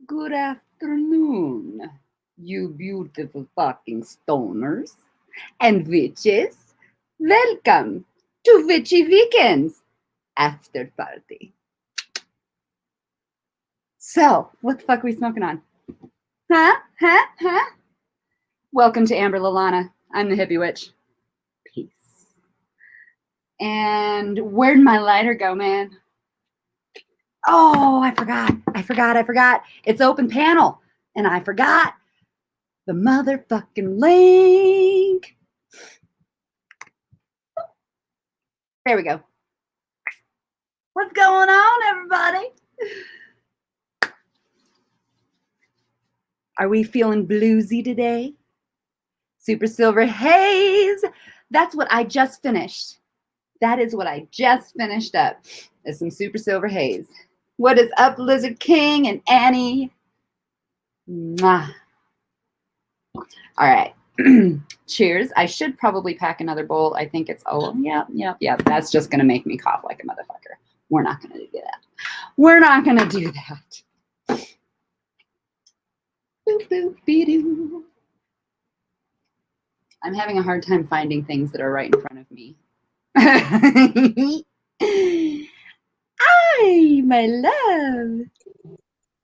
Good afternoon, you beautiful fucking stoners and witches. Welcome to Witchy Weekends after party. So, what the fuck are we smoking on? Huh? Welcome to Amber Lalana. I'm the Hippie Witch. Peace. And where'd my lighter go, man? Oh, I forgot. It's open panel. And I forgot the motherfucking link. There we go. What's going on, everybody? Are we feeling bluesy today? Super Silver Haze. That's what I just finished. That is what I just finished up. Is some Super Silver Haze. What is up, Lizard King and Annie? Mwah. All right. Cheers. I should probably pack another bowl. I think it's, yeah. That's just going to make me cough like a motherfucker. We're not going to do that. We're not going to do that. Boop, boop, be-doo. I'm having a hard time finding things that are right in front of me. Hi, my love.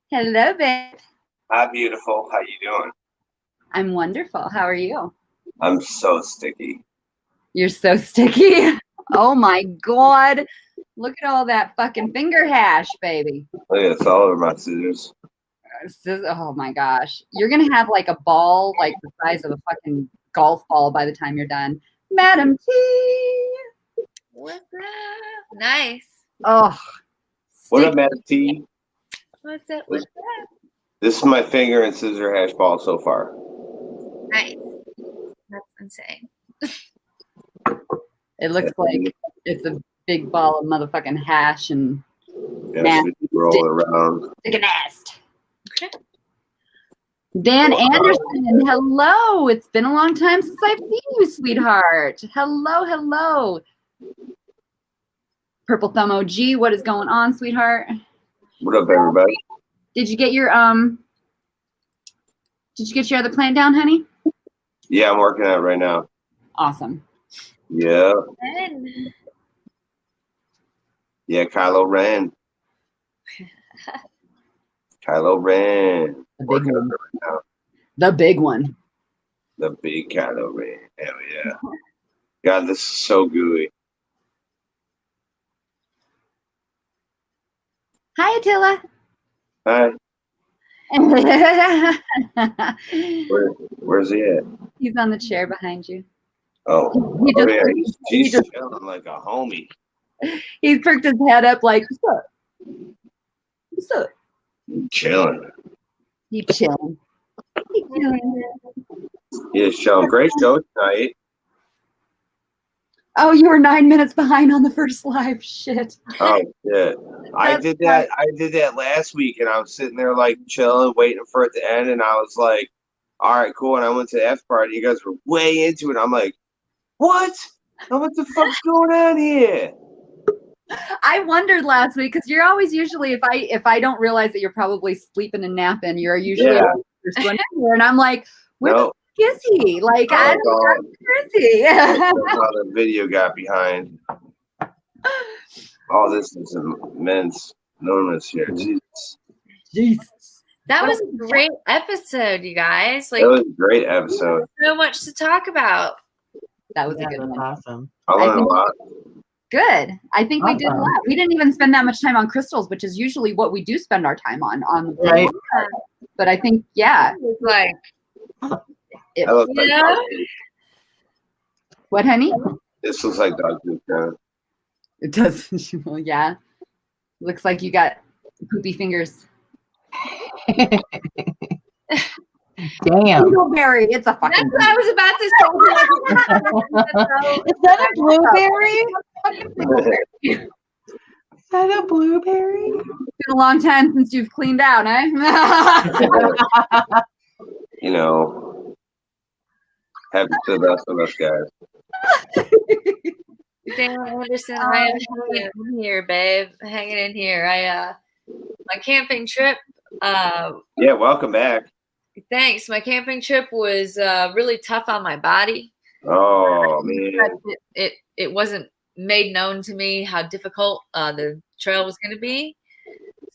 Hello, babe. Hi, beautiful. How you doing? I'm wonderful. How are you? I'm so sticky. You're so sticky. Oh my God. Look at all that fucking finger hash, baby. Look at it's all over my scissors. Oh my gosh. You're going to have like a ball like the size of a fucking golf ball by the time you're done. Madam T. What's up? Nice. Oh. What up, Madam T? What's up? What's up? This is my finger and scissor hash ball so far. Nice. That's insane. It looks like it's a big ball of motherfucking hash and roll around. stick a nest. Okay. Dan Anderson, hello. It's been a long time since I've seen you, sweetheart. Hello. Purple Thumb OG, what is going on, sweetheart? What up, everybody? Did you get your other plant down, honey? Yeah, I'm working on it right now. Awesome. Yeah. Ben. Yeah, Kylo Ren. Kylo Ren. Working on it right now. The big one. The big Kylo Ren. Hell yeah. God, this is so gooey. Hi, Attila. Hi. Where's he at? He's on the chair behind you. Oh, yeah. He's chilling like a homie. He perked his head up like, what's up? Chilling. He's chilling. Yeah, show. Great show tonight. Oh, you were 9 minutes behind on the first live. Shit. Oh shit. I did that last week, and I was sitting there like chilling, waiting for it to end, and I was like, all right, cool. And I went to the after party. You guys were way into it. I'm like, what? What the fuck's going on here? I wondered last week because you're always usually if I don't realize that you're probably sleeping and napping, you're usually the first one in here, and I'm like, where the fuck is he? Like, I don't know, where is he? How the video got behind. All this is immense, enormous here. Jesus. That was a great episode, you guys. Like, that was a great episode. So much to talk about. That was a good one. Awesome. I learned a lot. Good. I think we did a lot. We didn't even spend that much time on crystals, which is usually what we do spend our time on the right. But I think, yeah. It's like, what, honey? This looks like dog poop. It does. Well, yeah. Looks like you got poopy fingers. Damn. Blueberry. It's a fucking. That's what I was about to say. Is that a blueberry? Is that a blueberry? It's been a long time since you've cleaned out, eh? You know, happens to the best of us guys. Dan Anderson, I am hanging in here, babe. Hanging in here. My camping trip Yeah, welcome back. Thanks. My camping trip was really tough on my body. Oh man. It wasn't made known to me how difficult the trail was going to be.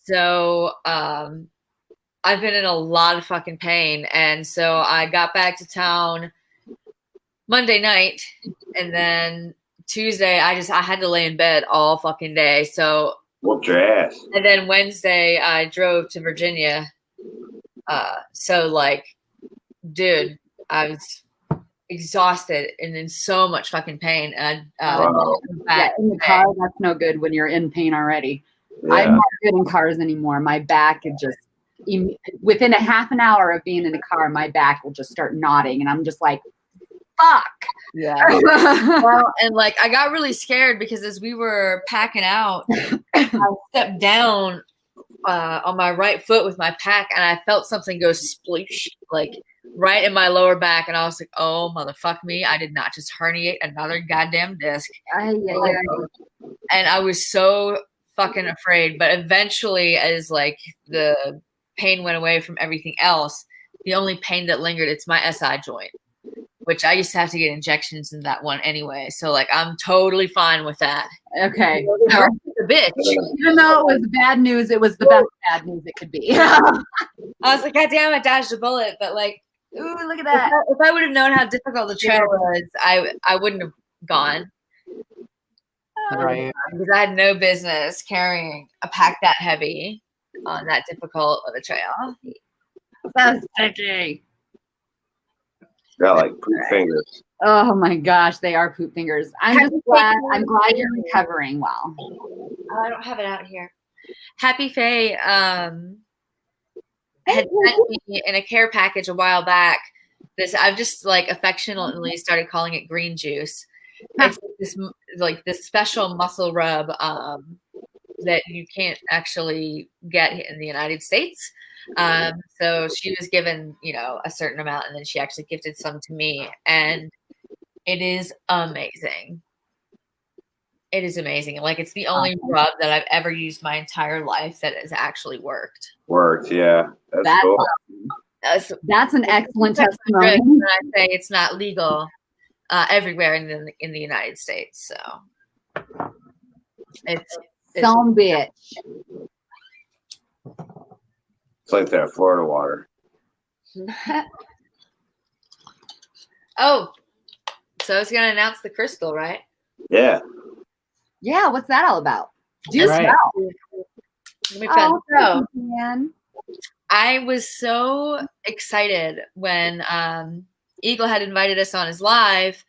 So I've been in a lot of fucking pain. And so I got back to town Monday night, and then Tuesday I had to lay in bed all fucking day. So whooped your ass. And then Wednesday I drove to Virginia. So like, dude, I was exhausted and in so much fucking pain. And yeah, in the car, that's no good when you're in pain already. Yeah. I'm not good in cars anymore. My back is just within a half an hour of being in the car, my back will just start knotting, and I'm just like, fuck. Yeah. Well, and like I got really scared because as we were packing out, I stepped down on my right foot with my pack, and I felt something go sploosh, like right in my lower back, and I was like, "Oh motherfuck me! I did not just herniate another goddamn disc." And I was so fucking afraid. But eventually, as like the pain went away from everything else, the only pain that lingered, it's my SI joint, which I used to have to get injections in that one anyway. So like I'm totally fine with that. Okay. The bitch. Even though it was bad news, it was the best bad news it could be. I was like, God damn, I dodged a bullet. But like, ooh, look at that. If I would have known how difficult the trail was, I wouldn't have gone. Right. Because I had no business carrying a pack that heavy on that difficult of a trail. So sticky. Got like poop fingers. Oh my gosh, they are poop fingers. I'm glad you're recovering well. I don't have it out here. Happy Faye had sent me in a care package a while back. I've just like affectionately started calling it green juice. It's this special muscle rub that you can't actually get in the United States. So she was given, a certain amount, and then she actually gifted some to me, and it is amazing. It is amazing. Like it's the only rub that I've ever used my entire life that has actually worked. Worked, yeah. That's cool. That's an excellent testimony. And I say it's not legal everywhere in the United States. So it's some bitch. It's like that Florida water. Oh, so I was going to announce the crystal, right? Yeah. Yeah, what's that all about? Right. Man. I was so excited when Eagle had invited us on his live,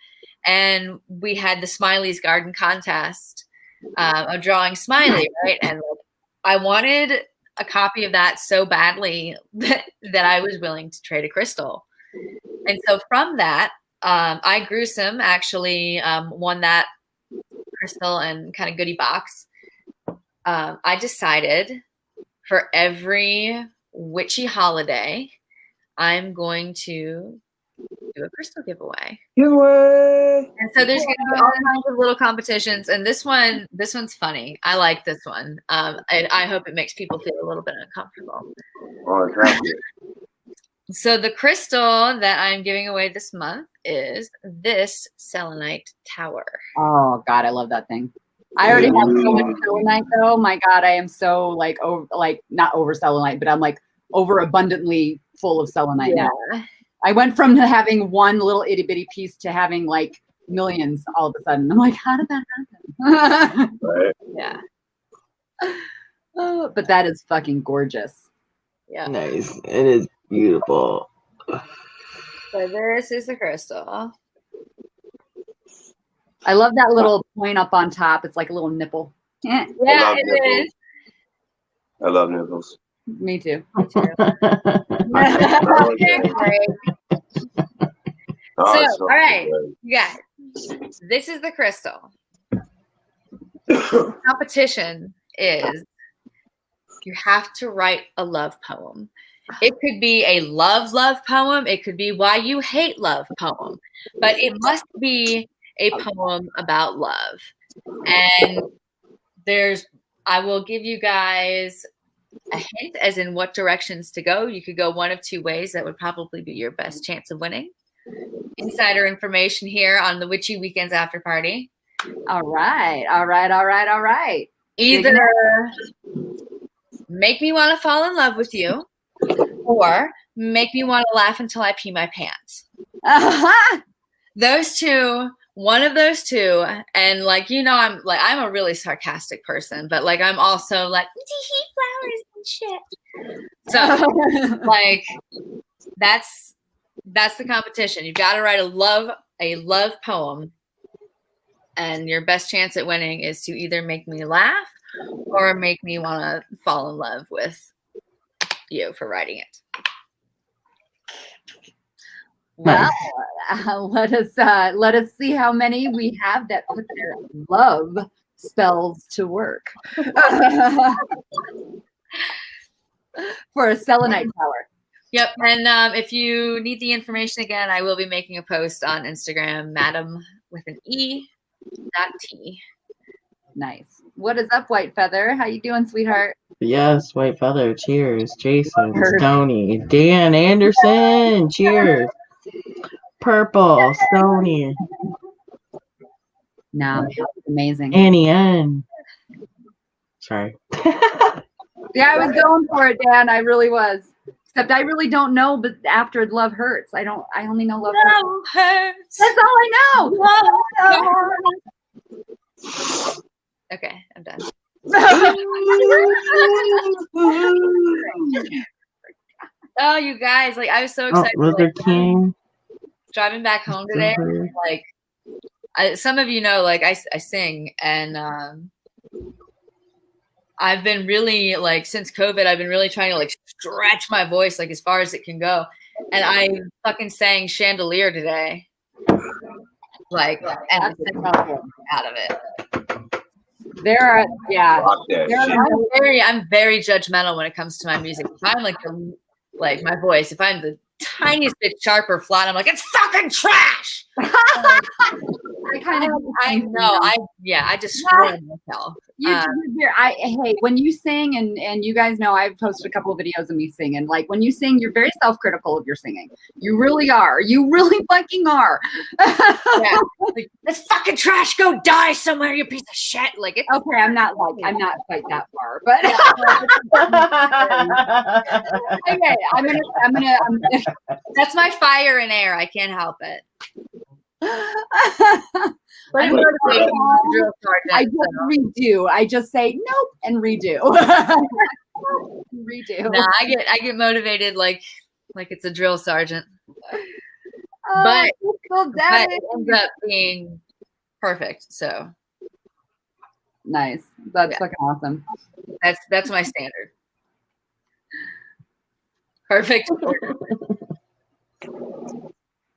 and we had the Smiley's Garden contest of drawing Smiley, right? And I wanted a copy of that so badly that I was willing to trade a crystal. And so from that, I Gruesome actually won that crystal and kind of goodie box. I decided for every witchy holiday, I'm going to do a crystal giveaway. And so there's going to be all kinds of little competitions, and this one's funny. I like this one. And I hope it makes people feel a little bit uncomfortable. So the crystal that I'm giving away this month is this selenite tower. Oh God, I love that thing. I already have so much selenite though. My God, I am so not over selenite, but I'm like overabundantly full of selenite now. I went from having one little itty bitty piece to having like millions all of a sudden. I'm like, how did that happen? Right. Yeah. Oh, but that is fucking gorgeous. Yeah. Nice. It is beautiful. So this is the crystal. I love that little point up on top. It's like a little nipple. Yeah, it is. I love nipples. Me too. So, all right, you guys. This is the crystal. Competition is you have to write a love poem. It could be a love poem. It could be why you hate love poem. But it must be a poem about love. And I will give you guys a hint as in what directions to go. You could go one of two ways. That would probably be your best chance of winning. Insider information here on the Witchy Weekends After Party. All right. All right. All right. All right. Either make me want to fall in love with you, or make me want to laugh until I pee my pants. Uh-huh. Those two, one of those two, and like, you know, I'm a really sarcastic person, but like I'm also like flowers and shit. So like that's the competition. You've got to write a love poem, and your best chance at winning is to either make me laugh or make me want to fall in love with you for writing it. Well, let us see how many we have that put their love spells to work for a selenite tower. Yep. And if you need the information again, I will be making a post on Instagram, Madam with an E.T. Nice. What is up, White Feather? How you doing, sweetheart? Yes, White Feather. Cheers. Jason, Stoney, Dan Anderson. Cheers. Purple, Stoney. No, amazing. Annie N. Sorry. Yeah, I was going for it, Dan. I really was. Except I really don't know, but after Love Hurts. I only know Love Hurts. That's all I know. Okay, I'm done. Oh, you guys, like I was so excited. Lizard King. Driving back home today, like some of you know, like I sing, and I've been really like since COVID, I've been really trying to like stretch my voice like as far as it can go, and I fucking sang Chandelier today, like and out of it. I'm very judgmental when it comes to my music. If I'm like my voice, if I'm the tiniest bit sharp or flat, I'm like, it's fucking trash. I know. I destroy myself. Hey, when you sing, and you guys know I've posted a couple of videos of me singing. Like when you sing, you're very self-critical of your singing. You really are. You really fucking are. Yeah. Like, it's fucking trash. Go die somewhere, you piece of shit. Like it's okay. I'm not quite that far, but okay. I'm gonna. That's my fire and air. I can't help it. But I just redo. I just say nope and redo. Redo. Nah, I get motivated like it's a drill sergeant. But it ends up being perfect. So nice. That's fucking awesome. That's my standard. Perfect.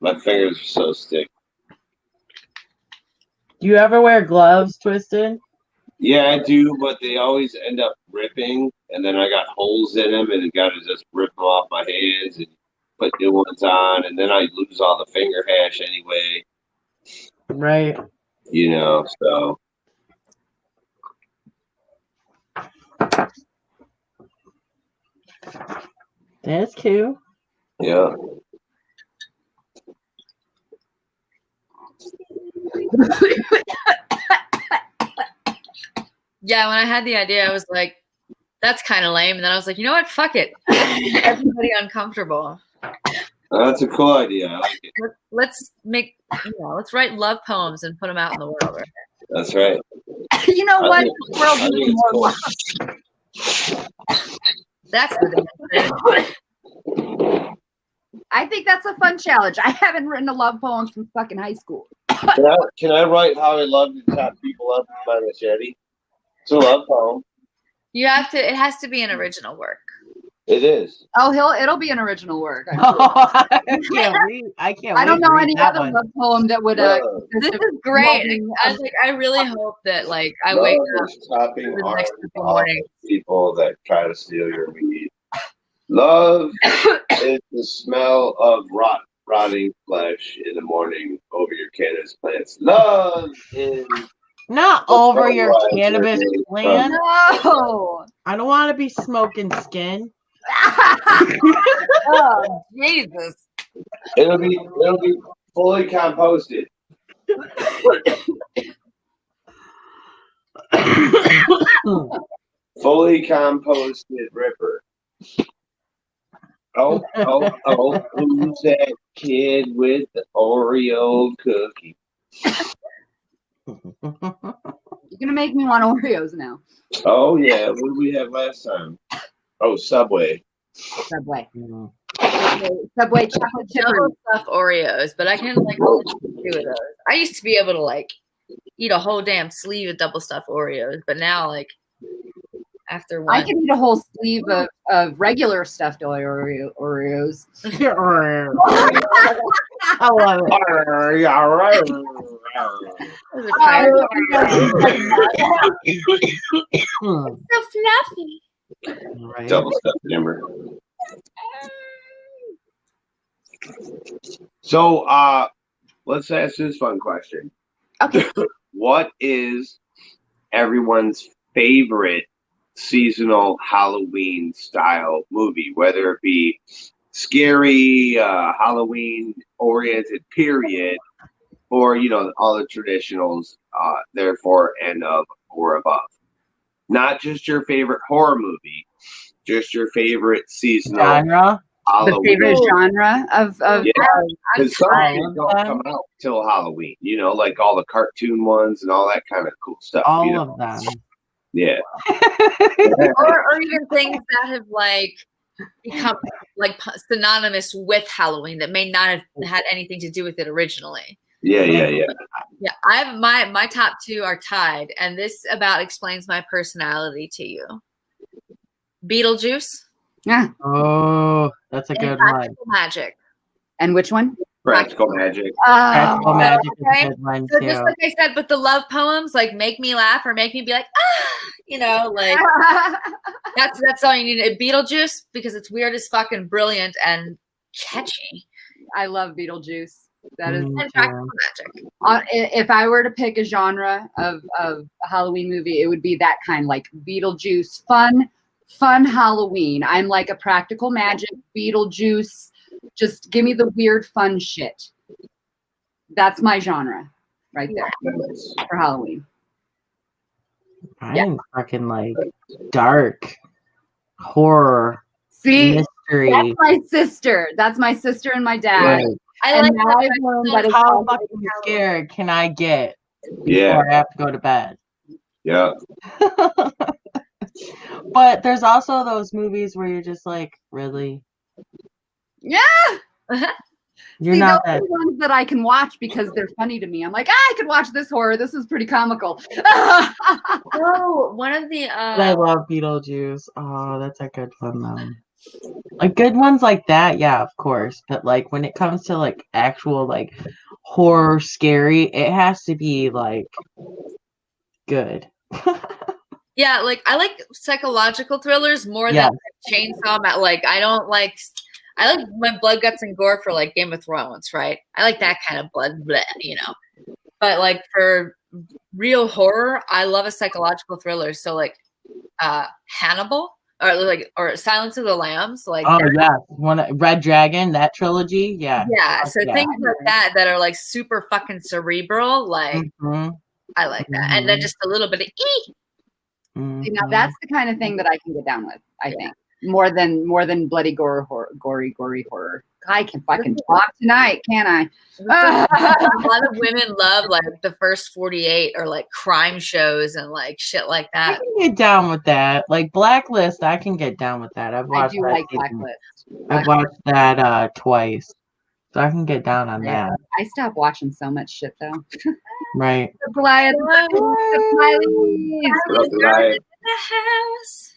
My fingers are so sticky. Do you ever wear gloves, Twisted? Yeah, I do, but they always end up ripping, and then I got holes in them, and I got to just rip them off my hands and put new ones on, and then I lose all the finger hash anyway. Right. You know, so. That's cool. Yeah. Yeah, when I had the idea, I was like, that's kind of lame. And then I was like, you know what? Fuck it. Everybody uncomfortable. That's a cool idea. I like it. Let's write love poems and put them out in the world. Right? That's right. You know what? That's what I think that's a fun challenge. I haven't written a love poem since fucking high school. Can I write how I love to chop people up with my machete? It's a love poem. You have to. It has to be an original work. It is. Oh, it'll be an original work. I can't read. I don't know any other love poem that would. This is great. I was like, I really hope that like I wake up chopping the next morning. People that try to steal your weed. Love is the smell of rotting flesh in the morning over your cannabis plants. Love is Not over your Right, cannabis okay. plant. No. I don't want to be smoking skin. Oh, Jesus. It'll be fully composted. Fully composted Ripper. Oh, who's that kid with the Oreo cookie? You're gonna make me want Oreos now. Oh yeah, what did we have last time? Oh, Subway. Subway. Mm. Subway chocolate chip. Double stuffed Oreos, but I can like only do two of those. I used to be able to like eat a whole damn sleeve of double stuffed Oreos, but now like after one, I can eat a whole sleeve of regular stuffed Oreos. I love it. those are tired. Hmm. So fluffy. Right. Double stuffed dimmer. So, let's ask this fun question. Okay. What is everyone's favorite seasonal Halloween style movie? Whether it be scary, Halloween oriented period, or all the traditionals, therefore and of or above. Not just your favorite horror movie, just your favorite seasonal Genre. The Halloween. favorite genre of Yeah, I'm because some tired. things don't come out till Halloween. Like all the cartoon ones and all that kind of cool stuff. All of them. Yeah. or even things that have like become like synonymous with Halloween that may not have had anything to do with it originally. Yeah. Yeah, I have my top two are tied, and this about explains my personality to you. Beetlejuice Yeah. Oh, that's a and good one. Practical Magic. And which one? Practical Magic. Practical Oh, Magic is okay. a good one So too. just like I said, but the love poems like make me laugh or make me be like, like that's all you need. Beetlejuice because it's weird as fuck and brilliant and catchy. I love Beetlejuice. That is. Mm. And Practical Magic. If I were to pick a genre of a Halloween movie, it would be that kind, like Beetlejuice, fun Halloween. I'm like a Practical Magic, Beetlejuice. Just give me the weird, fun shit. That's my genre right there Nice. for Halloween. I'm fucking like dark horror See, mystery. that's my sister. That's my sister and my dad. Right. I And like now that. I've learned that it's How all fucking scared can I get Yeah. before I have to go to bed? Yeah. But there's also those movies where you're just like, really? Yeah. You're See, not those that. are the ones that I can watch because they're funny to me. I'm like, I could watch this horror. This is pretty comical. Oh, one of the But I love Beetlejuice. Oh, that's a good one though. Like good ones like that, yeah, of course. But like when it comes to like actual like horror scary, it has to be like good. yeah, like I like psychological thrillers more Yeah. than Chainsaw Man. Like I like my blood, guts, and gore for like Game of Thrones, right? I like that kind of blood, bleh. But like for real horror, I love a psychological thriller. So like Hannibal or Silence of the Lambs, like Oh yeah, Red Dragon, that trilogy, yeah. yeah. So Yeah. things like that are like super fucking cerebral, like Mhm, I like that, and then just a little bit of See, now mhm. that's the kind of thing that I can get down with. I think more than bloody gory horror. I can fucking talk tonight, can I? A lot of women love like the first 48 or like crime shows and like shit like I that. can get down with that. Like Blacklist, I can get down with that. I've I watched do that like season. Blacklist. I've watched that twice. So I can get down on that. I stopped watching so much shit though. Right. The Goliath, What up, Goliath? The house.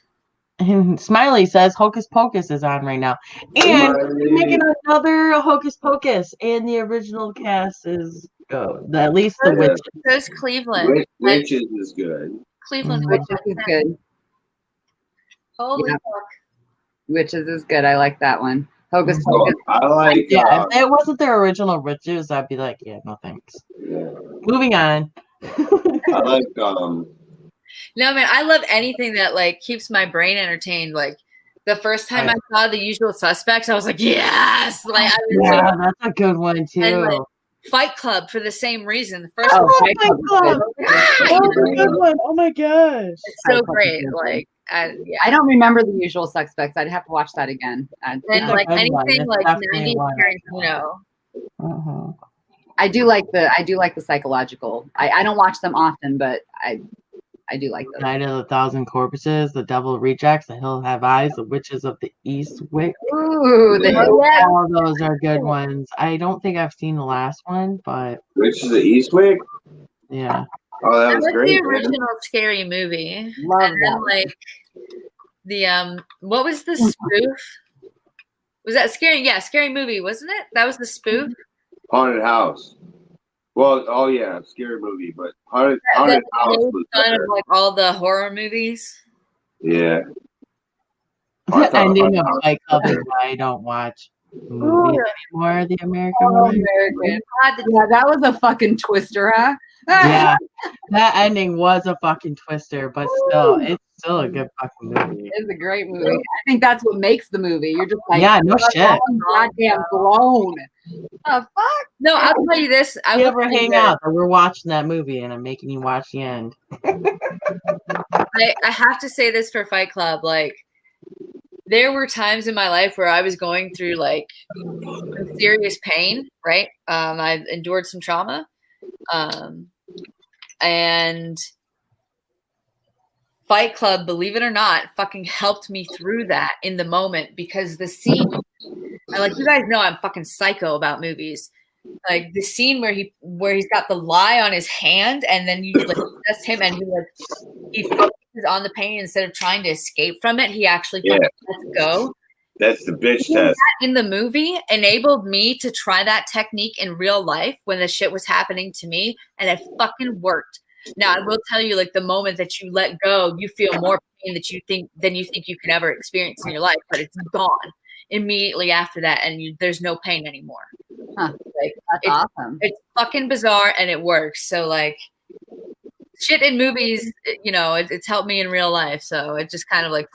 And Smiley says Hocus Pocus is on right now. And we're making another Hocus Pocus. And the original cast is at least the witch. There's Cleveland. Witches is good. Cleveland Mhm. Witches is good. Holy Yeah. fuck. Witches is good. I like that one. Hocus So Pocus. I like. Yeah, if it wasn't their original witches, I'd be like, yeah, no thanks. Yeah. Moving on. I like No, man, I love anything that like keeps my brain entertained. Like the first time I saw The Usual Suspects, I was like, yes, like I was Yeah, that's a good one too. and like Fight Club for the same reason. The first Oh, one, Fight Club. you Oh, know, a good one. Oh my gosh. it's so Fight Club is great. good. Like, yeah. I don't remember The Usual Suspects. I'd have to watch that again. And It's a like good one. anything It's like definitely 90s one. Tarantino. Uh-huh. I do like the psychological. I don't watch them often, but I do like those. Night of the Thousand Corpses, The Devil Rejects, The Hill Have Eyes, The Witches of the East Wick. Ooh, Yeah. All those are good ones. I don't think I've seen the last one, but which is the Eastwick. yeah. Oh, that was That's great. the Man. original Scary Movie. Love And then that. like the what was the spoof? Was that Scary? Yeah, Scary Movie, wasn't it? That was the spoof. Haunted House. Well, oh yeah, scary movie, but Haunted That House made was fun better. of like all the horror movies. Yeah. The ending of House Fight Club was is better. why I don't watch movies anymore, the American Oh, ones. American. God, Yeah, that was a fucking twister, huh? Yeah, that ending was a fucking twister, but still, it's still a good fucking movie. It's a great movie. I think that's what makes the movie. You're just like, Yeah, no shit. I'm goddamn blown. The fuck? No, I'll tell you this. I We will ever tell you hang this. out that we're watching that movie and I'm making you watch the end. I have to say this for Fight Club. Like, there were times in my life where I was going through like some serious pain, right? I've endured some trauma. And Fight Club, believe it or not, fucking helped me through that in the moment because the scene, and like you guys know, I'm fucking psycho about movies. Like the scene where he's got the lie on his hand, and then you like test him, and he focuses on the pain instead of trying to escape from it. He actually fucking lets go. That's the bitch Doing test. that in the movie enabled me to try that technique in real life when the shit was happening to me, and it fucking worked. Now I will tell you, like the moment that you let go, you feel more pain than you think you could ever experience in your life, but it's gone immediately after that, and there's no pain anymore. Huh. Like That's awesome. it's fucking bizarre, and it works. So like shit in movies, you know, it's helped me in real life. So it just kind of like.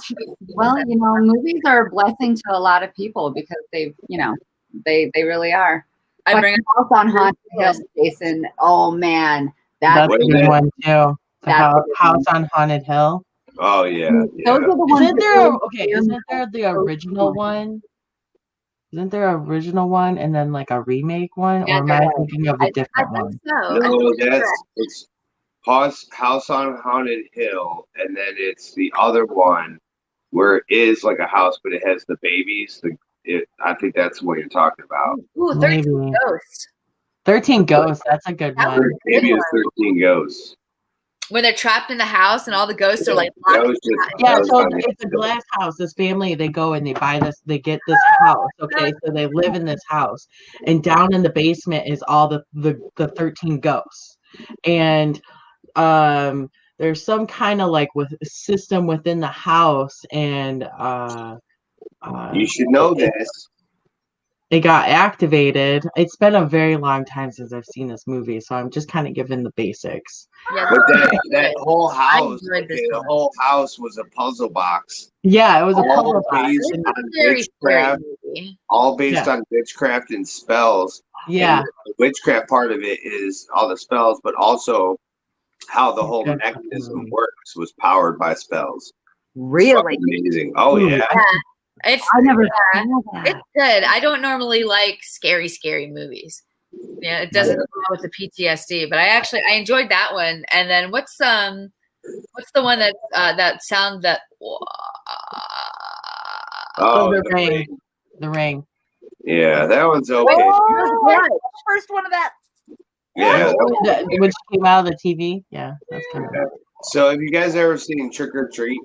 Well, you know, movies are a blessing to a lot of people because they've, you know, they really are. I bring House on Haunted Hill, Jason. Oh man, That's a good one too. The That's House on Haunted Hill. Oh yeah. those are the ones. Isn't there the original one? Isn't there an original one and then like a remake one, Yeah, or am I thinking of a different one? So. No, it's House on Haunted Hill, and then it's the other one where it is like a house, but it has the babies. I think that's what you're talking about. Ooh, 13 Ghosts. 13 Ghosts. That's a good one. Maybe it's 13 Ghosts. When they're trapped in the house and all the ghosts are like That was so it's a glass house. This family, they go and they get this house. Okay, so they live in this house, and down in the basement is all the 13 ghosts, and there's some kind of like with system within the house, and you should know this. It got activated. It's been a very long time since I've seen this movie, so I'm just kind of giving the basics. Yeah, but that whole house, the whole house was a puzzle box. Yeah, it was a puzzle box. All based on witchcraft and spells. Yeah. And the witchcraft part of it is all the spells, but also how the whole mechanism works was powered by spells. Really? It's amazing. Oh yeah. I never saw that. It's good. I don't normally like scary movies. Yeah, it doesn't go with the PTSD, but I enjoyed that one. And then what's the one that that sound that The Ring. The Ring. Yeah, that one's okay. Oh, first one of that. Yeah. Which came out of the TV. Yeah, that's kind of. So have you guys ever seen Trick or Treat?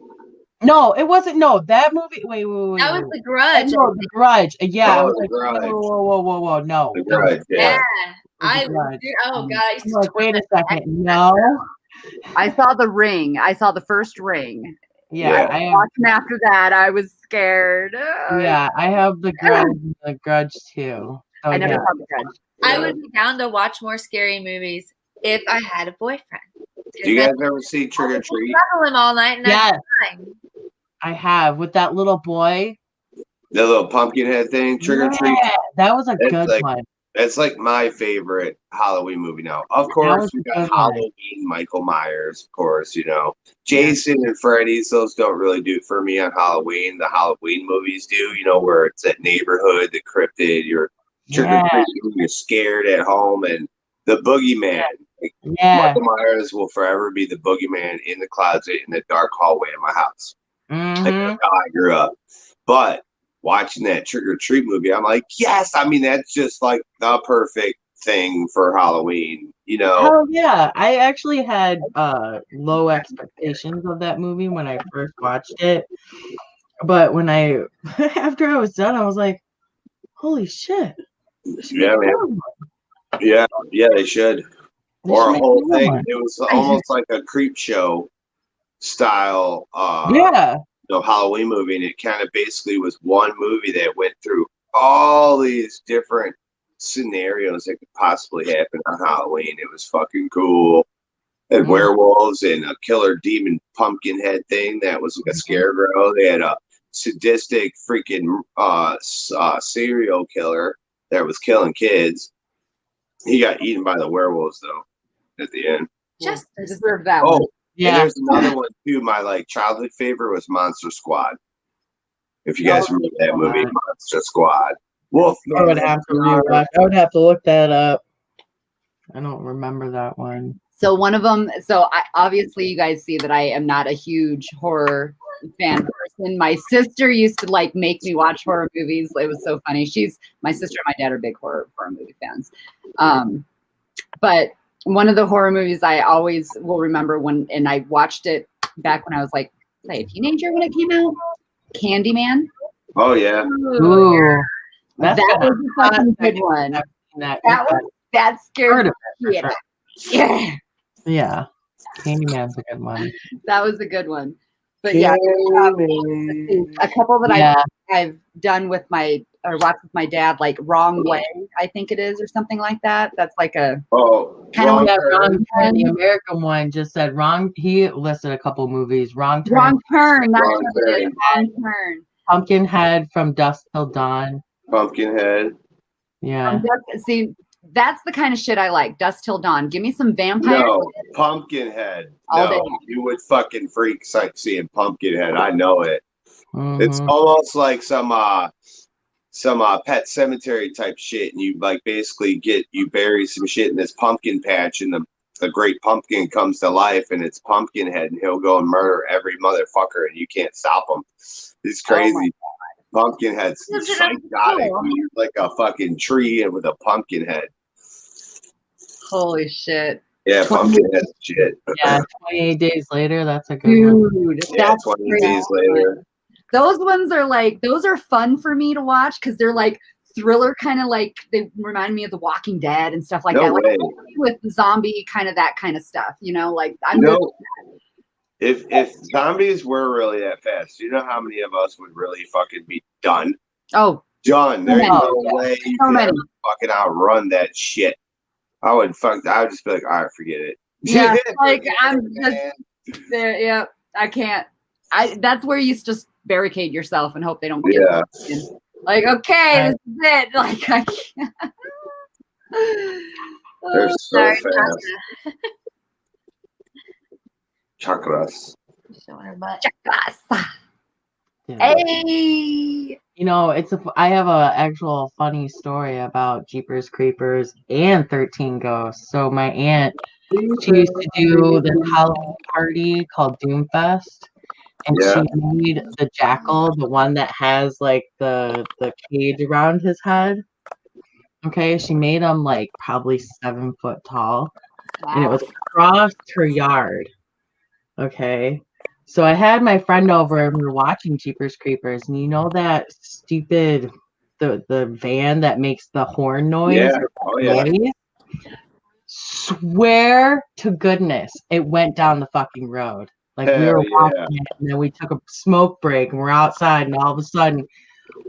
No, it wasn't. No, that movie. Wait. That was The Grudge. No, The Grudge. Yeah, I was like, Grudge. Whoa. No. The Grudge. Yeah. Oh god. I'm like, wait a second. No. I saw The Ring. I saw the first Ring. Yeah. Watching after that, I was scared. Yeah, I have The Grudge. The Grudge too. So, I never saw The Grudge. I would be down to watch more scary movies if I had a boyfriend. Do you guys ever see Trick or Treat? Travel him all night, and Yes. that's fine. I have with that little boy. The little pumpkin head thing, Trick or Treat. Yeah, that was a It's good like- one. It's like my favorite Halloween movie now. Of course, was we a got good one. Halloween, Michael Myers, of course, you know. Jason and Freddy's, those don't really do it for me on Halloween. The Halloween movies do, you know, where it's that neighborhood, the cryptid, you're trick or treating, you're scared at home, and the boogeyman. Yeah. Michael Myers will forever be the boogeyman in the closet in the dark hallway of my house. Like, that's how I grew up. But watching that Trick or Treat movie, I'm like, yes, I mean, that's just like the perfect thing for Halloween, you know? Oh yeah, I actually had low expectations of that movie when I first watched it, but when I after I was done, I was like, "Holy shit!" Yeah, man. Yeah, they should. Or a whole thing. It was almost like a creep show style Yeah, you know, Halloween movie, and it kind of basically was one movie that went through all these different scenarios that could possibly happen on Halloween. It was fucking cool. And werewolves and a killer demon pumpkin head thing that was like a scarecrow. They had a sadistic freaking serial killer that was killing kids. He got eaten by the werewolves though at the end. Just deserve that one. Oh, yeah. and there's another one too. My like childhood favorite was Monster Squad. If you guys remember that movie, Monster Squad. Wolf. I would have to rewatch. I would have to look that up. I don't remember that one. So one of them. So obviously, you guys see that I am not a huge horror fan person. My sister used to like make me watch horror movies. It was so funny. My sister and my dad are big horror movie fans. But one of the horror movies I always will remember and I watched it back when I was like a teenager when it came out. Candyman. Oh yeah. Ooh, That was a fucking good one. That scared me. Yeah. Yeah, Candyman's a good one. That was a good one. But yeah, a couple that I've done watched with my dad, like Wrong Way, I think it is, or something like that. That's like a kind of wrong turn. The American one just said wrong. He listed a couple movies. Wrong Turn. Wrong Turn. That's what it is. Wrong Turn. Pumpkinhead, From Dusk Till Dawn. Pumpkinhead. Yeah. See, that's the kind of shit I like. Dusk Till Dawn. Give me some vampire. No, Pumpkinhead. All day. You would fucking freak seeing Pumpkinhead. I know it. Mm-hmm. It's almost like some Pet Cemetery type shit, and you like basically you bury some shit in this pumpkin patch, and the great pumpkin comes to life, and it's Pumpkinhead, and he'll go and murder every motherfucker, and you can't stop him. It's crazy. Pumpkinhead's psychotic. He's like a fucking tree and with a pumpkin head. Holy shit. Yeah, Pumpkinhead's shit. Yeah, 28 Days Later. That's a good one. Dude, Yeah, 28 Days Later. Those ones are fun for me to watch because they're like thriller, kind of like they remind me of The Walking Dead and stuff like that. Way. Like with zombie that kind of stuff, you know, like I'm if zombies were really that fast, you know how many of us would really fucking be done? Oh, done. There's no way you could ever fucking outrun that shit. I would just be like, all right, forget it. Yeah, like I'm just there. Yeah, I can't. That's where you just barricade yourself and hope they don't get you. Like, okay, this is it. Like, I can't. They're so fast. Chakras. Hey. You know, I have a actual funny story about Jeepers Creepers and 13 Ghosts. So my aunt, she used to do this Halloween party called Doomfest, and she made the jackal, the one that has like the cage around his head. Okay, she made him like probably 7 foot tall, and it was across her yard. Okay. So I had my friend over and we were watching Jeepers Creepers, and you know that stupid the van that makes the horn noise? Yeah. Oh yeah. Noise? Swear to goodness, it went down the fucking road. Like we were watching it, and then we took a smoke break and we're outside, and all of a sudden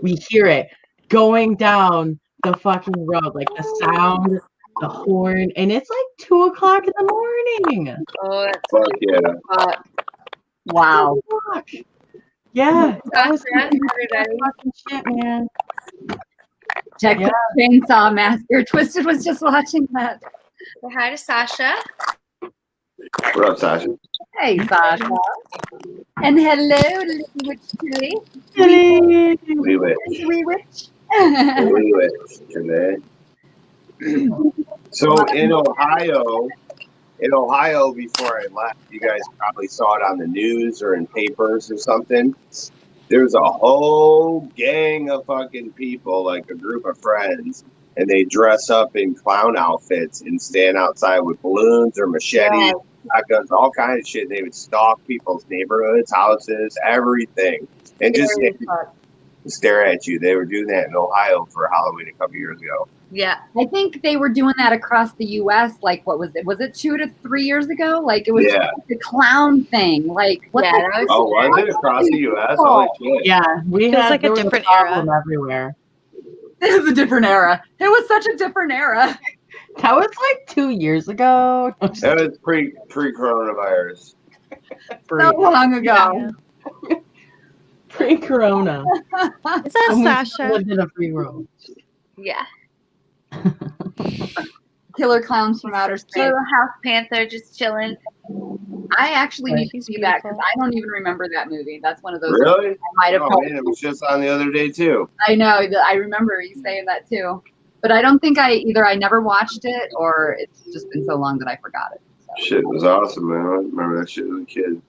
we hear it going down the fucking road, like the sound the horn, and it's like 2:00 in the morning. Oh, that's Fuck yeah. Wow. 2:00. Yeah, that was some everybody. fucking shit, man. Texas Chainsaw Massacre. Twisted was just watching that. Say hi to Sasha. What up, Sasha? Hey, Sasha. And hello, Little Witch Tilly. Silly. We went. Wee Witch. We went today. So in Ohio, before I left, you guys probably saw it on the news or in papers or something. There's a whole gang of fucking people, like a group of friends, and they dress up in clown outfits and stand outside with balloons or machetes, shotguns, all kinds of shit. They would stalk people's neighborhoods, houses, everything, and just stare at you. They were doing that in Ohio for Halloween a couple years ago. Yeah. I think they were doing that across the U.S. Like, what was it? Was it 2 to 3 years ago? Like, it was the clown thing. Like, what? Yeah, that was Was it across the U.S.? Holy shit. Yeah, we had like a there was different problem era. everywhere. It was a different era. It was such a different era. That was like 2 years ago. That was pre-coronavirus. So long ago. Yeah. Pre-corona. Is that When we Sasha? lived in a free world. yeah. Killer clowns from outer space. Little house panther just chilling. I actually need to She's see that because beautiful. I don't even remember that movie. That's one of those. Really? I might have. Oh man, it was just on the other day too. I know. I remember you saying that too. But I don't think I never watched it or it's just been so long that I forgot it. So. Shit was awesome, man. I remember that shit as a kid.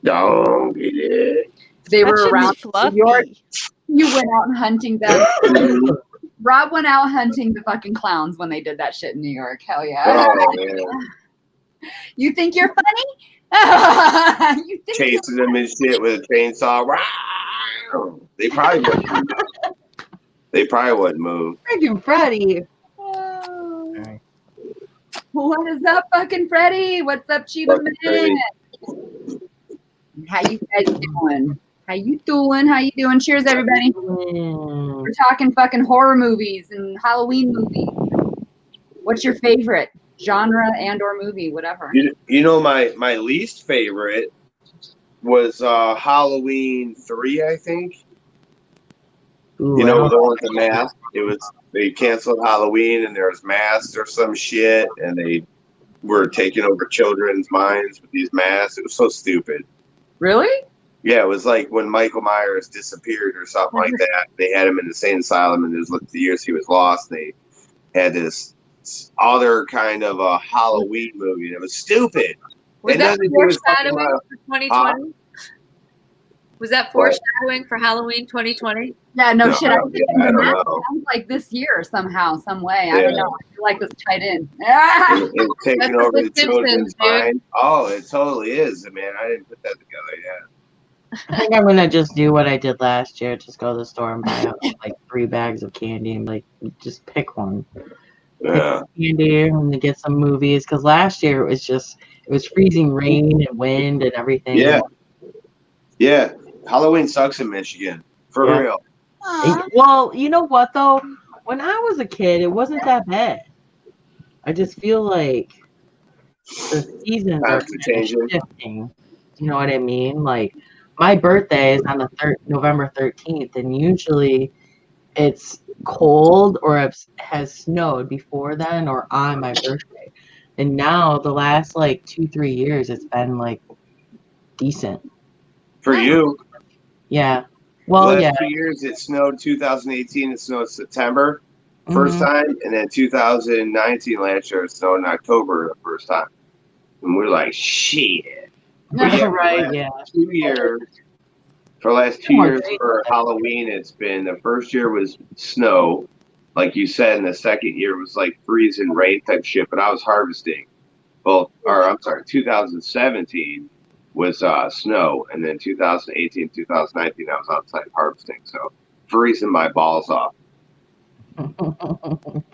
Don't get it. They That were shit's around fluffy. New York. You went out hunting them. Rob went out hunting the fucking clowns when they did that shit in New York. Hell yeah. Oh man, You think you're funny? You think chasing them and shit with a chainsaw. They probably wouldn't move. Freaking Freddy. Oh. What is up, fucking Freddy? What's up, Chiba Fucking Man? How you guys doing? How you doing? Cheers, everybody. We're talking fucking horror movies and Halloween movies. What's your favorite genre and or movie, whatever? You know, my least favorite was Halloween 3, I think. Ooh, You know, the one with the mask. They canceled Halloween and there was masks or some shit, and they were taking over children's minds with these masks. It was so stupid. Really? Yeah, it was like when Michael Myers disappeared or something like that. They had him in the insane asylum, and it was the years he was lost. And they had this other kind of a Halloween movie, and it was stupid. Was It that nothing to do with fucking foreshadowing for 2020? Was that foreshadowing for Halloween 2020? Yeah, no No, shit. I think yeah, I the don't mask know. sounds like this year somehow, some way. I Yeah. don't know. I feel like this tied in. It's taking That's over the the children's Simpsons, dude. mind. Oh, it totally is, man. I didn't put that together yet. I think I'm gonna just do what I did last year. Just go to the store and buy like 3 bags of candy and like just pick one. Yeah. Candy and get some movies. Because last year it was freezing rain and wind and everything. Yeah. Yeah. Halloween sucks in Michigan. For Yeah. real. Well, you know what though? When I was a kid, it wasn't that bad. I just feel like the seasons are Times are changing. shifting. You know what I mean? Like my birthday is on the November 13th, and usually it's cold or has snowed before then or on my birthday. And now the last like 2-3 years, it's been like decent. For you, Yeah. the Well, last yeah. 2 years it snowed. 2018 it snowed September first Mhm. time, and then 2019 last year it snowed in October the first time. And we're like, shit. But yeah, Right, for the yeah. last 2 years, for the last 2 More years trees for like that. Halloween, it's been the first year was snow, like you said, and the second year was like freezing rain type shit. But I was harvesting. 2017 was snow, and then 2018, 2019, I was outside harvesting. So freezing my balls off.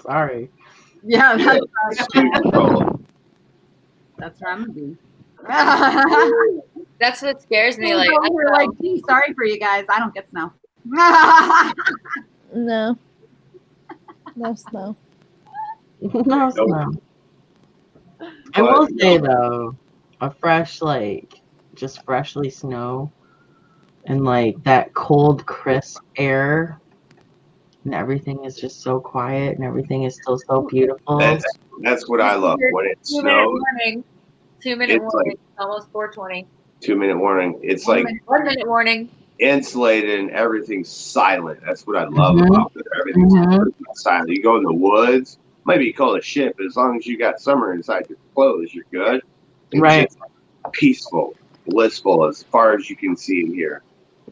Sorry. Yeah, Yeah, that's super cold. where I'm gonna be. That's what scares me. Like, I we're don't like, know. gee, sorry for you guys. I don't get snow. No. No snow. No snow. I But, will say though, a fresh just freshly snow and like that cold crisp air and everything is just so quiet and everything is still so beautiful. that's what I love. When it 2 minute snows, warning. 2 minute it's warning. like Almost 4:20. 2 minute warning. It's like 1 minute warning. insulated and everything's silent. That's what I love Mhm. about it. Everything's Mhm. silent. You go in the woods, might be cold as shit, but as long as you got summer inside your clothes, you're good. It's Right. just peaceful, blissful as far as you can see and hear.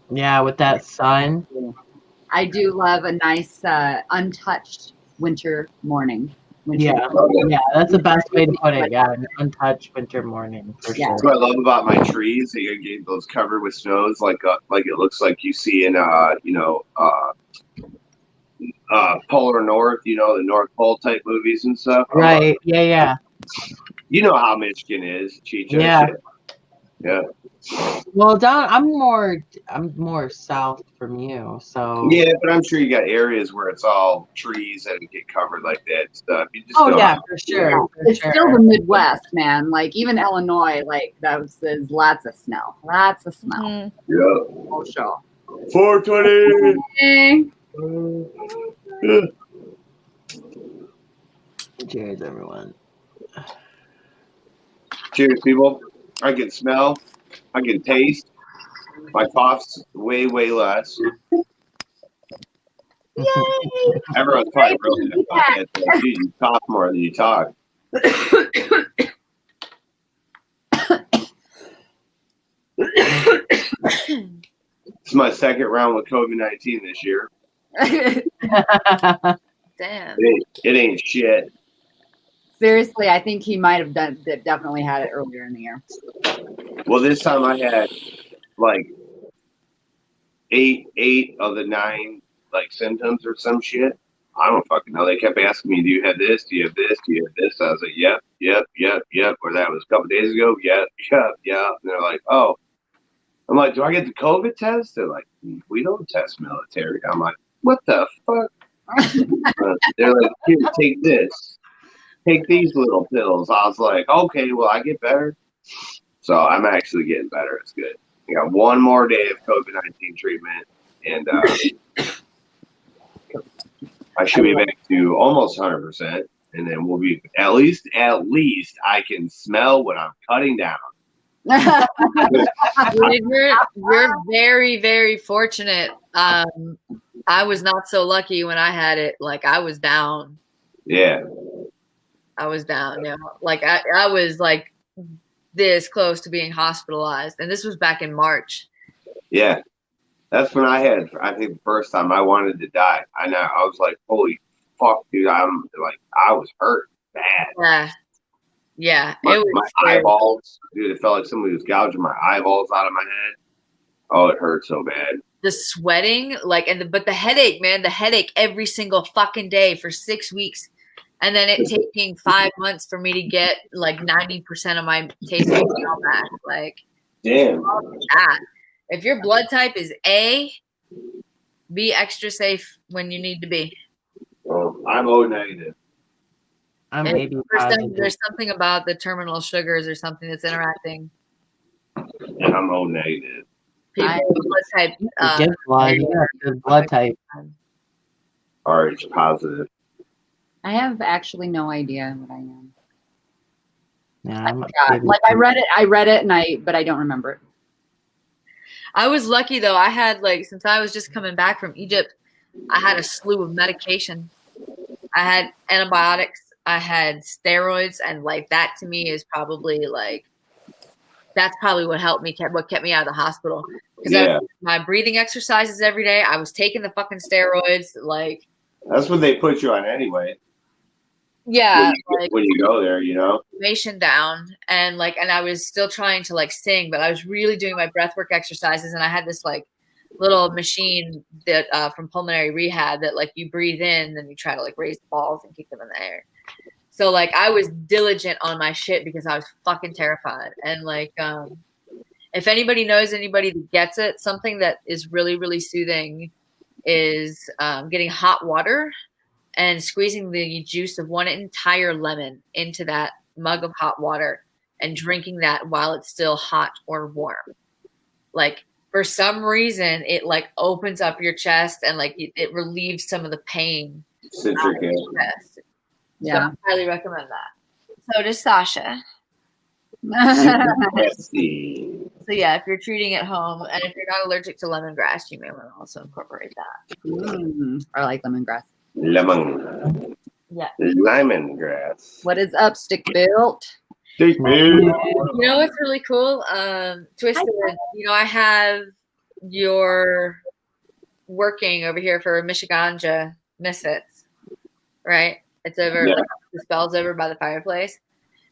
Yeah, with that sun. I do love a nice untouched winter morning. Winter Yeah. Yeah, that's the best way to put it. Yeah, an untouched winter morning for Yeah. sure. That's what I love about my trees. They get those covered with snows, like it looks like you see in Polar North, the North Pole type movies and stuff. Right. Yeah, yeah. You know how Michigan is, Chicha. Yeah. Shit. Yeah. Well, I'm more south from you, so Yeah, but I'm sure you got areas where it's all trees and get covered like that and stuff. You just oh don't yeah, know. for sure. For It's sure. still the Midwest, man. Like even Illinois, like there's lots of snow. Lots of snow. Mhm. Yeah. For sure. 420. Hey. Cheers, everyone. Cheers, people. I can smell. I can taste. My cough's way, way less. Yay! Everyone's probably really good about that. Though. Dude, you cough more than you talk. It's my second round with COVID-19 this year. Damn. It ain't shit. Seriously, I think he might have definitely had it earlier in the year. Well, this time I had like eight of the 9 like symptoms or some shit. I don't fucking know. They kept asking me, "Do you have this? Do you have this? Do you have this?" I was like, "Yep, yep, yep, yep." Or that was a couple days ago. Yep, yep, yep. And they're like, "Oh." I'm like, "Do I get the COVID test?" They're like, "We don't test military." I'm like, "What the fuck?" They're like, "Here, take this. Take these little pills." I was like, "Okay, well, I get better." So I'm actually getting better. It's good. I got one more day of COVID-19 treatment, and I should be back to almost 100%. And then we'll be at least I can smell what I'm cutting down. Dude, you're very, very fortunate. I was not so lucky when I had it. Like I was down. Yeah. I was down. Yeah. Like I was like this close to being hospitalized. And this was back in March. Yeah. That's when I think the first time I wanted to die. I was like, holy fuck, dude. I was hurt bad. Yeah. Yeah. My eyeballs, dude, it felt like somebody was gouging my eyeballs out of my head. Oh, it hurt so bad. The sweating, like, but the headache, man, the headache every single fucking day for 6 weeks. And then it taking 5 months for me to get like 90% of my taste all back. Like, damn. If your blood type is A, be extra safe when you need to be. I'm O negative. There's something about the terminal sugars or something that's interacting. And I'm O negative. People with blood type. Good blood type. RH positive. I have actually no idea what I am. Yeah, like I read it, but I don't remember it. I was lucky though. I had since I was just coming back from Egypt, I had a slew of medication. I had antibiotics, I had steroids, and that to me is probably that's probably what helped me, what kept me out of the hospital. Because my breathing exercises every day. I was taking the fucking steroids. That's what they put you on anyway. Yeah, when you go there, information down, and I was still trying to sing, but I was really doing my breathwork exercises, and I had this little machine that from pulmonary rehab that you breathe in, then you try to raise the balls and keep them in the air. So I was diligent on my shit because I was fucking terrified. And if anybody knows anybody that gets it, something that is really, really soothing is getting hot water and squeezing the juice of one entire lemon into that mug of hot water and drinking that while it's still hot or warm. Like, for some reason, it like opens up your chest and like it relieves some of the pain. Citric acid. Chest. Yeah. So I highly recommend that. So does Sasha. Nasty. So yeah, if you're treating at home and if you're not allergic to lemongrass, you may want to also incorporate that. I like lemongrass. Lemon. Yeah. Lemongrass. What is up, Stick Built? Take me. You know what's really cool? Twisted, you know, I have your working over here for Michiganja Misfits, right? It's over, Yeah. like, the spell's over by the fireplace.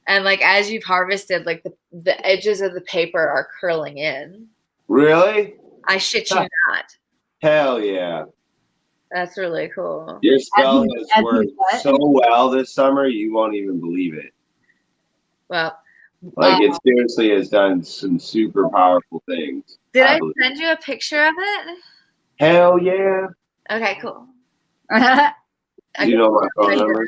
And like as you've harvested, like the edges of the paper are curling in. Really? I shit you not. Hell yeah. That's really cool. Your spell As has you worked what? so well this summer, you won't even believe it. Well, Like, it seriously has done some super powerful things. did I believe. send you a picture of it? Hell yeah. Okay, cool. You know my phone number?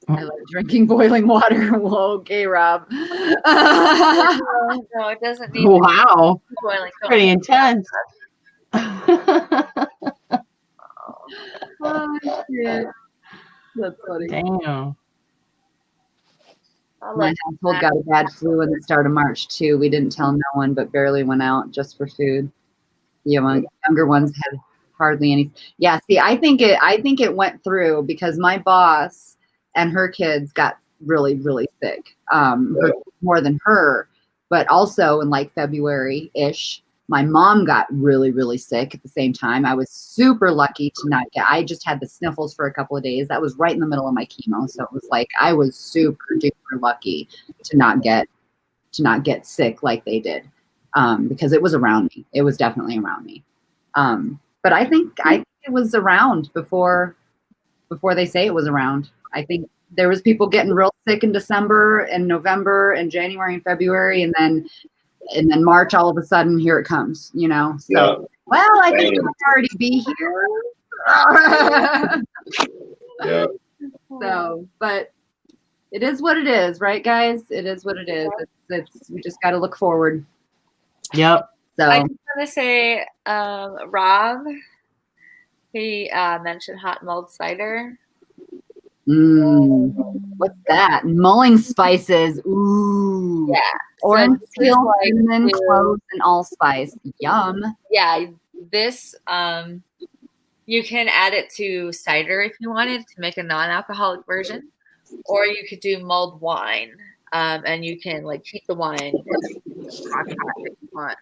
I like drinking boiling water. Whoa, okay, Rob. No, it doesn't need Wow. boiling. Pretty intense. Oh, shit. That's funny. Damn. I'll My let household got a bad flu in the start of March too. We didn't tell no one, but barely went out just for food. The younger ones had hardly any. Yeah, see, I think it went through because my boss and her kids got really, really sick. More than her, but also in like February-ish, my mom got really, really sick at the same time. I was super lucky to not get. I just had the sniffles for a couple of days. That was right in the middle of my chemo, so it was like I was super duper lucky to not get sick like they did, because it was around me. It was definitely around me. But I think it was around before they say it was around. I think there was people getting real sick in December and November and January and February, and then March, all of a sudden, here it comes, you know? So, Yeah. well, I think it would already be here. Yeah. So, but it is what it is, right, guys? It is what it is. It's we just got to look forward. Yep. So, I just want to say, Rob, he mentioned hot mulled cider. what's that? Mulling spices. Ooh. Yeah. Orange So this is peel, like cinnamon, to- cloves, and allspice. Yum. Yeah, this you can add it to cider if you wanted to make a non-alcoholic version, or you could do mulled wine, and you can like keep the wine hot if you want.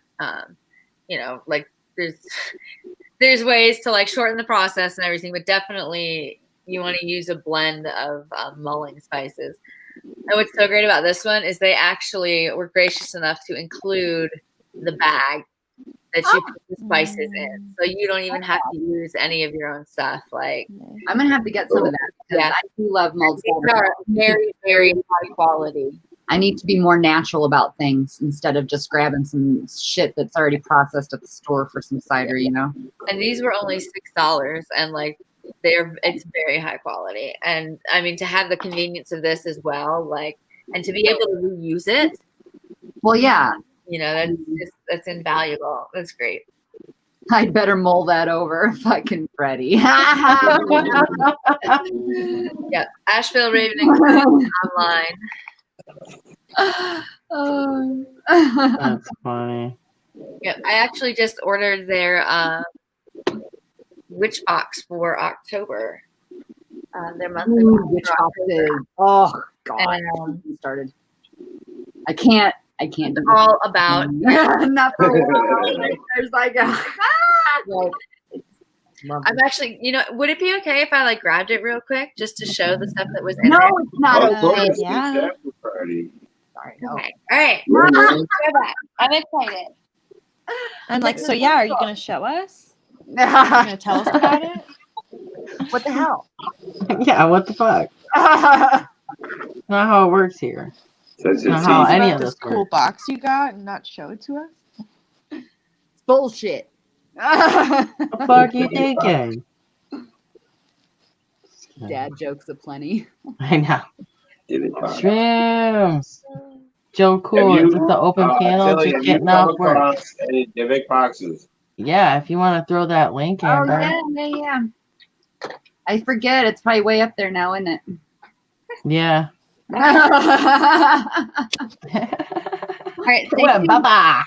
You know, like there's ways to like shorten the process and everything, but definitely you want to use a blend of mulling spices. And what's so great about this one is they actually were gracious enough to include the bag that you put the spices in, so you don't even have to use any of your own stuff. Like, I'm gonna have to get some of that because Yeah. I do love mulled these cider. are very, very high quality. I need to be more natural about things instead of just grabbing some shit that's already processed at the store for some cider, you know? And these were only $6, and like it's very high quality. And I mean, to have the convenience of this as well, like, and to be able to reuse it, Well, yeah, you know, that's invaluable. That's great. I'd better mull that over fucking Freddie. Yeah, Asheville Ravening online. That's funny. Yeah, I actually just ordered their witch box for October. Their monthly Ooh, box witch for October. boxes. Oh God, And started. I can't do all about not for a while. There's like a like, I'm actually, you know, would it be okay if I like grabbed it real quick just to show the stuff that was in no, there? it's not Of course, okay. it's yeah. the after party. Sorry, no. Okay. All right. Yeah. Go back. I'm excited. I'm like, so yeah, are you gonna show us? You gonna tell us about it? What the hell? Yeah, what the fuck? Not how it works here. Such a Not how tease. any About of this this cool works. box you got and not show it to us? Bullshit. What the fuck you thinking? Dad jokes aplenty. I know. Divot box. Shrooms. Joe Have Cool. you, Is it the open panel? Tilly, Just have you getting come off work. across any divot boxes? Yeah, if you want to throw that link, Oh Amber. yeah. I forget. It's probably way up there now, isn't it? Yeah. All right, Well, bye-bye.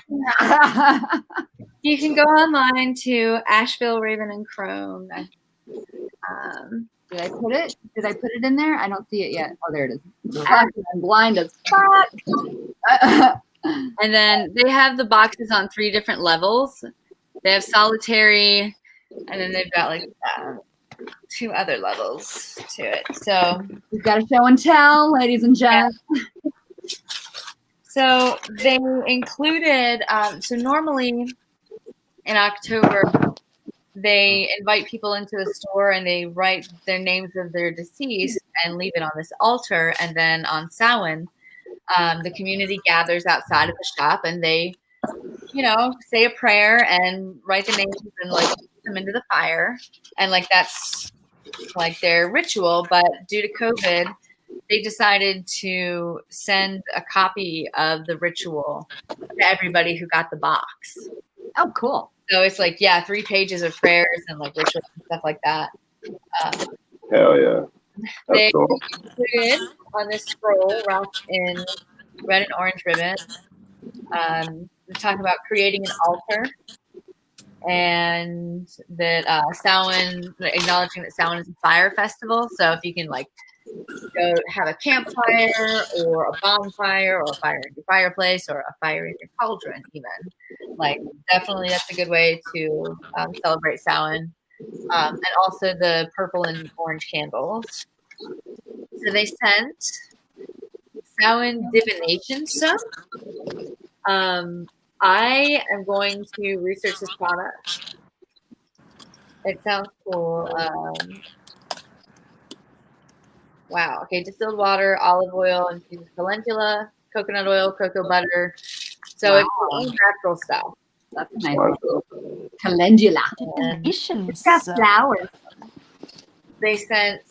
you can go online to Asheville Raven and Crone. Did I put it? Did I put it in there? I don't see it yet. Oh, there it is. Fuck, I'm blind as fuck. And then they have the boxes on 3 different levels. They have solitary, and then they've got like 2 other levels to it. So We've got a show and tell, ladies and gents. So they included, so normally in October, they invite people into the store and they write their names of their deceased and leave it on this altar. And then on Samhain, the community gathers outside of the shop and they, say a prayer and write the names and like put them into the fire. And like that's like their ritual. But due to COVID, they decided to send a copy of the ritual to everybody who got the box. Oh, cool. So it's like, 3 pages of prayers and like rituals and stuff like that. Hell yeah. They That's cool. included on this scroll wrapped in red and orange ribbon. We're talking about creating an altar and that Samhain, acknowledging that Samhain is a fire festival. So if you can like go have a campfire or a bonfire or a fire in your fireplace or a fire in your cauldron even. Like definitely that's a good way to celebrate Samhain. And also the purple and orange candles. So they sent Samhain divination stuff. I am going to research this product. It sounds cool. Wow. Okay. Distilled water, olive oil, infused calendula, coconut oil, cocoa butter. So it's all natural stuff. That's nice. Calendula. Divination It's got stuff. flowers. They sent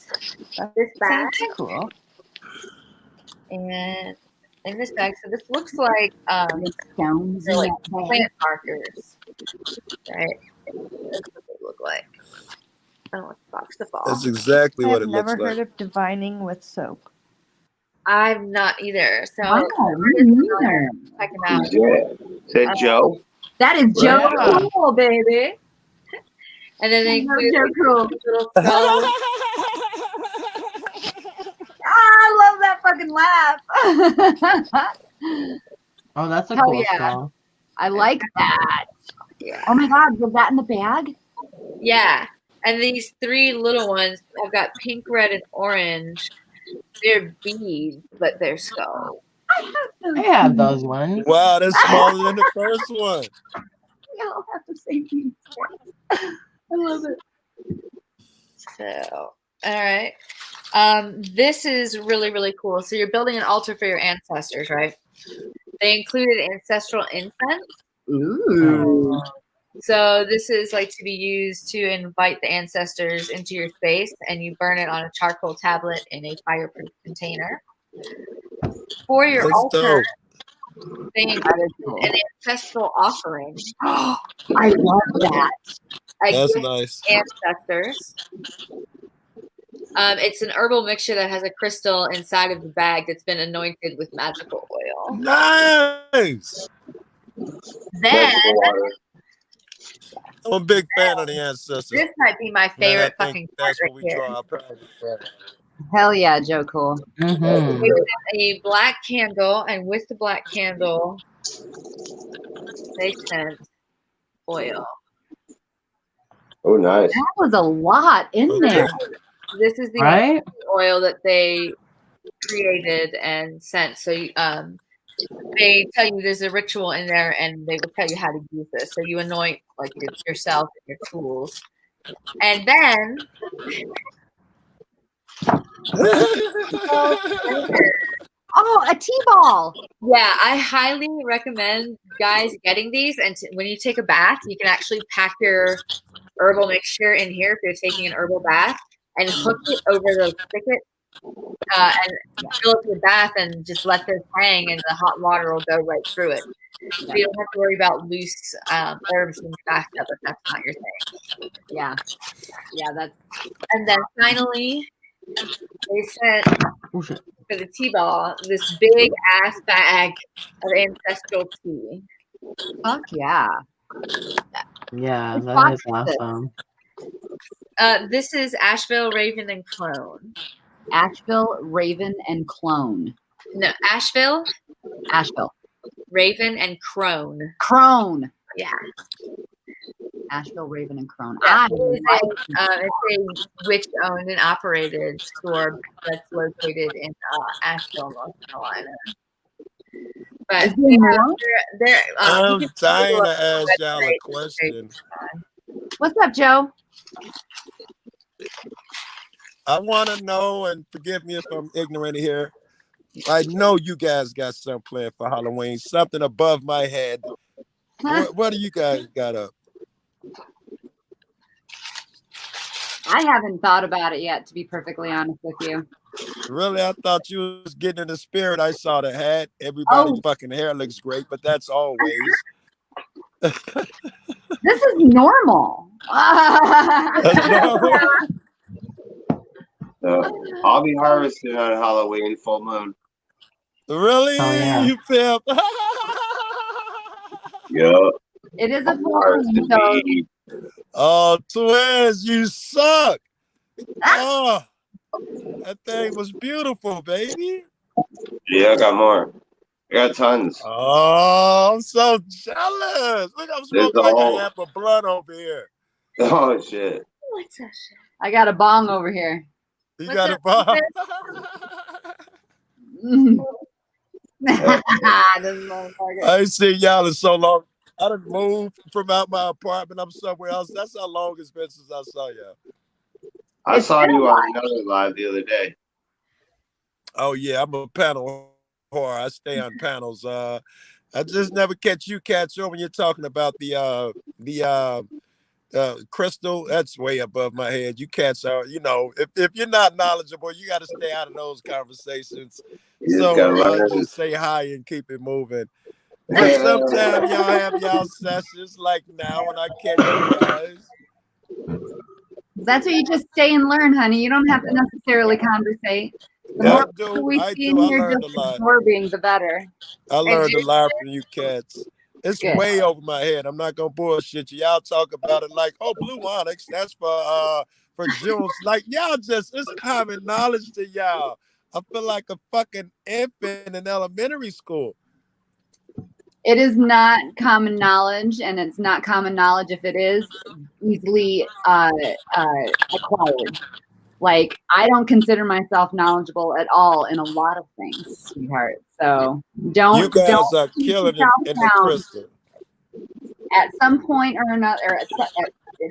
this bag Sounds cool. and in this bag. So this looks like Stones they're in like that bag. plant markers, right? That's what they look like. I don't want the box to fall. That's exactly what I've it never looks heard like. of divining with soap. I've not either. So Wow, me neither. check them out. Is that Joe? That is Joe Yeah. Cool, baby. And then they include Joe Cool. little skulls. I love that fucking laugh. Oh, that's a Hell cool yeah. skull. I like that. Yeah. Oh my God, was that in the bag? Yeah. And these 3 little ones have got pink, red, and orange. They're beads, but they're skulls. I have those. I have those ones. Wow, that's smaller than the first one. We all have the same things. I love it. So, all right. This is really, really cool. So you're building an altar for your ancestors, right? They included ancestral incense. Ooh. So this is like to be used to invite the ancestors into your space, and you burn it on a charcoal tablet in a fireproof container. For your That's altar, dope. they included an ancestral offering. I love that. A That's gift nice. to ancestors. It's an herbal mixture that has a crystal inside of the bag that's been anointed with magical oil. Nice. Then I'm a big fan of the ancestors. this might be my Man, favorite I fucking think part that's right what we here. draw our pride from. Hell yeah, Joe Cool. Mm-hmm. They sent a black candle, and with the black candle, they sent oil. Oh, nice. That was a lot in Okay. there. This is the Right? oil that they created and sent. So they tell you there's a ritual in there, and they will tell you how to use this. So you anoint like yourself and your tools, and then Oh, a T-ball. Yeah, I highly recommend guys getting these. And when you take a bath, you can actually pack your herbal mixture in here if you're taking an herbal bath and hook it over the spigot and fill up your bath and just let this hang and the hot water will go right through it. So you don't have to worry about loose herbs in the bathtub if that's not your thing. Yeah. Yeah, that's. And then finally, they sent Oh, shit. for the T-ball this big ass bag of ancestral tea. Fuck yeah. Yeah, Which that box is is this? awesome. This is Asheville, Raven, and Crone. Asheville, Raven, and Clone. No, Asheville, Asheville. Raven, and Crone. Crone. Yeah. Asheville, Raven, and Crone. Yeah, I it's a witch-owned and operated store that's located in Asheville, North Carolina. But Is there more? they're I'm you can dying Google to up the ask y'all a website. question. What's up, Joe? I want to know, and forgive me if I'm ignorant here. I know you guys got something planned for Halloween, something above my head. What do you guys got up? I haven't thought about it yet, to be perfectly honest with you. Really, I thought you was getting in the spirit. I saw the hat. Everybody's fucking hair looks great, but that's always. This is normal. That's normal. I'll be harvesting on Halloween, full moon. Really? Oh, yeah. You feel? Yeah. It is a full moon, Harvesting so weed. Oh, twins, you suck. Oh, that thing was beautiful, baby. Yeah, I got more. I got tons. Oh, I'm so jealous. Look, I'm There's smoking like all- a half a blunt over here. Oh shit. What's that shit? I got a bong over here. You What's got up, a bomb? This motherfucker. I ain't seen y'all in so long. I done moved from out my apartment. I'm somewhere else. That's how long it's been since I saw y'all. I It's saw been a you while. on another live the other day. Oh yeah, I'm a panel whore. I stay on panels. I just never catch you cats on when you're talking about the crystal. That's way above my head. You cats are, if you're not knowledgeable, you got to stay out of those conversations. You just gotta learn. Just say hi and keep it moving. But sometimes y'all have y'all sessions like now when I catch you guys. That's where you just stay and learn, honey. You don't have to necessarily conversate. The Yeah. more I do. we I see do. in I here learned a just lot. absorbing, the better. I learned a lot from you cats. It's Good. way over my head. I'm not gonna bullshit you. Y'all talk about it like, oh, Blue Onyx, that's for Junes. Like y'all just, it's common knowledge to y'all. I feel like a fucking infant in elementary school. It is not common knowledge, and it's not common knowledge if it is easily acquired. Like, I don't consider myself knowledgeable at all in a lot of things, sweetheart. So You don't guys are keep killing yourself it in the down. crystal. At some point or another,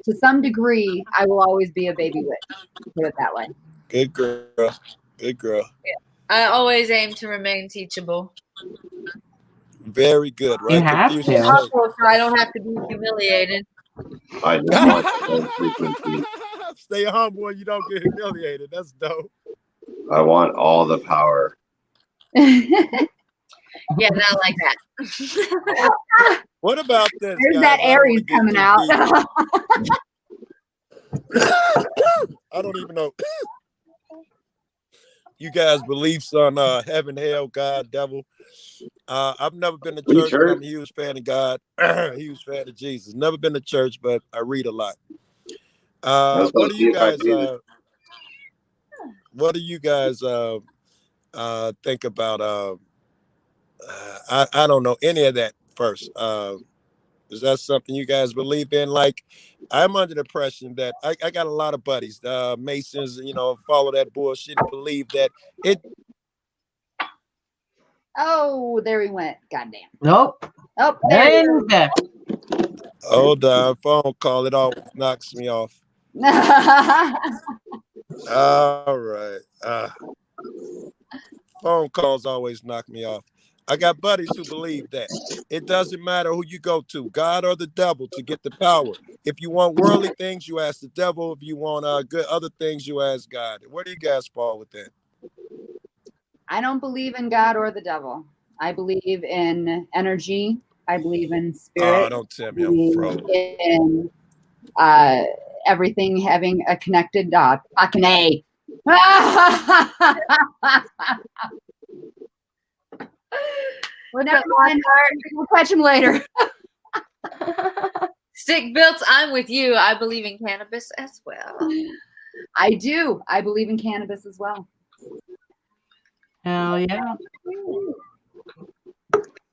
to some degree, I will always be a baby witch. Put it that way. Good girl. Good girl. I always aim to remain teachable. Very good, right? You have Confucius to. say. Humble so I don't have to be humiliated. I just want the frequency. Stay humble and you don't get humiliated. That's dope. I want all the power. Yeah, not like that. What about this, There's guys? that I don't wanna Aries get coming too out. deep. I don't even know. You guys' beliefs on heaven, hell, God, devil. I've never been to We church, but I'm church? a huge fan of God, huge fan of Jesus. Never been to church, but I read a lot. That's What do you guys? do. What do you guys think about? I don't know any of that. First, is that something you guys believe in? Like, I'm under the impression that I got a lot of buddies, Masons, follow that bullshit and believe that it. Oh, there he went. Goddamn. Nope. Oh, there he And back. Hold on, phone call. It always knocks me off. is. All right. Phone calls always knock me off. I got buddies who believe that it doesn't matter who you go to, God or the devil, to get the power. If you want worldly things, you ask the devil. If you want good other things, you ask God. Where do you guys fall with that? I don't believe in God or the devil. I believe in energy. I believe in spirit. Oh, don't tell me I I'm believe froze. in everything having a connected fucking A. Never mind. We'll catch him later. Stick built, I'm with you. I believe in cannabis as well. I do. I believe in cannabis as well. Hell yeah.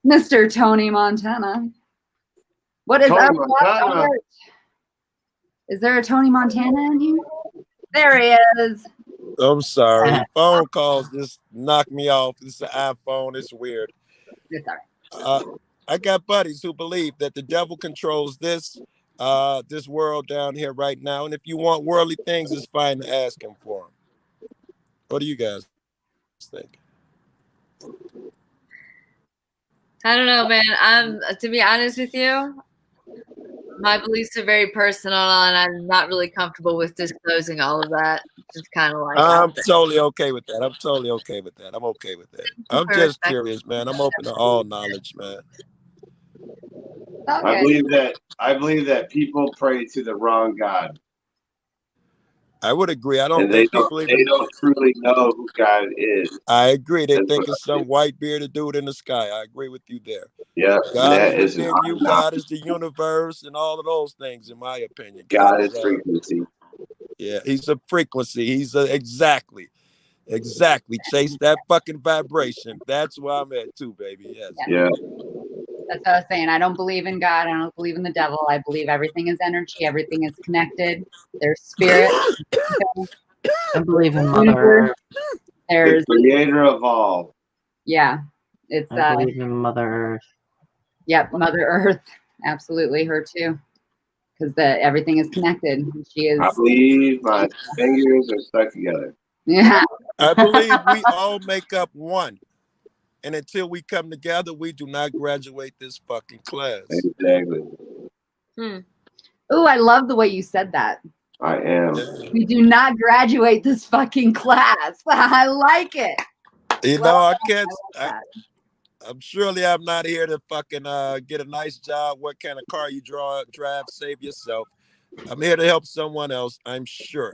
Mr. Tony Montana. What is Tony up? Montana. Is there a Tony Montana in here? There he is. I'm sorry. Phone calls just knock me off. It's an iPhone. It's weird. It's all right. I got buddies who believe that the devil controls this world down here right now. And if you want worldly things, it's fine to ask him for them. What do you guys think? I don't know, man. To be honest with you, my beliefs are very personal, and I'm not really comfortable with disclosing all of that. Just kind of like I'm totally okay with that. I'm totally okay with that. I'm okay with that. I'm just curious, man. I'm open to all knowledge, man. Okay. I believe that people pray to the wrong God. I would agree. I don't And think they don't truly know who God is. I agree. They think it's some white bearded dude in the sky. I agree with you there. Yeah. God is within you. God is the universe and all of those things, in my opinion. God is frequency. Yeah, he's a frequency. He's exactly. Chase that fucking vibration. That's where I'm at too, baby. Yes. Yeah. That's what I was saying. I don't believe in God. I don't believe in the devil. I believe everything is energy. Everything is connected. There's spirit. I believe in Mother Earth. There's the creator of all. Yeah. It's I believe in Mother Earth. Yep, Mother Earth. Absolutely, her too. Because everything is connected. She is. I believe my fingers are stuck together. Yeah. I believe we all make up one. And until we come together, we do not graduate this fucking class. Exactly. Oh, I love the way you said that. I am. We do not graduate this fucking class. I like it. You know, I can't. I'm surely I'm not here to fucking get a nice job. What kind of car you drive, save yourself. I'm here to help someone else. I'm sure.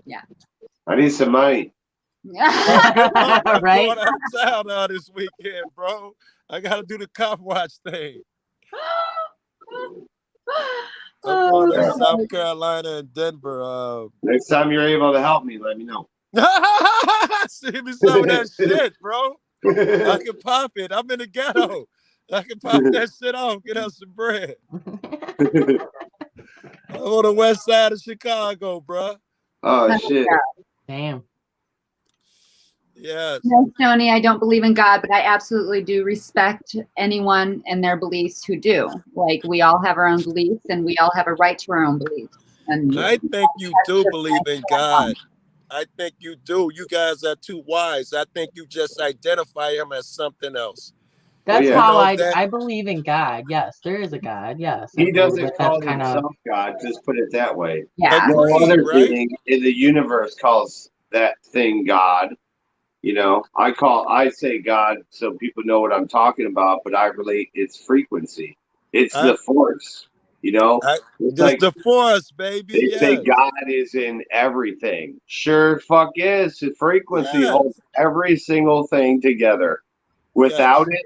Yeah. I need some money. I'm Right? going out of town this weekend, bro. I gotta do the cop watch thing. I'm going to South Carolina and Denver. Next time you're able to help me, let me know. Send me some of that shit, bro. I can pop it. I'm in the ghetto. I can pop that shit off. Get us some bread. I'm on the west side of Chicago, bro. Oh shit! Damn. Yes. No, Tony, I don't believe in God, but I absolutely do respect anyone and their beliefs who do. Like, we all have our own beliefs, and we all have a right to our own beliefs. And I think you do believe in God. I think you do. You guys are too wise. I think you just identify him as something else. That's how I believe in God. Yes, there is a God. Yes. He doesn't call himself God. Just put it that way. Yeah. No other thing in the universe calls that thing God. You know, I say God so people know what I'm talking about, but I relate its frequency. It's the force. You know, it's like the force, baby. They say God is in everything. Sure, fuck is. The frequency holds every single thing together. Without it,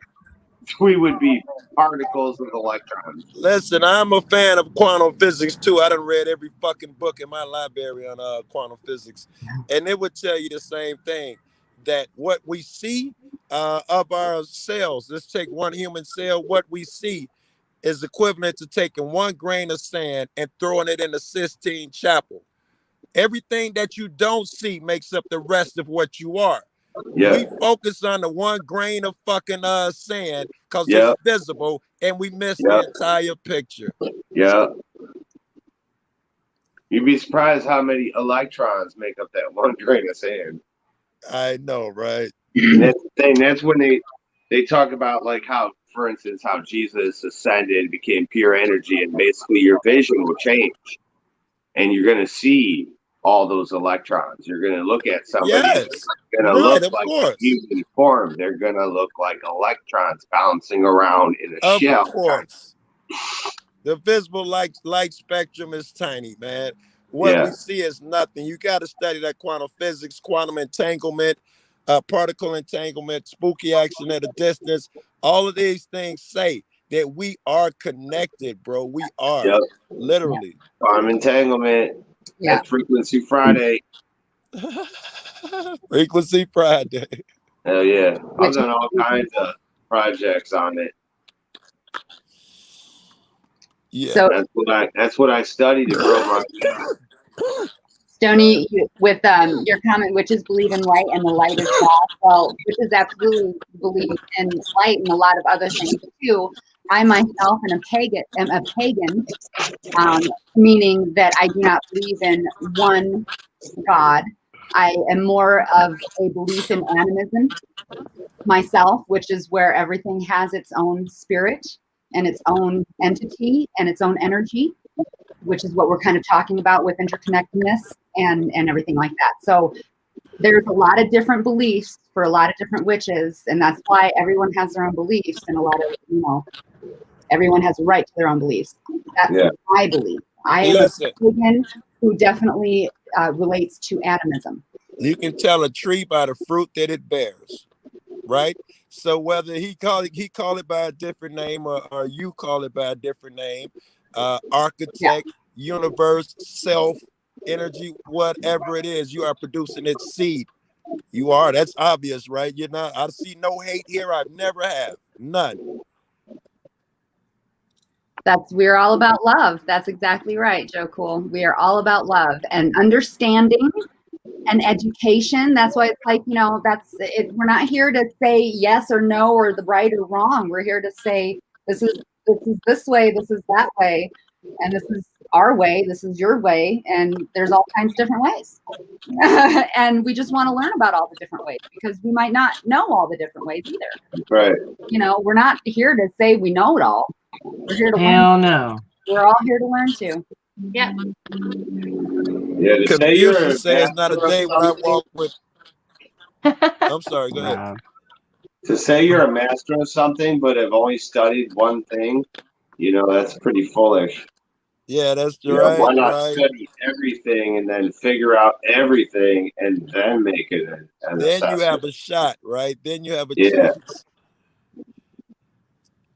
we would be particles of electrons. Listen, I'm a fan of quantum physics too. I done read every fucking book in my library on quantum physics, and it would tell you the same thing. That what we see of our cells, let's take one human cell, what we see is equivalent to taking 1 grain of sand and throwing it in the Sistine Chapel. Everything that you don't see makes up the rest of what you are. Yeah. We focus on the 1 grain of fucking sand because it's visible, and we miss the entire picture. Yeah. You'd be surprised how many electrons make up that 1 grain of sand. I know, right? And that's the thing. That's when they talk about like how, for instance, how Jesus ascended, became pure energy, and basically your vision will change, and you're gonna see all those electrons. You're gonna look at somebody, and Yes, they're gonna right. look Of like a course, human form. They're gonna look like electrons bouncing around in a of shell. course. The visible light spectrum is tiny, man. What we Yeah. see is nothing. You got to study that quantum physics, quantum entanglement, particle entanglement, spooky action at a distance. All of these things say that we are connected, bro. We are Yep. literally. Quantum entanglement. Yeah. That's Frequency Friday. Frequency Friday. Hell yeah. I've Which done all kinds of projects on it. Yeah. so That's what I studied in Bromont. Stony, with your comment, witches believe in light and the light is God. Well, witches absolutely believe in light and a lot of other things too. I myself am a pagan, meaning that I do not believe in one God. I am more of a belief in animism myself, which is where everything has its own spirit and its own entity and its own energy, which is what we're kind of talking about with interconnectedness and everything like that. So there's a lot of different beliefs for a lot of different witches, and that's why everyone has their own beliefs, and a lot of, everyone has a right to their own beliefs. That's Yeah. my belief. I am Listen, a pagan who definitely relates to animism. you can tell a tree by the fruit that it bears, right? So whether he call it by a different name or you call it by a different name, architect, universe, self, energy, whatever it is, you are producing its seed. You are. That's obvious, right? You're not. I see no hate here. I've never have none. We're all about love. That's exactly right, Joe Cool. We are all about love and understanding and education. That's why it's like, that's it. We're not here to say yes or no or the right or wrong. We're here to say this is this way, this is that way, and this is our way, this is your way, and there's all kinds of different ways. And we just want to learn about all the different ways because we might not know all the different ways either. Right. We're not here to say we know it all. We're here to learn. Hell no. We're all here to learn too. Yeah. Yeah. To say you're a Confucius says not a master of day when I something, walk with. I'm sorry. Go ahead. Rob. to say you're a master of something, but have only studied one thing, that's pretty foolish. Yeah, that's right. Why not Right. study everything and then figure out everything and then make it an Then you assessment? have a shot, right? Then you have a Yeah. chance.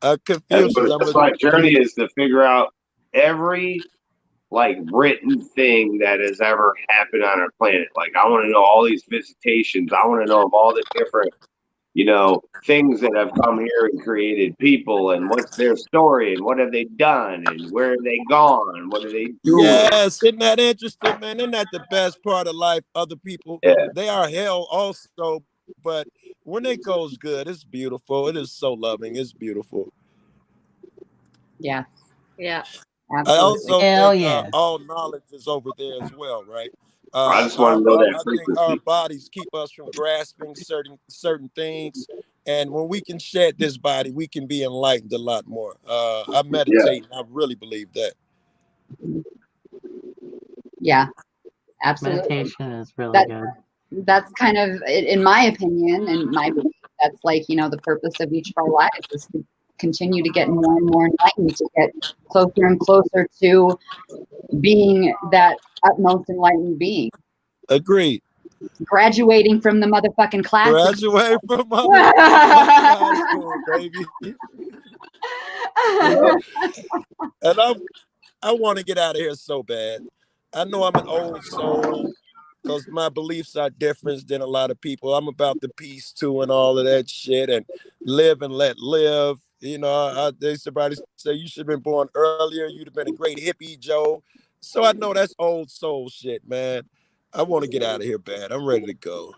That's Confucius. my journey is to figure out every written thing that has ever happened on our planet. Like I want to know all these visitations. I want to know of all the different things that have come here and created people and what's their story and what have they done and where have they gone? What are they doing? Yes, isn't that interesting, man? Isn't that the best part of life? Other people, Yeah. they are hell also, but when it goes good, it's beautiful. It is so loving. It's beautiful. Yeah. Yeah. I Absolutely. also Hell think yeah. all knowledge is over there as well, right? I just want to know that I think our frequency. bodies keep us from grasping certain things, and when we can shed this body, we can be enlightened a lot more. I meditate, and I really believe that. Yeah, absolutely. Meditation is really good. That's kind of, in my opinion and my belief, that's the purpose of each of our lives is to continue to get more and more enlightened, to get closer and closer to being that utmost enlightened being. Agreed. Graduating from the motherfucking class. Graduate from motherfucking high school, baby. And I want to get out of here so bad. I know I'm an old soul because my beliefs are different than a lot of people. I'm about the peace too and all of that shit and live and let live. There's somebody say you should have been born earlier. You'd have been a great hippie, Joe. So I know that's old soul shit, man. I want to get out of here bad. I'm ready to go.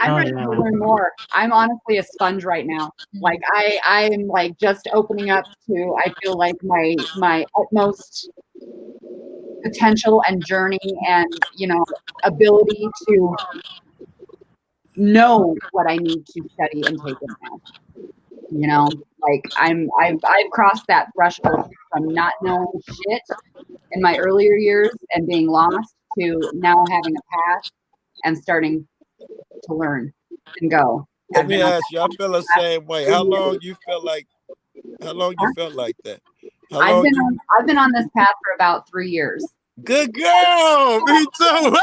I'm ready to learn more. I'm honestly a sponge right now. I'm just opening up to, I feel like my utmost potential and journey and, you know, ability to know what I need to study and take in now. You know, like I've crossed that threshold from not knowing shit in my earlier years and being lost to now having a path and starting to learn and go. Let me ask you, I feel the same way. How long you felt like that? How long I've been on this path for about 3 years. Good girl, me too.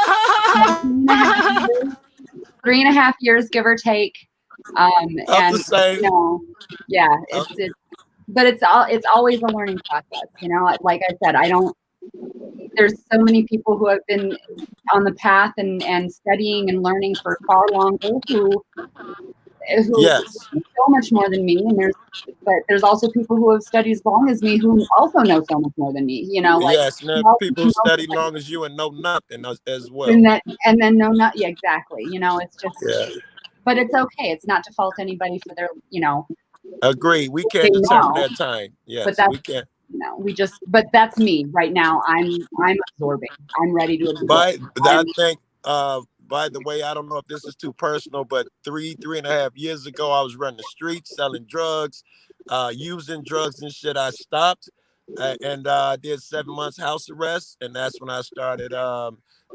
3.5 years, give or take. I'm And the same. you know, yeah, but it's always a learning process. You know, like I said, there's so many people who have been on the path and studying and learning for far longer who Yes. know so much more than me, and there's also people who have studied as long as me who also know so much more than me. You know, like yes, and then people who study long as you and know nothing as well. And then know not, yeah, exactly. You know, it's just, yeah. But it's okay. It's not to fault anybody for their, you know. Agree. We can't determine that time. Yes, we can't. You know, but that's me right now. I'm absorbing. I'm ready to absorb. I think, by the way, I don't know if this is too personal, but 3.5 years ago, I was running the streets, selling drugs, using drugs and shit. I stopped and did 7 months house arrest. And that's when I started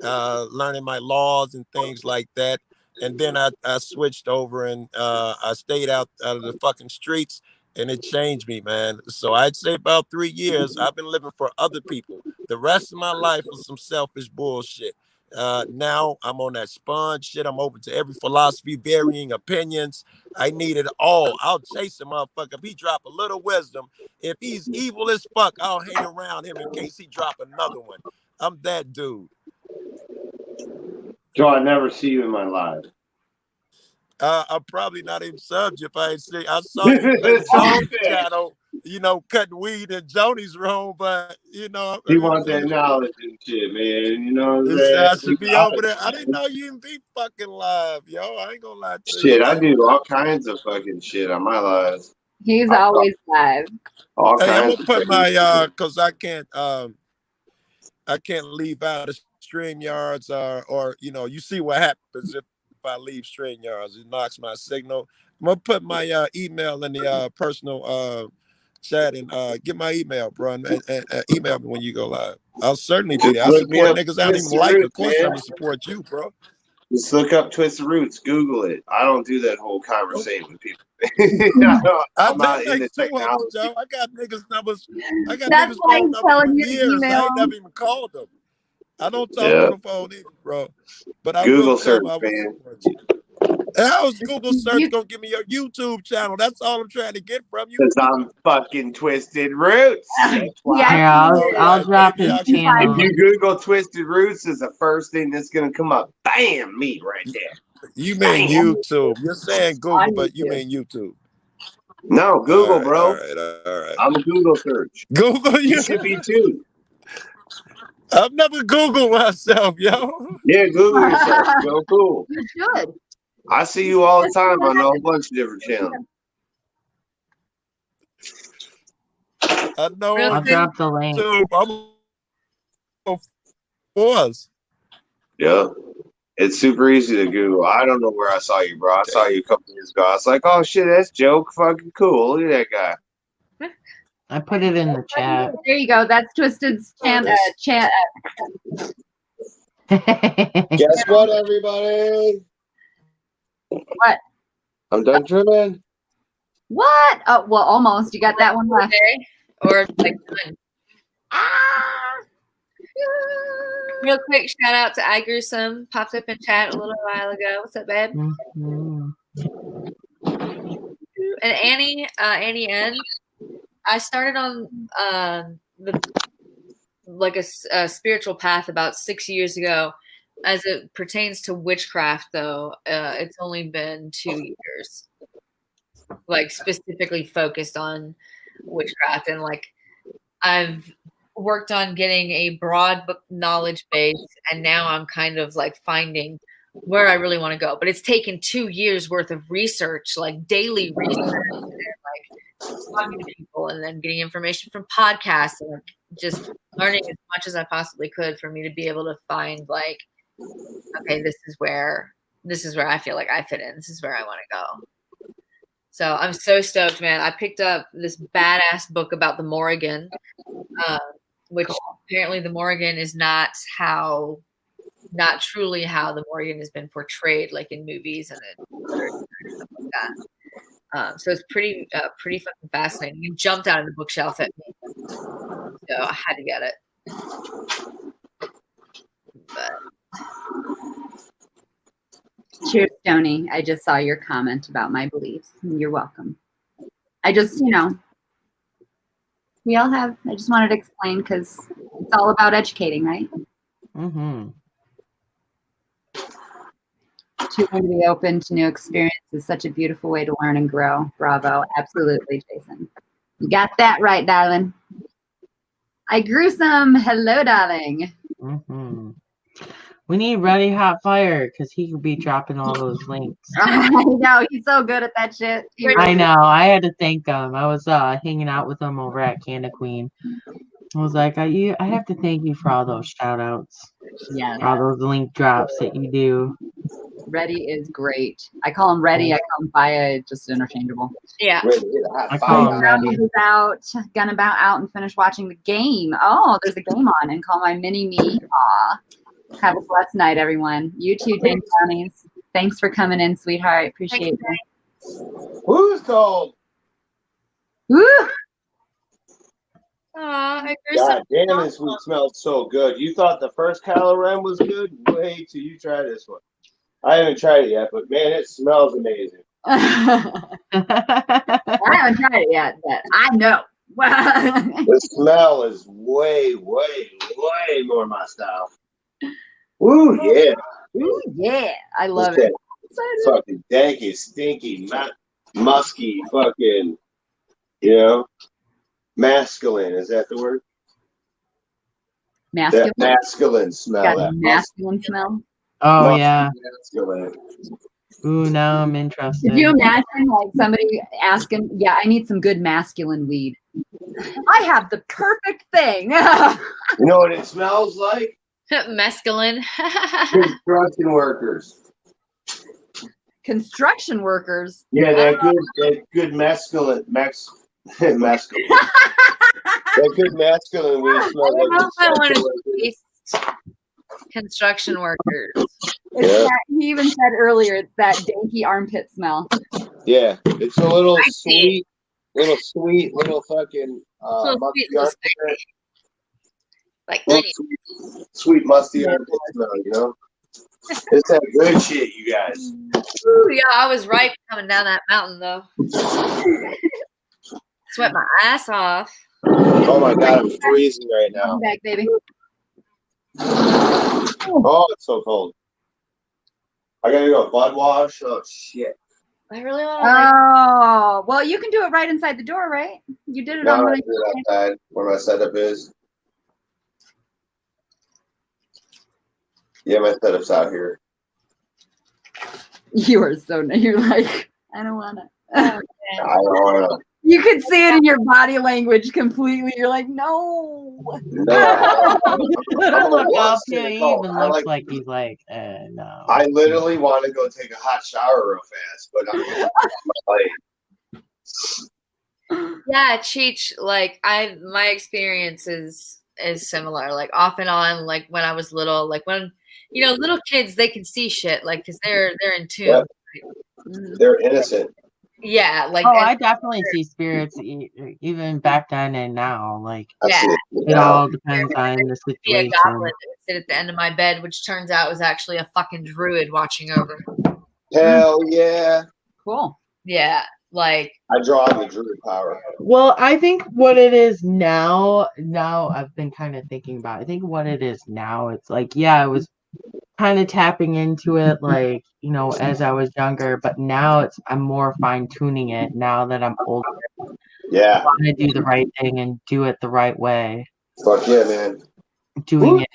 learning my laws and things like that. And then I switched over and I stayed out of the fucking streets. And it changed me, man. So I'd say about 3 years, I've been living for other people. The rest of my life was some selfish bullshit. Now I'm on that sponge shit. I'm open to every philosophy, varying opinions. I need it all. I'll chase a motherfucker if he drop a little wisdom. If he's evil as fuck, I'll hang around him in case he drop another one. I'm that dude. Joe, I never see you in my life. I'm probably not even subbed if I ain't see. I saw you in Joni's channel, you know, cutting weed in Joni's room, but you know, you want that knowledge and shit, man. You know what I'm saying? I should be over there. I didn't know you even be fucking live, yo. I ain't gonna lie to you. Shit, I do all kinds of fucking shit on my lives. He's always live. All hey, I'm kinds gonna put my because I can't leave out of StreamYards or you know, you see what happens if I leave StreamYards. It knocks my signal. I'm gonna put my email in the personal chat and get my email, bro, and email me when you go live. I'll certainly be there. I support niggas I don't even like. Of course, I'm gonna support you, bro. Just look up Twisted Roots, Google it. I don't do that whole conversation with people. I'm not into technology. Joe. I got niggas numbers. I got That's niggas why phone I'm numbers telling for you to years. email I ain't them. never even called them. I don't talk on the phone either, bro. But I Google will search, come. I will man. support you. And how is Google search gonna give me your YouTube channel? That's all I'm trying to get from you. Because I'm fucking Twisted Roots. Yeah, I'll drop his channel. If you Google Twisted Roots, is the first thing that's gonna come up. Bam, me right there. You mean YouTube? You're saying Google, but you mean YouTube. No, Google, bro. All right. I'm a Google search. Google, you should be too. I've never Googled myself, yo. Yeah, Google yourself. Go cool. You should. I see you all the time on a whole bunch of different channels. I know. I'll drop the link. I'm force. Yeah. It's super easy to Google. I don't know where I saw you, bro. I saw you a couple years ago. I was like, oh shit, that's Joe. Fucking cool. Look at that guy. I put it in the chat. There you go. That's Twisted's chat. Guess what, everybody? What? I'm done trimming. What? Oh, well, almost. You got that one left. Okay. Or like real quick shout out to I Gruesome. Popped up in chat a little while ago. What's up, babe? Mm-hmm. And Annie N. I started on a spiritual path about 6 years ago. As it pertains to witchcraft, though, it's only been 2 years. Like specifically focused on witchcraft, and like I've worked on getting a broad knowledge base, and now I'm kind of like finding where I really want to go. But it's taken 2 years worth of research, like daily research, and like talking to people people, and then getting information from podcasts, and like, just learning as much as I possibly could for me to be able to find like, okay, this is where I feel like I fit in. This is where I want to go. So I'm so stoked, man. I picked up this badass book about the Morrigan, which apparently the Morrigan is not truly how the Morrigan has been portrayed, like in movies and stuff like that. So it's pretty fucking fascinating. It jumped out of the bookshelf at me, so I had to get it. But cheers, Stoney. I just saw your comment about my beliefs. You're welcome. I just, we all have. I just wanted to explain because it's all about educating, right? Mm-hmm. To be open to new experiences is such a beautiful way to learn and grow. Bravo. Absolutely, Jason. You got that right, darling. I grew some. Hello, darling. Mm-hmm. We need Ready Hot Fire because he could be dropping all those links. I know. He's so good at that shit. I know. I had to thank him. I was hanging out with him over at Canada Queen. I was like, I have to thank you for all those shout outs. Yeah. All those link drops that you do. Ready is great. I call him Ready. I call him Fire. Just interchangeable. yeah, I call him Ready. Is out. Gonna bow out and finish watching the game. Oh, there's a game on. And call my mini me. Aw. Have a blessed night, everyone. You too, Dane Counties. Thanks for coming in, sweetheart. Appreciate it. Who's cold? Woo! I grew God some. damn, this weed smells so good. You thought the first Caloran was good? Wait till you try this one. I haven't tried it yet, but man, it smells amazing. I haven't tried it yet, but I know. The smell is way, way, way more my style. Ooh, yeah. Ooh, yeah. I love What's it. that? Fucking danky, stinky, musky, fucking, masculine. Is that the word? Masculine. That masculine smell. Got That masculine smell. Oh, musky yeah. masculine. Ooh, now I'm interested. Could you imagine like somebody asking, yeah, I need some good masculine weed. I have the perfect thing. You know what it smells like? Mescaline. Construction workers. Construction workers. Yeah, that good masculine. Masculine. That good masculine weed I smells don't know like if I want construction to workers. taste construction workers. It's Yeah. that, he even said earlier, it's that danky armpit smell. Yeah, it's a little I see. sweet, little fucking Little musty sweet, little armpit. Like Little onion. sweet musty armpit smell, It's that good shit, you guys. Ooh, yeah, I was right coming down that mountain though. Sweat my ass off. Oh my god, I'm freezing right now. Come back, baby. Oh, it's so cold. I gotta go bud wash. Oh shit. I really want to Oh, well, you can do it right inside the door, right? You did it Now on I one do it outside where my setup is. Yeah, my setup's out here. You are so, you're like, I don't want to. I don't wanna. You could see it in your body language completely. You're like, no. No. I look up, What's yeah, it he called? even I looks like he's like, no. I literally want to go take a hot shower real fast, but I'm like, Yeah, Cheech, like my experience is similar. Like off and on, like when I was little, like when little kids, they can see shit, like because they're in tune. Yep. They're innocent. Yeah, like I definitely see spirits even back then and now. Like, yeah, it all depends on the be a situation. goblin that would sit at the end of my bed, which turns out was actually a fucking druid watching over me. Hell yeah. Cool. Yeah, like I draw the druid power. Well, I think what it is now I've been kind of thinking about it. I think what it is now, it's like, yeah, I was kind of tapping into it, like, as I was younger, but now I'm more fine tuning it now that I'm older. Yeah. I want to do the right thing and do it the right way. Fuck yeah, man. Doing it.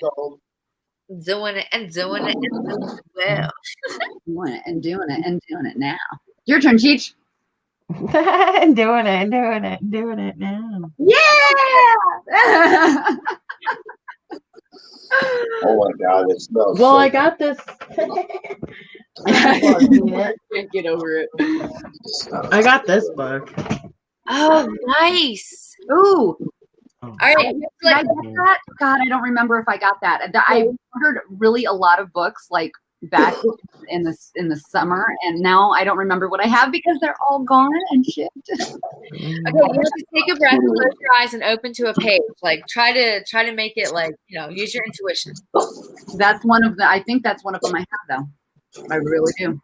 doing it and doing it and doing it well. Doing it and doing it and doing it now. Your turn, Cheech. Doing it now. Yeah. Oh my god, it smells Well, so I got this. Can't get over it. I got this book. Oh, nice. Ooh. All right. Did I get that? God, I don't remember if I got that. I ordered really a lot of books like back in the summer, and now I don't remember what I have because they're all gone and shipped. Okay, you have to take a breath, close your eyes, and open to a page. Like try to make it like use your intuition. That's one of the. I think that's one of them I have though. I really do.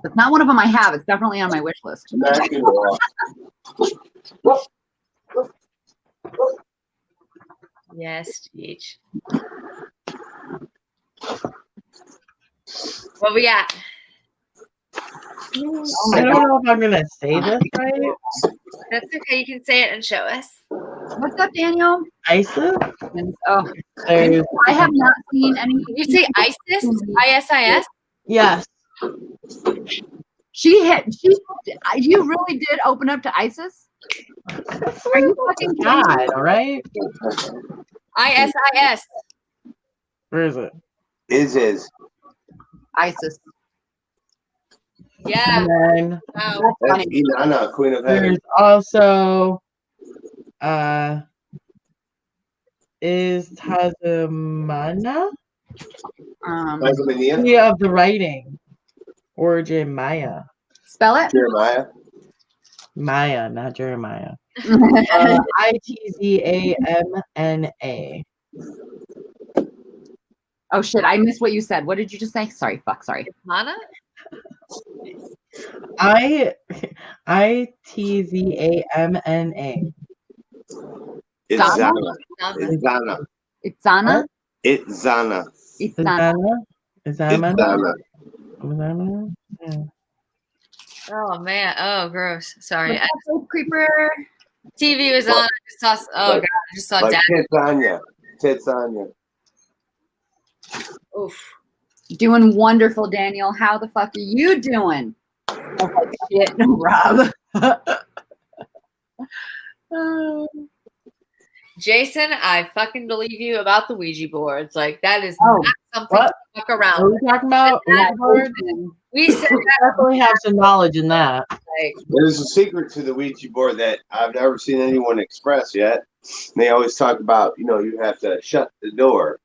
It's not one of them I have. It's definitely on my wish list. Yes, Cheech. What we got? I don't know if I'm gonna say this right. That's okay. You can say it and show us. What's up, Daniel? ISIS? Oh, There's, I have not seen any. Did you say ISIS? ISIS? yes. You really did open up to ISIS? Are you fucking God, all right? ISIS. Where is it? Is. ISIS. Yeah. And then Wow. That's Inanna, Queen of Heaven. there's also is Tazamana? Tasmania? Tree of the writing. Origin Maya. Spell it. Jeremiah. Maya, not Jeremiah. Itzamna. Oh shit! I missed what you said. What did you just say? Sorry. Fuck. Sorry. Mana? Itzamna. It's Zana? Zana. It's Zana. It's Zana. It's Zana. It's Zana. Yeah. Oh man. Oh gross. Sorry. What's up, creeper? TV was on. I just saw. Oh god. I just saw Like Dad. Titsanya. Oof. Doing wonderful, Daniel. How the fuck are you doing? Oh, like shit, Rob. Jason, I fucking believe you about the Ouija boards. Like that is Oh, not something what? to fuck What around are with. we talking about? We said that Definitely have some knowledge in that. like There's a secret to the Ouija board that I've never seen anyone express yet. They always talk about, you have to shut the door.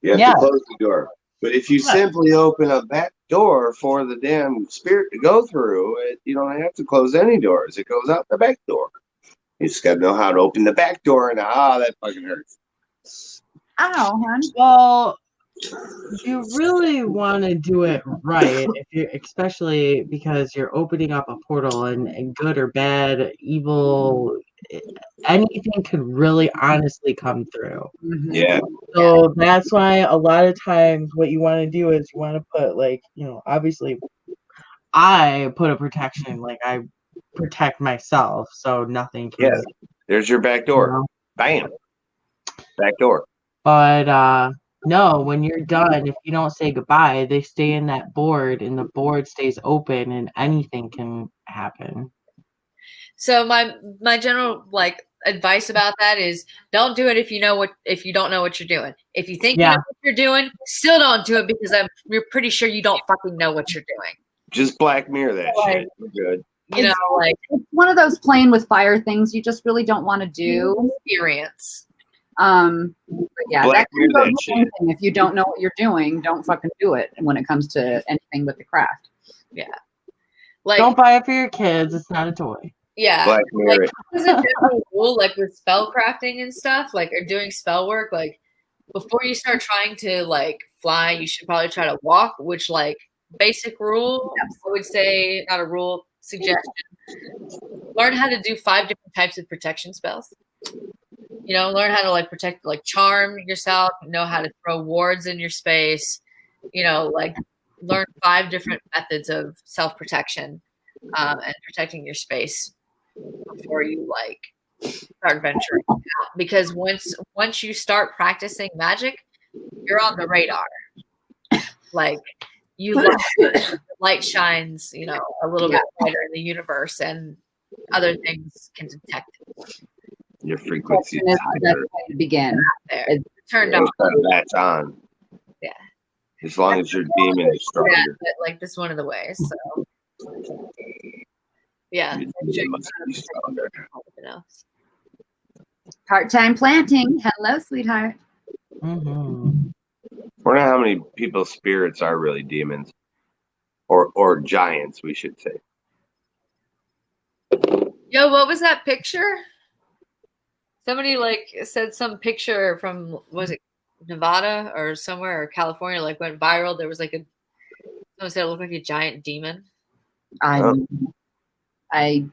You have to close the door. But if you simply open a back door for the damn spirit to go through, you don't have to close any doors. It goes out the back door. You just got to know how to open the back door, and that fucking hurts. Ow, hon. Well, you really want to do it right, especially because you're opening up a portal, and good or bad, evil, anything could really honestly come through. Mm-hmm. Yeah. So that's why a lot of times what you want to do is you want to put obviously I put a protection, like I protect myself so nothing can. Yeah. There's your back door. Bam. Back door. But no, when you're done, if you don't say goodbye, they stay in that board and the board stays open and anything can happen. so my general advice about that is don't do it if you don't know what you're doing. If you think you know what you're doing, still don't do it because you're pretty sure you don't fucking know what you're doing. Just Black Mirror that shit. We're good. It's one of those playing with fire things you just really don't want to do. Experience. But yeah, Black that's Mirror that shit. if you don't know what you're doing, don't fucking do it when it comes to anything with the craft. Yeah. Don't buy it for your kids. It's not a toy. Yeah. Black Mirror. As a general rule, with spell crafting and stuff, or doing spell work, before you start trying to fly, you should probably try to walk, which basic rule, I would say, not a rule, suggestion. Learn how to do 5 different types of protection spells. Learn how to protect, charm yourself, know how to throw wards in your space, learn 5 different methods of self-protection and protecting your space before you start venturing out. Because once you start practicing magic, you're on the radar. light shines, you know, a little bit brighter in the universe, and other things can detect it. Your frequency That's is how higher. to begin. There. It's Turned Those on. kind of match on. Yeah. As long as your demon is Yeah, stronger. but like this is one of the ways. So yeah. Your demon must be stronger. Part-time planting. Hello, sweetheart. Mm-hmm. I wonder how many people's spirits are really demons. Or giants, we should say. Yo, what was that picture? Somebody like said some picture from, was it Nevada or somewhere, or California, like went viral. There was like someone said it looked like a giant demon. I don't know. Giant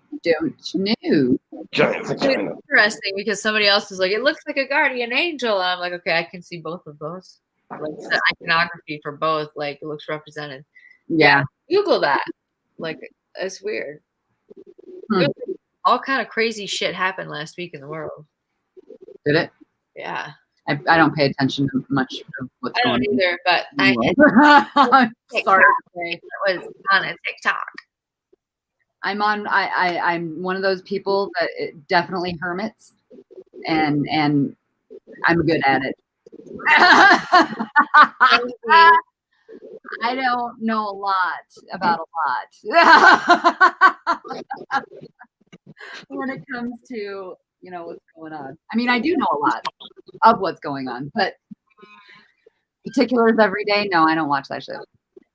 vagina. It's interesting because somebody else was like, it looks like a guardian angel. And I'm like, okay, I can see both of those. Like the iconography for both, like it looks represented. Yeah. Google that. Like, it's weird. Hmm. All kind of crazy shit happened last week in the world. Did it? Yeah. I don't pay attention to much of what's I going don't on. either, but I I'm sorry. was on a TikTok. I'm one of those people that definitely hermits, and I'm good at it. I don't know a lot about a lot when it comes to, you know, what's going on. I mean, I do know a lot of what's going on, but particulars every day, no, I don't watch that shit.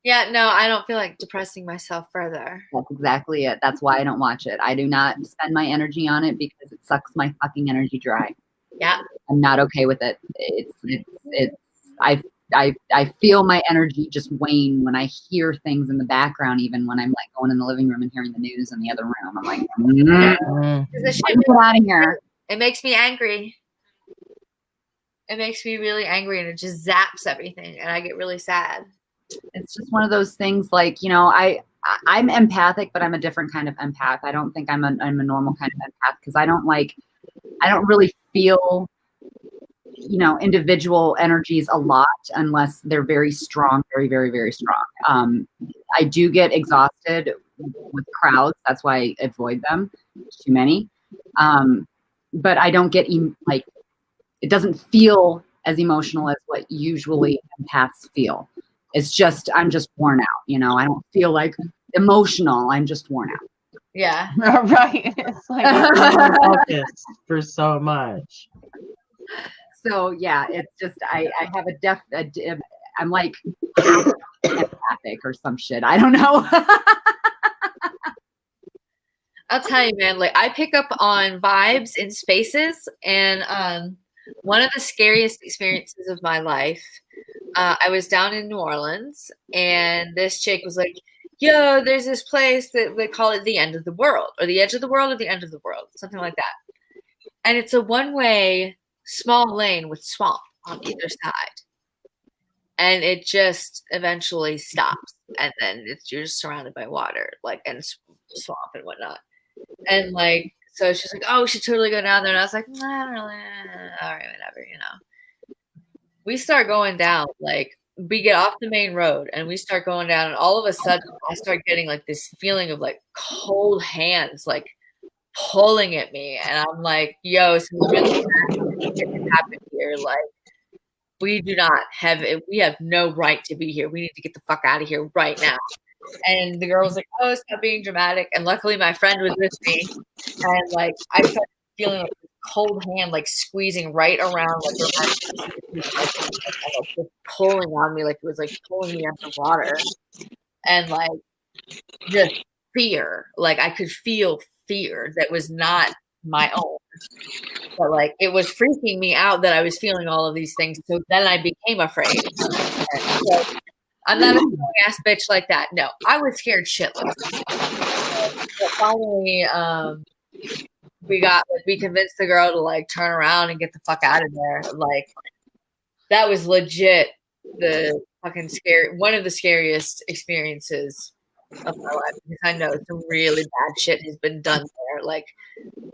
Yeah, no, I don't feel like depressing myself further. That's exactly it. That's why I don't watch it. I do not spend my energy on it because it sucks my fucking energy dry. Yeah. I'm not okay with it. I feel my energy just wane when I hear things in the background, even when I'm like going in the living room and hearing the news in the other room. I'm like, get out of here. It makes me angry. It makes me really angry, and it just zaps everything, and I get really sad. It's just one of those things, like, you know, I'm empathic, but I'm a different kind of empath. I don't think I'm a normal kind of empath because I don't really feel, you know, individual energies a lot unless they're very strong, very, very, very strong. I do get exhausted with crowds. That's why I avoid them. Too many. But I don't get like, it doesn't feel as emotional as what usually empaths feel. It's just, I'm just worn out, you know. I don't feel like emotional. I'm just worn out. Yeah. Right. It's like I'm focused for so much. So yeah, it's just I have I'm like empathic or some shit. I don't know. I'll tell you, man, like I pick up on vibes in spaces, and one of the scariest experiences of my life, I was down in New Orleans, and this chick was like, yo, there's this place that they call it the end of the world, or the edge of the world, or the end of the world, something like that. And it's a one-way small lane with swamp on either side. And it just eventually stops, and then you're just surrounded by water, like, and swamp and whatnot. And like, so she's like, oh, we should totally go down there. And I was like, nah, I don't really, all right, whatever, you know. We start going down, like, we get off the main road and we start going down, and all of a sudden I start getting like this feeling of like cold hands, like pulling at me. And I'm like, yo, some really bad shit has happened here. Like, we have no right to be here. We need to get the fuck out of here right now. And the girl was like, oh, stop being dramatic. And luckily my friend was with me. And like, I started feeling like this cold hand, like squeezing right around, like just pulling on me, like it was like pulling me underwater. And like, just fear. Like, I could feel fear that was not my own. But like, it was freaking me out that I was feeling all of these things. So then I became afraid. So, I'm not a strong ass bitch like that. No, I was scared shitless. But finally, we convinced the girl to like turn around and get the fuck out of there. Like, that was legit the fucking one of the scariest experiences of my life, because I know some really bad shit has been done there. Like,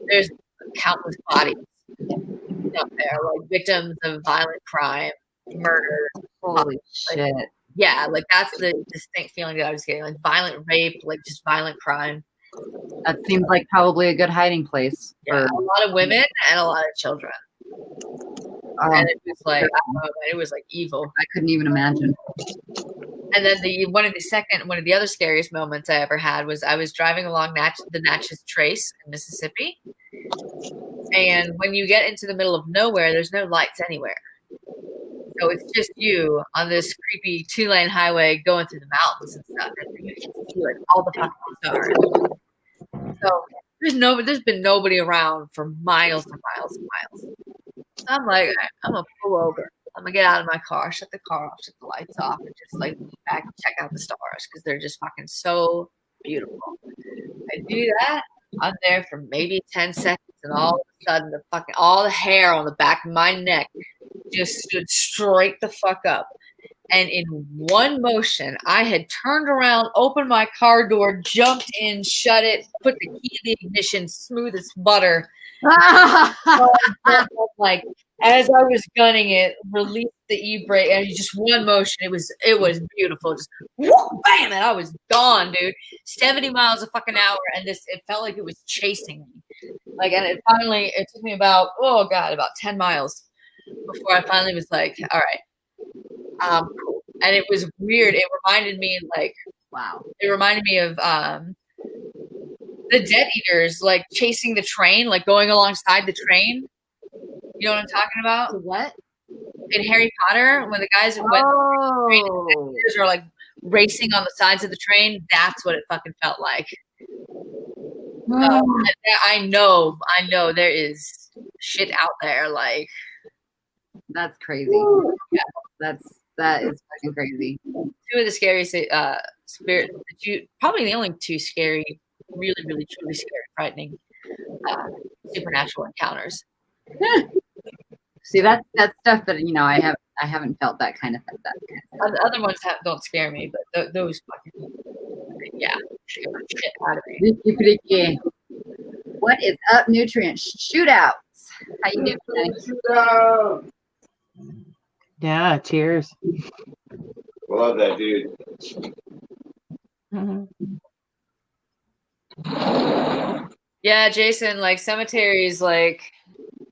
there's countless bodies out there, like victims of violent crime, murder. Holy shit. Yeah, like that's the distinct feeling that I was getting, like violent rape, like just violent crime. That seems like probably a good hiding place. Yeah, a lot of women and a lot of children. And it was like, I don't know, it was like evil. I couldn't even imagine. And then one of the other scariest moments I ever had was I was driving along the Natchez Trace in Mississippi. And when you get into the middle of nowhere, there's no lights anywhere. So it's just you on this creepy 2-lane highway going through the mountains and stuff. And you can see like all the fucking stars. So there's been nobody around for miles and miles and miles. So I'm like, I'm gonna pull over. I'm gonna get out of my car, shut the car off, shut the lights off, and just like lean back and check out the stars because they're just fucking so beautiful. I do that. I'm there for maybe 10 seconds, and all of a sudden, all the hair on the back of my neck just stood straight the fuck up. And in one motion, I had turned around, opened my car door, jumped in, shut it, put the key in the ignition, smooth as butter. Like as I was gunning it, released the e-brake, and just one motion. It was beautiful. Just whoop, bam, and I was gone, dude. 70 miles a fucking hour, and it felt like it was chasing me. Like, and it took me about 10 miles before I finally was like, all right. Cool. And it was weird. It reminded me of the Death Eaters, like chasing the train, like going alongside the train. You know what I'm talking about? What? In Harry Potter, when the guys went the Death Eaters are like racing on the sides of the train, that's what it fucking felt like. I know there is shit out there. Like, that's crazy. Yeah, that is fucking crazy. Two of the scariest spirit, probably the only two scary, really, really, truly scary, frightening supernatural encounters. See, that's stuff that I haven't felt that kind of thing. The other ones don't scare me, but those fucking shit out of me. What is up, nutrient shootouts? How you doing today? Yeah, cheers. Love that, dude. Yeah, Jason, like cemeteries, like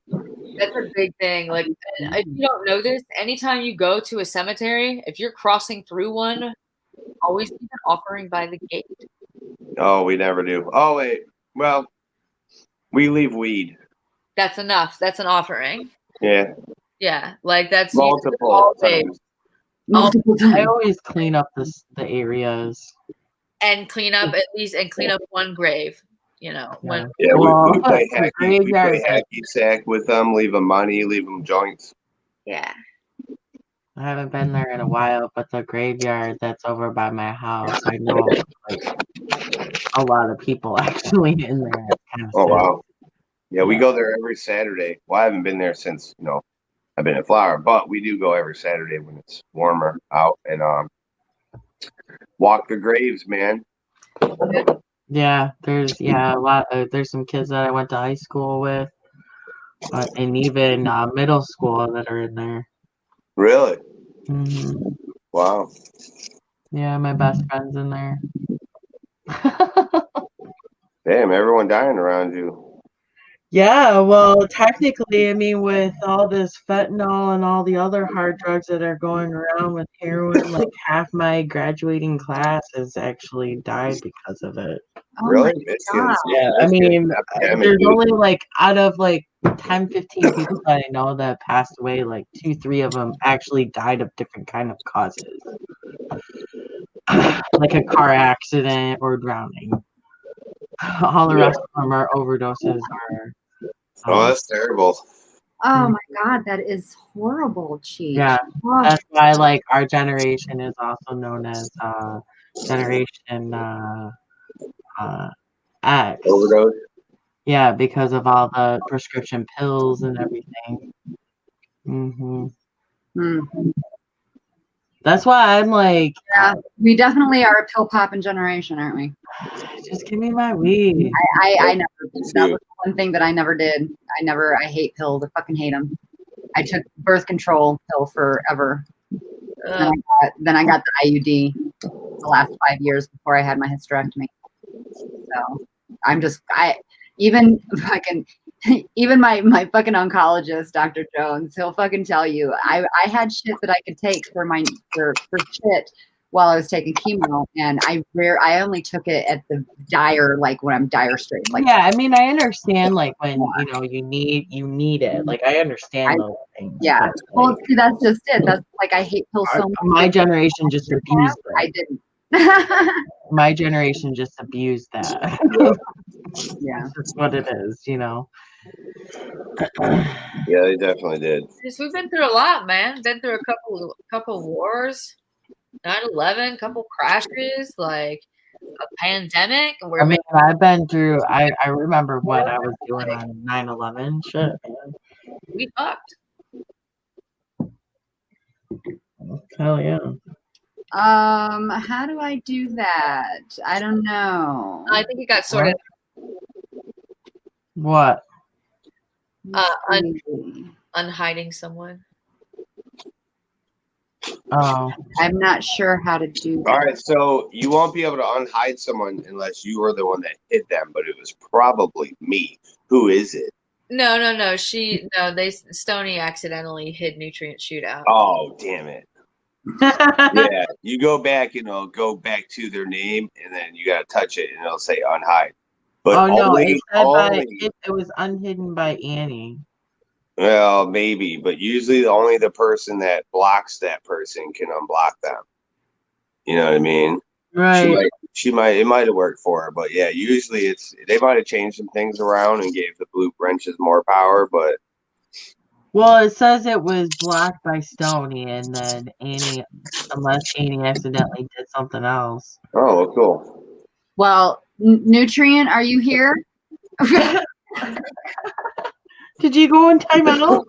that's a big thing. Like, if you don't know this, anytime you go to a cemetery, if you're crossing through one, always leave an offering by the gate. Oh, we never do. Oh, wait. Well, we leave weed. That's enough. That's an offering. Yeah. Yeah, like that's multiple times. I always clean up the areas and clean up one grave. You know, we play hacky sack with them. Leave them money. Leave them joints. Yeah. I haven't been there in a while, but the graveyard that's over by my house, I know like a lot of people actually in there. Oh wow! Yeah, we go there every Saturday. Well, I haven't been there since I've been in Flower, but we do go every Saturday when it's warmer out and walk the graves, man. Yeah, there's a lot. There's some kids that I went to high school with, and even middle school that are in there. Really? Mm-hmm. Wow. Yeah, my best friend's in there. Damn, everyone dying around you. Yeah, well, technically, I mean, with all this fentanyl and all the other hard drugs that are going around with heroin, like half my graduating class has actually died because of it. Really? Yeah, I mean, there's only like out of like 10, 15 people that I know that passed away, like 2, 3 of them actually died of different kind of causes. Like a car accident or drowning. All the rest of them are overdoses or oh, that's terrible. Oh my God, that is horrible, Cheech. Yeah, that's why like our generation is also known as Generation X. Overdose. Yeah, because of all the prescription pills and everything. Mm-hmm. Mm-hmm. That's why I'm like, yeah, we definitely are a pill popping generation, aren't we? Just give me my weed. I never. That was one thing that I never did. I hate pills. I fucking hate them. I took birth control pill forever. Then I got the IUD the last 5 years before I had my hysterectomy. So even my fucking oncologist, Dr. Jones, he'll fucking tell you I had shit that I could take for shit while I was taking chemo, and I only took it at the dire, like when I'm dire straits. Like, yeah, I mean, I understand like when you need it. Like I understand those things. Yeah. But, Well, like, see, that's just it. That's like I hate pills so much. my generation just abused it. I didn't. My generation just abused that. Yeah. That's just what it is, Yeah, they definitely did. We've been through a lot, man. Been through a couple wars, 9/11, couple crashes, like a pandemic. I mean, I've been through. I remember what I was doing on 9/11. Shit, man. We fucked. Hell yeah. How do I do that? I don't know. I think it got sorted. What? Unhiding someone. Oh, I'm not sure how to do that. All right, so you won't be able to unhide someone unless you were the one that hit them, but it was probably me. Who is it? No. Stoney accidentally hid Nutrient Shootout. Oh, damn it. Yeah, you go back and it'll go back to their name, and then you gotta touch it, and it'll say unhide. But it was unhidden by Annie. Well, maybe, but usually only the person that blocks that person can unblock them. You know what I mean? Right. It might have worked for her, but yeah, usually they might have changed some things around and gave the blue wrenches more power, but. Well, it says it was blocked by Stoney, and then Annie, unless Annie accidentally did something else. Oh, cool. Well, Nutrient, are you here? Did you go in timeout?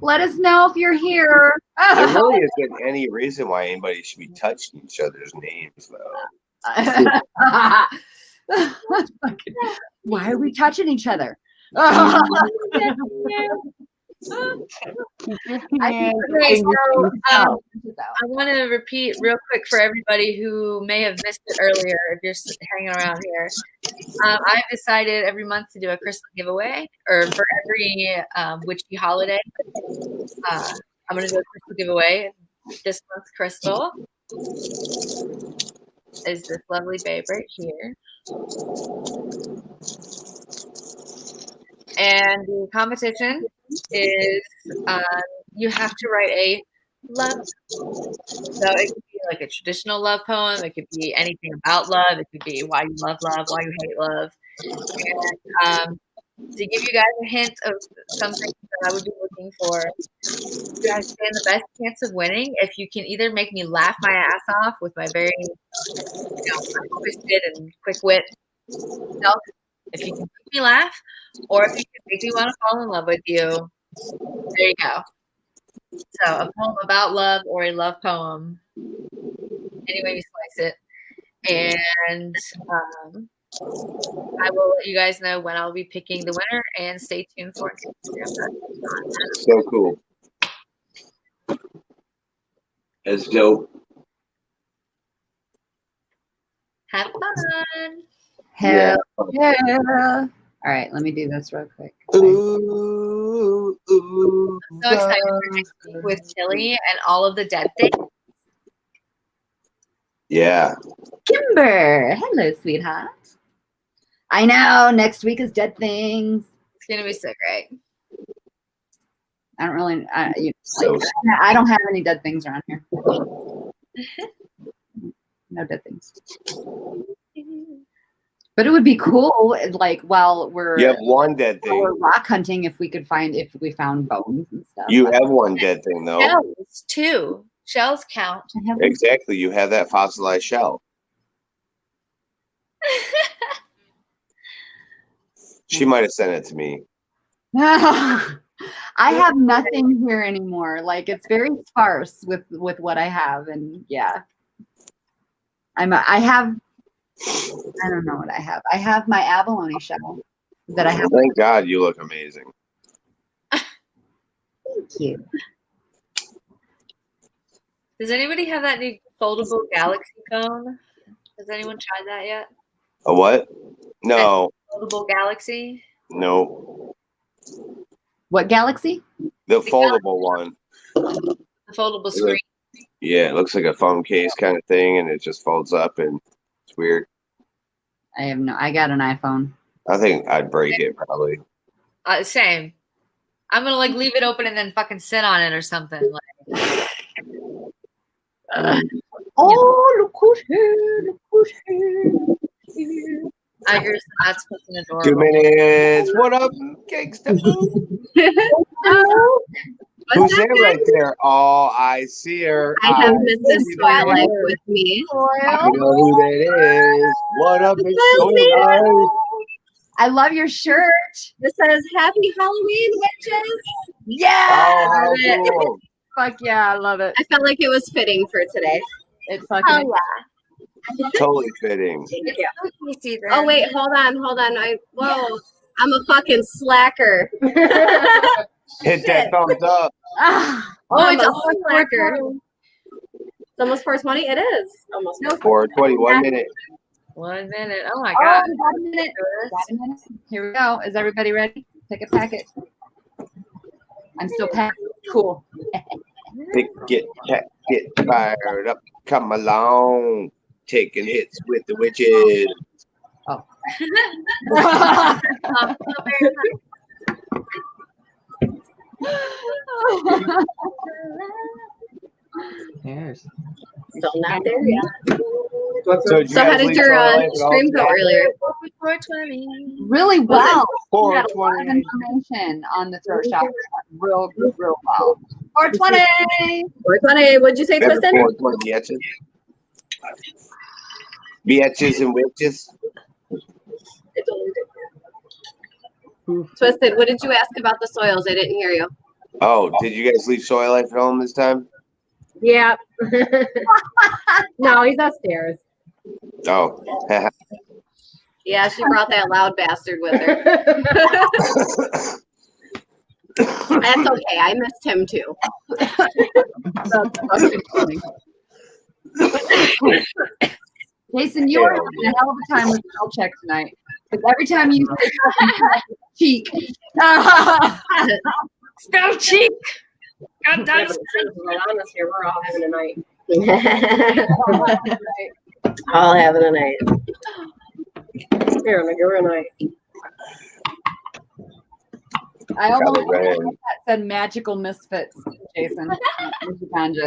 Let us know if you're here. There really isn't any reason why anybody should be touching each other's names, though. Why are we touching each other? I want to repeat real quick for everybody who may have missed it earlier if you're hanging around here. I've decided every month to do a crystal giveaway, or for every witchy holiday. I'm going to do a crystal giveaway. This month's crystal is this lovely babe right here. And the competition is you have to write a love. So it could be like a traditional love poem. It could be anything about love. It could be why you love love, why you hate love. And to give you guys a hint of something that I would be looking for, you guys stand the best chance of winning if you can either make me laugh my ass off with my very twisted and quick wit self, if you can make me laugh, or if you can make me want to fall in love with you. There you go. So a poem about love or a love poem, any way you slice it. And I will let you guys know when I'll be picking the winner, and stay tuned for Instagram. So cool. That's dope. Have fun. Hell yeah. All right, let me do this real quick. Ooh, I'm so excited for next week with Tilly and all of the dead things. yeah. Kimber, hello, sweetheart. I know, next week is dead things. It's going to be so great. I don't really, I don't have any dead things around here. No dead things. But it would be cool, like while we're you have one dead thing. We're rock hunting, if we found bones and stuff. You have one dead thing though. Shells too. Shells count. Exactly. You have that fossilized shell. She might have sent it to me. I have nothing here anymore. Like, it's very sparse with what I have, and yeah. I don't know what I have. I have my abalone shell that I have. Thank God you look amazing. Thank you. Does anybody have that new foldable Galaxy phone? Has anyone tried that yet? A what? No. Foldable Galaxy? No. What Galaxy? The foldable one. The foldable screen. Yeah, it looks like a phone case kind of thing, and it just folds up, and it's weird. I got an iPhone. I think I'd break it probably. Same. I'm gonna like leave it open and then fucking sit on it or something. Like, oh, look who's here! Look who's here! Tigers, that's fucking adorable. 2 minutes. What up, gangsta? Who's there right there? Oh, I see her. I have Mrs. Twilight with me. I know who that is. What up, Miss Twilight? I love your shirt. This says Happy Halloween, witches. Yeah. Oh, cool. Fuck yeah, I love it. I felt like it was fitting for today. It fucking Totally fitting. Thank you. Oh wait, hold on. I'm a fucking slacker. Hit that thumbs up. Oh, it's a slacker. It's almost 4:20. It is almost 4:20. 1 minute. 1 minute. Oh my Oh, god. we got a minute. Here we go. Is everybody ready? Pick a packet. I'm still packed. Cool. Get fired up. Come along. Taking hits with the witches. Oh. Cheers. still not there yet. So How did your stream go earlier? 420. Really well. We got a lot of 420. information on the throat chakra. Real well. 420. 420. What'd you say, Twisted? 420 bitches. Bitches and witches. Twisted, what did you ask about the soils? I didn't hear you. Oh, did you guys leave Soy Life at home this time? Yeah. No, he's upstairs. Oh. Yeah, she brought that loud bastard with her. That's okay. I missed him too. That's fucking funny. Jason, you are having a hell of a time with spell check tonight. Because every time you say cheek. Spell cheek. God damn it. Honest here, we're all having a night. All having a night. Here, I'm a night. I almost said magical misfits, Jason.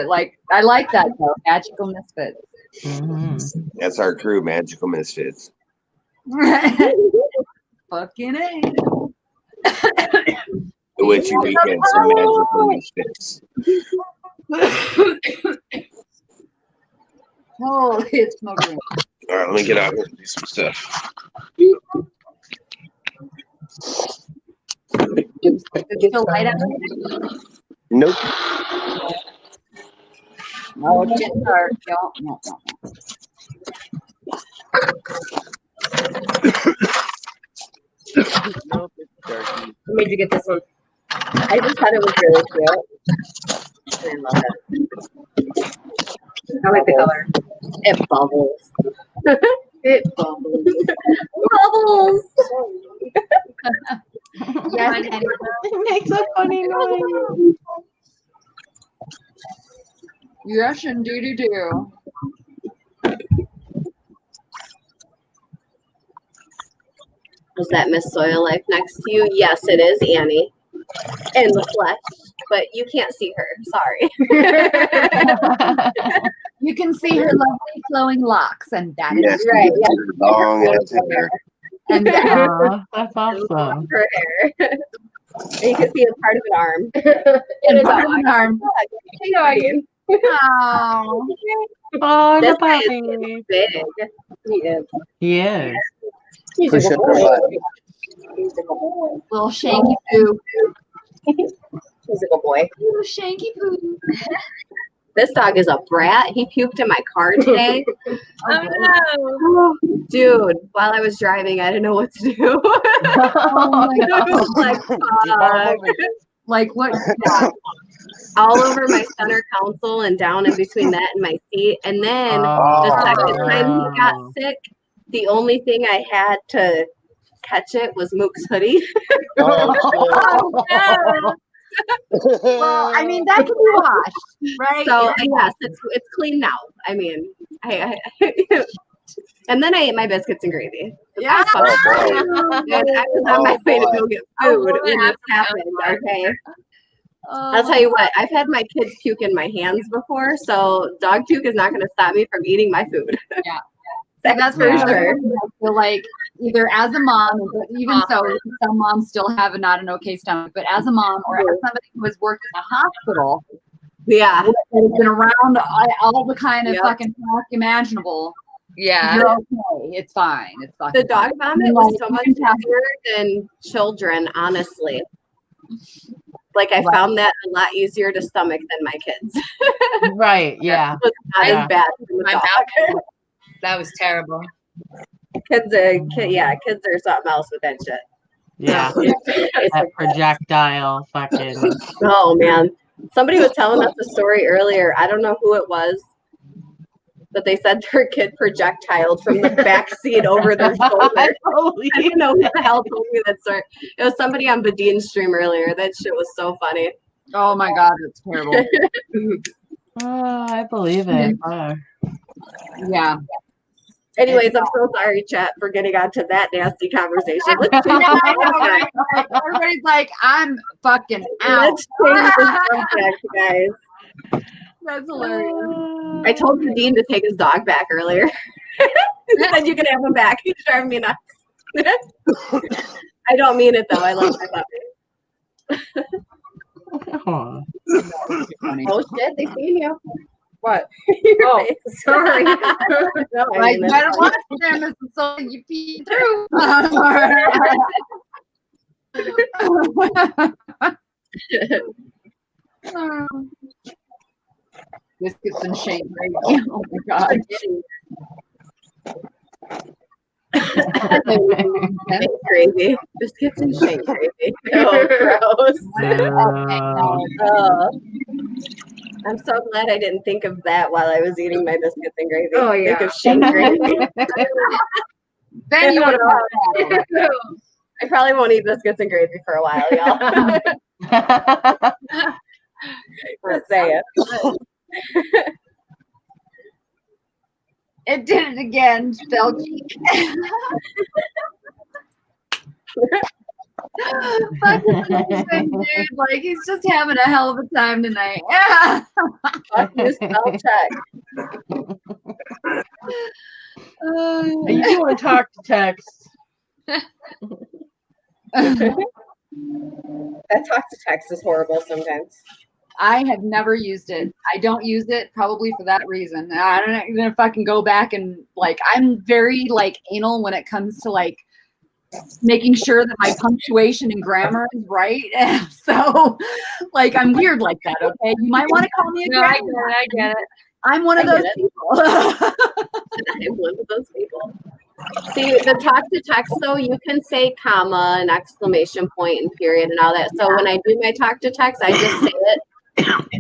Like, I like that though. Magical misfits. Mm-hmm. That's our crew, Magical Misfits. Fucking A. The Witchy Weekend, some Magical Misfits. Holy, it's smoking. All right, let me get out here and do some stuff. Is it still light out there? Nope. No, it's getting dark. No. Nope, it's darky. What made you get this one? I just thought it was really cute. I love it. I like the color. It bubbles. It bubbles. Bubbles. Yes, It makes a funny noise. yes, indeed do. Is that Miss Soil Life next to you? Yes, it is Annie. In the flesh. But you can't see her. Sorry. You can see her lovely flowing locks, and that is Yes, right, yes. Long ass hair. and that, Aw, that's awesome. Her hair. And you can see a part of an arm. and part of an arm. Doggy. Oh, Oh, This the guy is puppy. big. He is. He is. He's Push a up good her boy. butt. He's a good boy. little shanky poo. He's a good boy. Little shanky poo. This dog is a brat. He puked in my car today. Oh no. Dude, while I was driving, I didn't know what to do. Oh my I was like, fuck. Like what? Yeah. all over my center console and down in between that and my seat. And then the second time he got sick, the only thing I had to catch it was Mook's hoodie. Oh, Well, I mean, that can be washed, right? So yes, it's clean now. I mean, I and then I ate my biscuits and gravy. Yeah. And I was on my way to go get food when this happened. Okay. I'll tell you what, I've had my kids puke in my hands before, so dog puke is not going to stop me from eating my food. Yeah. That's for sure. I feel like either as a mom, but even so, some moms still have not an okay stomach, but as a mom or as somebody who has worked in a hospital, yeah, has been around all the kind of fucking talk imaginable. Yeah. You're okay. It's fine. It's fine. The dog vomit was so much easier than children, honestly. Like I found that a lot easier to stomach than my kids. Right. Yeah. It was not as bad from the dog. That was terrible. Kids are something else with that shit. Yeah. That projectile fucking. Oh man. Somebody was telling us a story earlier. I don't know who it was, but they said their kid projectiled from the back seat over their shoulder. I don't know who the hell told me that story. It was somebody on Badeen's stream earlier. That shit was so funny. Oh my god, it's terrible. Oh, I believe it. Yeah. Anyways, I'm so sorry, chat, for getting onto that nasty conversation. Let's change Everybody's like, I'm fucking out. Let's change the subject, guys. That's hilarious. I told Dean to take his dog back earlier. He said you can have him back. He's driving me nuts. I don't mean it though. I love my puppy. Oh shit, they seen you. What? Oh, sorry. No, I better watch them so you pee through. Biscuits and shake gravy. Oh my god. That's crazy. Biscuits and shake gravy. Oh, gross. I'm so glad I didn't think of that while I was eating my biscuits and gravy. Oh yeah. Think of shake gravy. Then you would have. I probably won't eat biscuits and gravy for a while, y'all. Let's say it. It did it again, spell cheek. Fucking amazing, dude. Like he's just having a hell of a time tonight. Yeah. Fuck you, spell check. You want to talk to text? That talk to text is horrible sometimes. I have never used it. I don't use it probably for that reason. I don't know, even if I can go back and like, I'm very like anal when it comes to like making sure that my punctuation and grammar is right. So like, I'm weird like that. Okay. You might want to call me a No, I get it. I'm one of those people. I'm one of those people. See, the talk to text though, you can say comma and exclamation point and period and all that. So when I do my talk to text, I just say it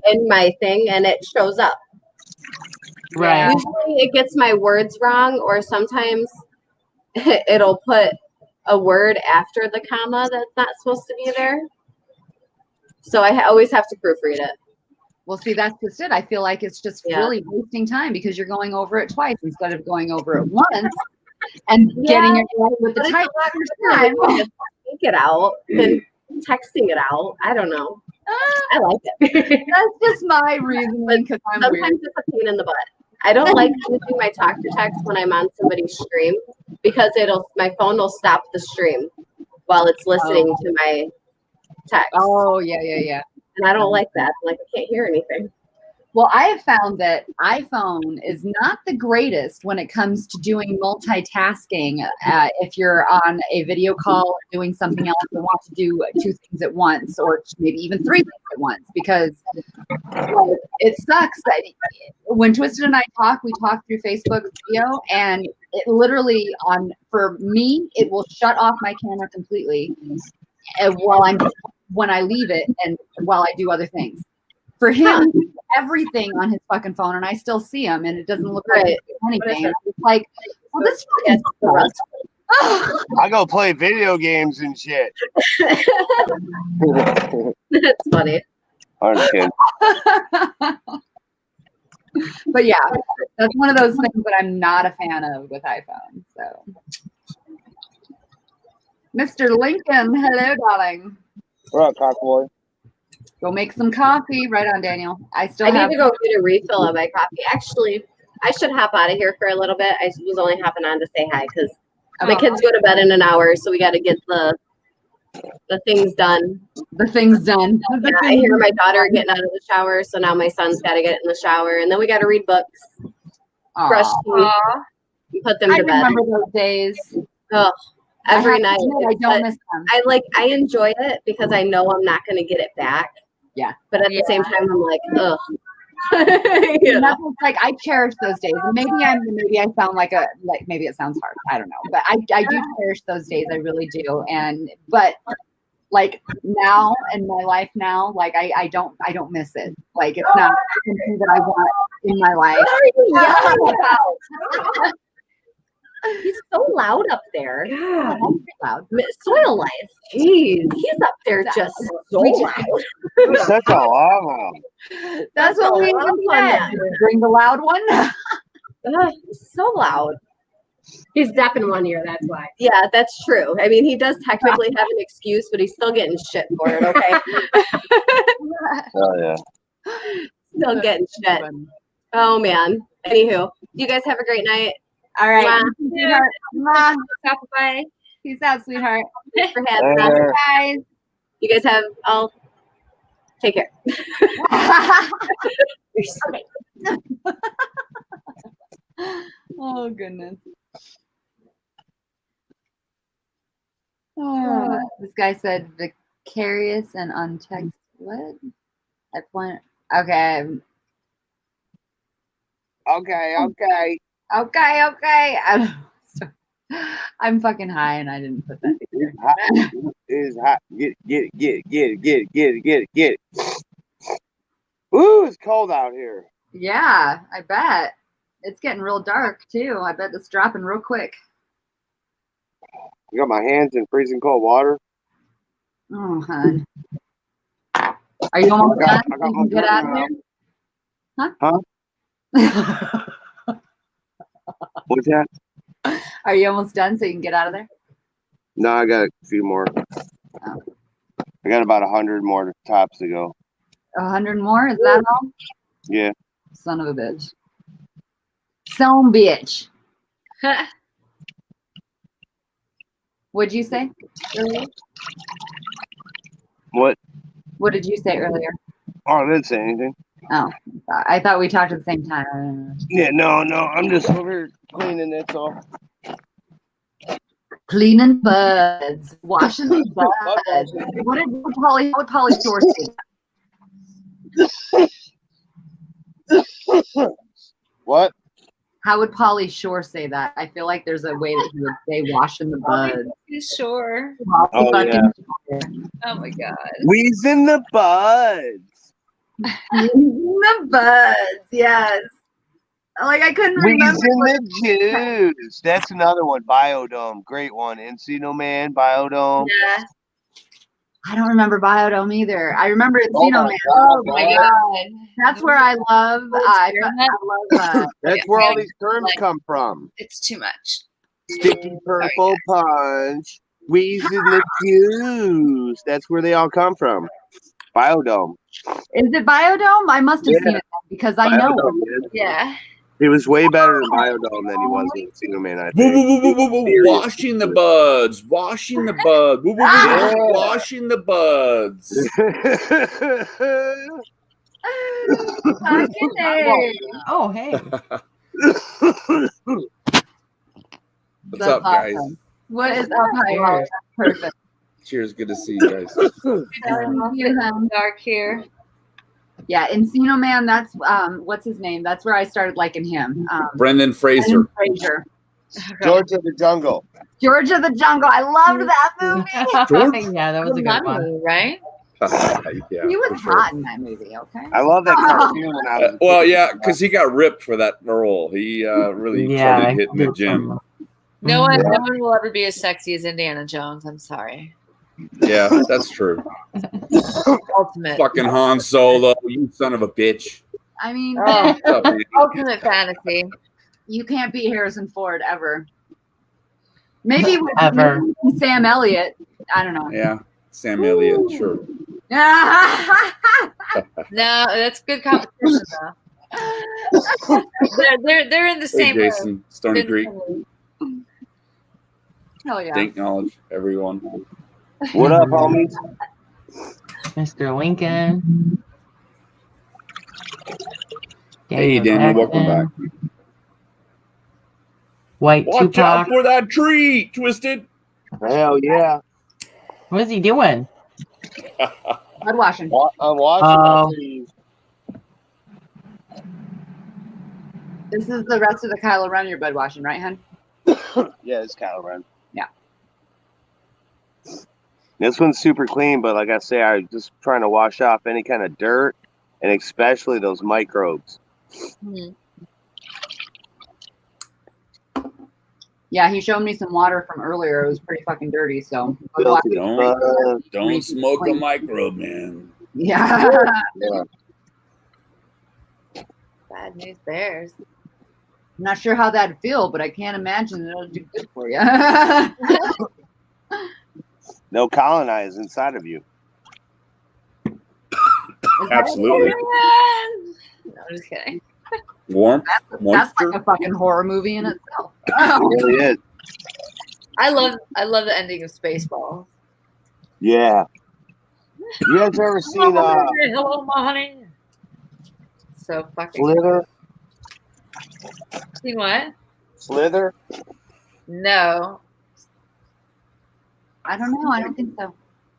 in my thing and it shows up. Right. Usually it gets my words wrong, or sometimes it'll put a word after the comma that's not supposed to be there. So I always have to proofread it. Well, see, that's just it. I feel like it's just really wasting time because you're going over it twice instead of going over it once and getting it right with the type. Time to speak it out than texting it out. I don't know. I like it. That's just my reasoning because I'm sometimes weird. it's a pain in the butt. I don't like using my talk to text when I'm on somebody's stream because my phone will stop the stream while it's listening to my text. Oh, yeah. And I don't like that. I'm like, I can't hear anything. Well, I have found that iPhone is not the greatest when it comes to doing multitasking. If you're on a video call or doing something else and want to do two things at once, or maybe even three things at once, because it sucks. When Twisted and I talk, we talk through Facebook video, and it literally for me, it will shut off my camera completely when I leave it and while I do other things. For him, everything on his fucking phone, and I still see him, and it doesn't look like Right. anything. It's like, well, this fucking sucks. I go play video games and shit. That's funny. I'm just kidding. But yeah, that's one of those things that I'm not a fan of with iPhone. So, Mr. Lincoln, hello, darling. What up, cockboy? Go make some coffee. Right on, Daniel. I I need to go get a refill of my coffee. Actually, I should hop out of here for a little bit. I was only hopping on to say hi because my kids go to bed in an hour, so we got to get the things done. The thing's done. Yeah, I hear my daughter getting out of the shower, so now my son's got to get in the shower, and then we got to read books, brush teeth, and put them I to bed. remember those days. Oh, every night. I don't miss them. I enjoy it because I know I'm not going to get it back. Yeah. But at the same time, I'm like, ugh. And that's what's like I cherish those days. And maybe I sound like maybe it sounds hard. I don't know. But I do cherish those days. I really do. But like now in my life now, like I don't miss it. Like it's not something that I want in my life. He's so loud up there. Yeah, loud. Soil life. Jeez. He's up there just so loud. You're such a llama. That's what we said. Bring the loud one. So loud. He's deaf in one ear, that's why. Yeah, that's true. I mean, he does technically have an excuse, but he's still getting shit for it, okay? Oh, yeah. Still getting shit. Oh, man. Anywho, you guys have a great night. All right. Mwah. Mwah. Bye. Peace out, sweetheart. Thanks for having us. Guys. You guys have all. Take care. You're so nice. Oh, goodness. Oh, this guy said vicarious and untext. What? I point. Okay. Okay. I'm fucking high and I didn't put that. It's hot. Get it. Ooh, it's cold out here. Yeah, I bet. It's getting real dark too. I bet it's dropping real quick. I got my hands in freezing cold water. Oh, hon. Are you almost done? I got You can get out of there? Huh? What's that? Are you almost done so you can get out of there? No, I got a few more. Oh. I got about 100 more tops to go. 100 more? Is that all? Yeah. Son of a bitch. Son bitch. What'd you say earlier? What? What did you say earlier? Oh, I didn't say anything. Oh, I thought we talked at the same time. Yeah, no. I'm just over here cleaning, that's all. Cleaning buds, washing the buds. How would Polly Shore say that? What? How would Polly Shore say that? I feel like there's a way that he would say washing the buds. Sure. Oh, yeah. Oh my god. We's in the buds. The buds, yes. Like I couldn't We's remember. in the juice. That's another one. Biodome. Great one. Encino Man, Biodome. Yeah. I don't remember Biodome either. I remember Encino Man. Oh my god. That's where I love. I love. That's where all these terms come from. It's too much. Sticky purple punch. We's in the juice. That's where they all come from. Biodome. Is it Biodome? I must have seen it because I know. Yeah. He was way better in Biodome than he was in Encino Man, I think. Washing the buds. Washing the buds. Washing the buds. Oh, hey. What's up, guys? Awesome. What is up, hi? Perfect. Cheers. Good to see you guys. Dark here. Yeah, Encino Man. That's what's his name? That's where I started liking him. Brendan Fraser. Fraser. George of the Jungle. George of the Jungle. I loved that movie. Yeah, that was a good one. Right? Yeah, He for was sure. hot in that movie. Okay. I love that cartoon when I was. Well, yeah, because he got ripped for that role. He really started hitting the gym. No one, Yeah. no one will ever be as sexy as Indiana Jones. I'm sorry. Yeah, that's true. Ultimate. Fucking Han Solo, you son of a bitch. I mean, Oh, What's up, man? ultimate fantasy. you can't beat Harrison Ford ever. Maybe with Ever. maybe Sam Elliott. I don't know. Yeah, Sam Elliott, sure. No, that's good competition though. They're in the Hey, same. Jason, Stony They're in the Creek, same league. Hell yeah. Dink Knowledge, everyone. What up, homies? Mr. Lincoln. Hey, Daniel, welcome back. White Watch out Tupac. for that tree, Twisted. Hell yeah! What is he doing? Bud washing. I'm watching. This is the rest of the Kylo Ren you're bud washing, right, hun? Yeah, it's Kylo Ren. Yeah. This one's super clean, but like I say, I'm just trying to wash off any kind of dirt, and especially those microbes. Hmm. Yeah, he showed me some water from earlier. It was pretty fucking dirty, so bud washing. Don't smoke a microbe, man. Yeah. Yeah. Bad news bears. I'm not sure how that'd feel, but I can't imagine it'll do good for you. They'll colonize inside of you. Absolutely. No, I'm just kidding. Warmth, That's moisture. like a fucking horror movie in itself. It really is. I love the ending of Spaceballs. Yeah. You guys ever seen Hello, my honey. So fucking. Slither? Seen what? Slither? No. I don't know. I don't think so.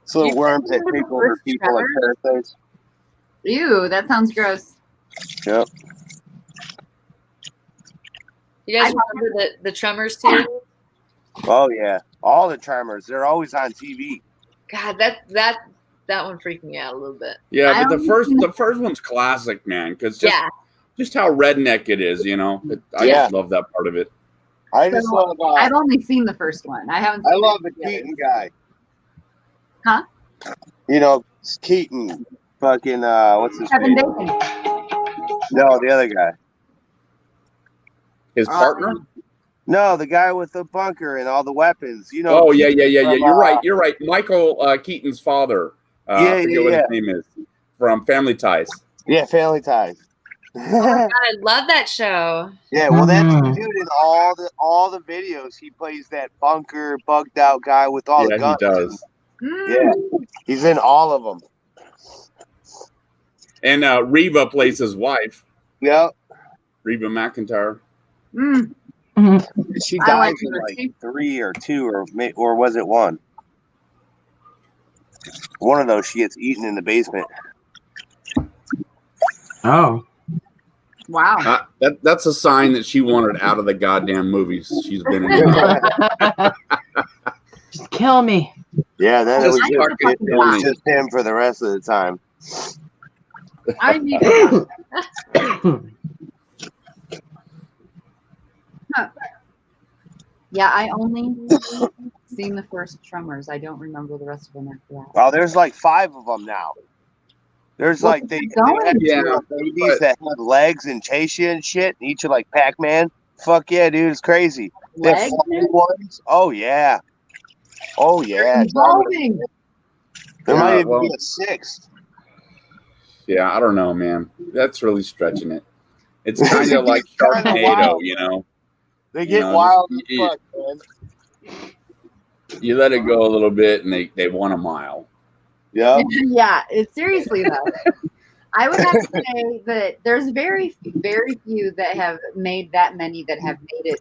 It's little You worms that remember take the over first people like Tremors? parasites. Ew, that sounds gross. Yep. You guys remember the Tremors too? Oh yeah. All the Tremors. They're always on TV. God, that one freaked me out a little bit. Yeah, I but don't the first one's classic, man. Because Yeah. just how redneck it is, you know. I Yeah. just love that part of it. I just So, love. I've only seen the first one. I haven't. I Seen love the the others. Keaton guy. Huh? You know, it's Keaton. Fucking what's his Kevin name? Bacon. No, the other guy. His partner? No, the guy with the bunker and all the weapons. You know. Oh yeah. from, You're right. Michael Keaton's father. I forget what his name is. From Family Ties. Yeah, Family Ties. God, I love that show. Yeah, well, that's the Mhm. dude in all the videos. He plays that bunker, bugged out guy with all the Yeah, guns. he does. Yeah, he's in all of them. And Reva plays his wife, Yep. Reba McEntire. Mm. She I dies like in her like too. 3 or 2 or was it 1? One of those. She gets eaten in the basement. Oh. Wow. That's a sign that she wanted out of the goddamn movies she's been in. Just kill me. Yeah, then Just it fucking kill was me. just him for the rest of the time. I need to. Yeah, I only seen the first Tremors. I don't remember the rest of them after that. Well, there's like 5 of them now. There's Well, like they going. have Yeah, little babies but- that have legs and chase you and shit. And each are like Pac-Man. Fuck yeah, dude, it's crazy. They have Legs? flying ones. Oh yeah. Oh yeah. Evolving. There Yeah, might even well- be a 6th. Yeah, I don't know, man. That's really stretching it. It's kind of like Kinda Sharknado, wild. you know. They You get know, wild just- as fuck, man. You let it go a little bit, and they want a mile. Yep. Yeah, it's seriously though. I would have to say that there's very, very few that have made that many that have made it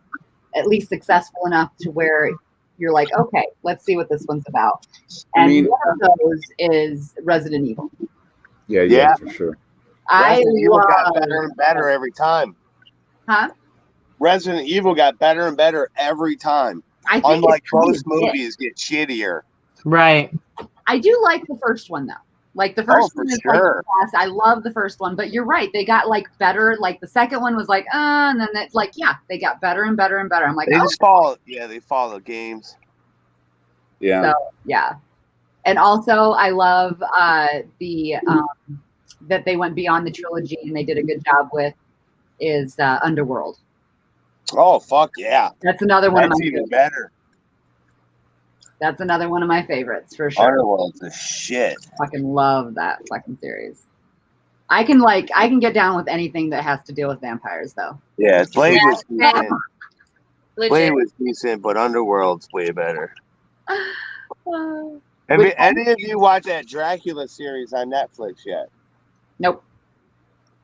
at least successful enough to where you're like, okay, let's see what this one's about. I And mean- one of those is Resident Evil. Yeah, Yeah. for sure. I Resident Evil got love, better and better every time. huh? Resident Evil got better and better every time. I think Unlike it's really most good. movies get shittier. Right. I do like the first one though. Like the first for one is sure. like the best. I love the first one, but you're right. They got like better. Like the second one was like, and then it's like, yeah, they got better and better and better. I'm like, They oh. just follow. Yeah, they follow the games. Yeah. So yeah, and also I love the that they went beyond the trilogy and they did a good job with is Underworld. Oh fuck yeah! That's another one of That's my even favorites. better. That's another one of my favorites for sure. Underworld's the shit. Fucking love that fucking series. I can get down with anything that has to deal with vampires though. Yeah, Blade was Yeah. decent. Legit. Blade was decent, but Underworld's way better. Have Which any of you watched that Dracula series on Netflix yet? Nope.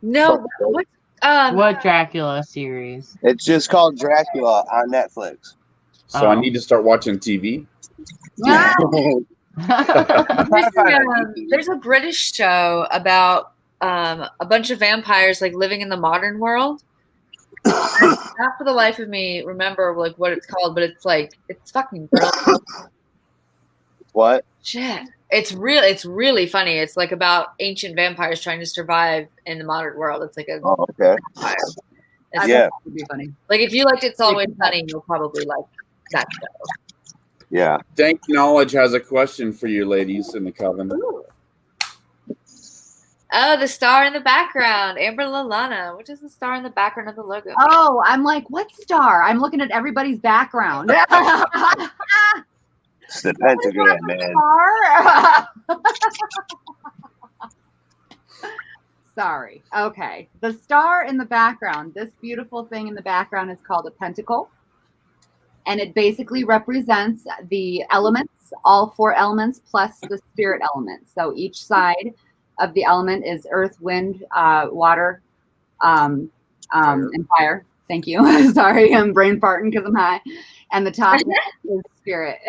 No, what? What Dracula series? It's just called Dracula on Netflix. So I need to start watching TV. Ah! There's a British show about a bunch of vampires like living in the modern world. Not for the life of me remember like what it's called, but it's fucking brilliant. What? Shit. It's really funny. It's like about ancient vampires trying to survive in the modern world. It's like a okay. vampire. Yeah. Would be funny. Like if you liked It's Always Sunny, you'll probably like that show. Yeah. Dank Knowledge has a question for you ladies in the coven. Oh, the star in the background. Amber Lalana. Which is the star in the background of the logo? Oh, I'm like, what star? I'm looking at everybody's background. It's the pentagram, man. Star? Sorry. Okay. The star in the background, this beautiful thing in the background is called a pentacle. And it basically represents the elements, all 4 elements plus the spirit element. So each side of the element is earth, wind, water, and fire. Thank you. Sorry, I'm brain farting because I'm high. And the top is spirit.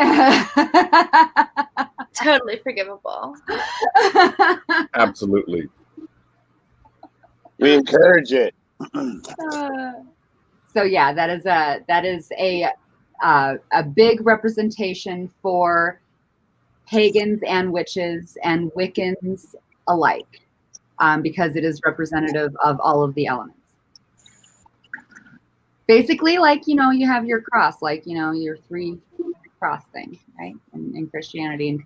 Totally forgivable. Absolutely. We encourage it. So yeah, that is a big representation for pagans and witches and Wiccans alike, because it is representative of all of the elements. Basically, like, you have your cross, like, your 3 cross thing, right? In Christianity and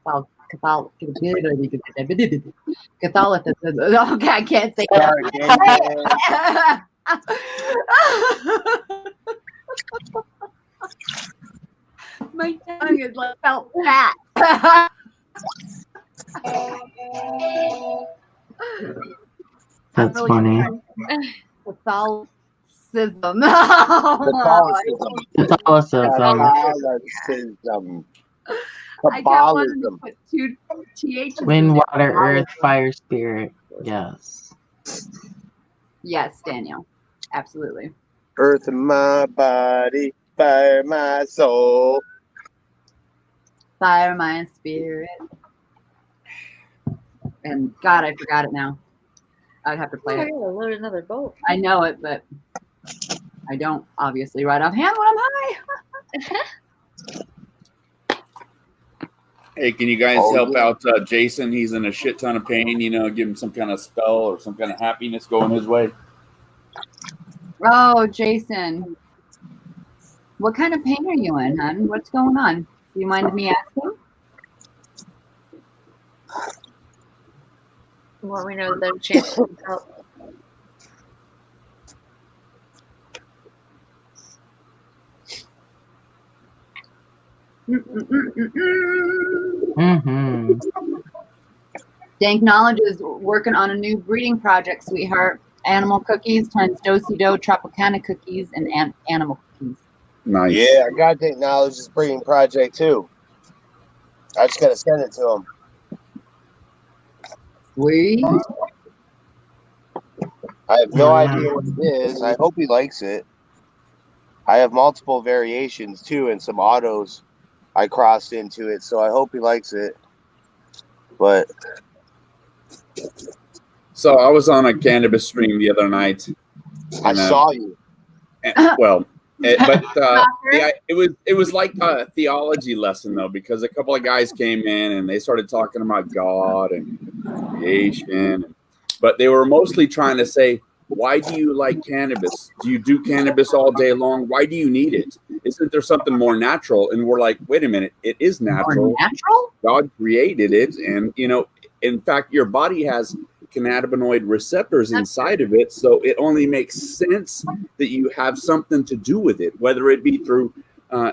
Catholicism. Okay, I can't say that. My tongue is like felt fat. That's funny. Catholicism. Catholicism. Catholicism. I got one to put 2 THs. Wind, water, earth, fire, spirit. Yes. Yes, Daniel. Absolutely. Earth in my body, fire my soul. Fire my spirit. And God, I forgot it now. I'd have to play I it. gotta load another bolt. I know it, but I don't obviously right offhand when I'm high. Hey, can you guys help out Jason? He's in a shit ton of pain. Give him some kind of spell or some kind of happiness going his way. Oh, Jason. What kind of pain are you in, hon? What's going on? Do you mind me asking? Well, we know the chance to help. Mm-hmm. Dank Knowledge is working on a new breeding project, sweetheart. Animal cookies turns do-si-do, Tropicana cookies, and animal cookies. Nice. Yeah, I got Technology's breeding project too. I just gotta send it to him. Sweet. I have no idea what it is. I hope he likes it. I have multiple variations too, and some autos I crossed into it, so I hope he likes it. But so I was on a cannabis stream the other night. I saw you. It was like a theology lesson though, because a couple of guys came in and they started talking about God and creation. But they were mostly trying to say, why do you like cannabis? Do you do cannabis all day long? Why do you need it? Isn't there something more natural? And we're like, wait a minute, it is natural. More natural? God created it. And, you know, in fact, your body has cannabinoid receptors inside of it. So it only makes sense that you have something to do with it, whether it be through,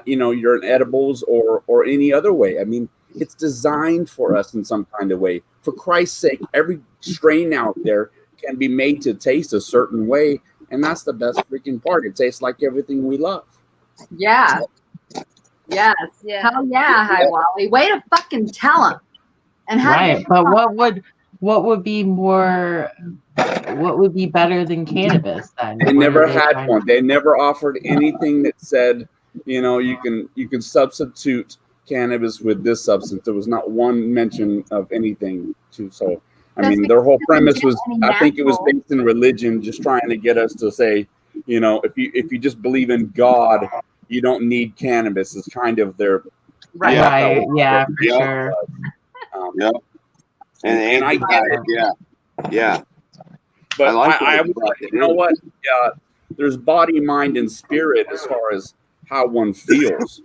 you know, your edibles or any other way. I mean, it's designed for us in some kind of way. For Christ's sake, every strain out there can be made to taste a certain way. And that's the best freaking part. It tastes like everything we love. Yeah. Yes. Yeah. Hell yeah, Hi Wally. Way to fucking tell him. And how Right, but what would be better than cannabis then? They never had one. They never offered anything that said, you know, you can substitute cannabis with this substance. There was not one mention of anything to. So I mean, their whole premise was, I think it was based in religion, just trying to get us to say, you know, if you just believe in God, you don't need cannabis. It's kind of their right. Yeah, for sure. Yep. And I get it. Yeah. But I was like, you know what? There's body, mind, and spirit as far as how one feels.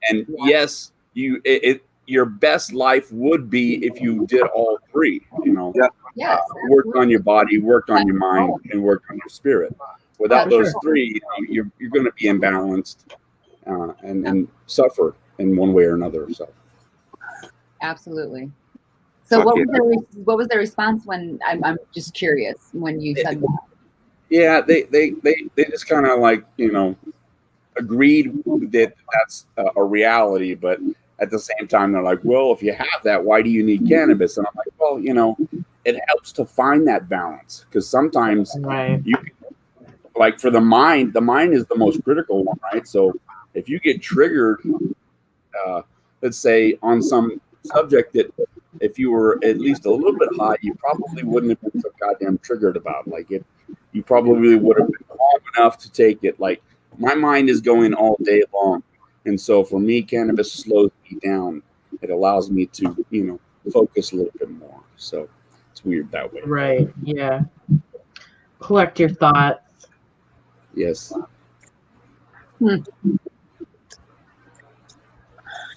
And yes, your best life would be if you did all three, you know. Yes. Worked on your body, worked on your mind, and worked on your spirit. Without those three, you know, you're going to be imbalanced and suffer in one way or another. So Absolutely. So what was the response when I'm just curious when you said that? Yeah, they just kind of like, you know, agreed that that's a reality, but at the same time they're like, well, if you have that, why do you need cannabis? And I'm like, well, you know, it helps to find that balance, because sometimes you can, like for the mind is the most critical one, right? So if you get triggered, let's say on some subject that if you were at least a little bit high, you probably wouldn't have been so goddamn triggered about. Like you probably would have been calm enough to take it. Like my mind is going all day long, and so for me, cannabis slows me down. It allows me to, you know, focus a little bit more. So it's weird that way. Right. Yeah. Collect your thoughts. Yes. It's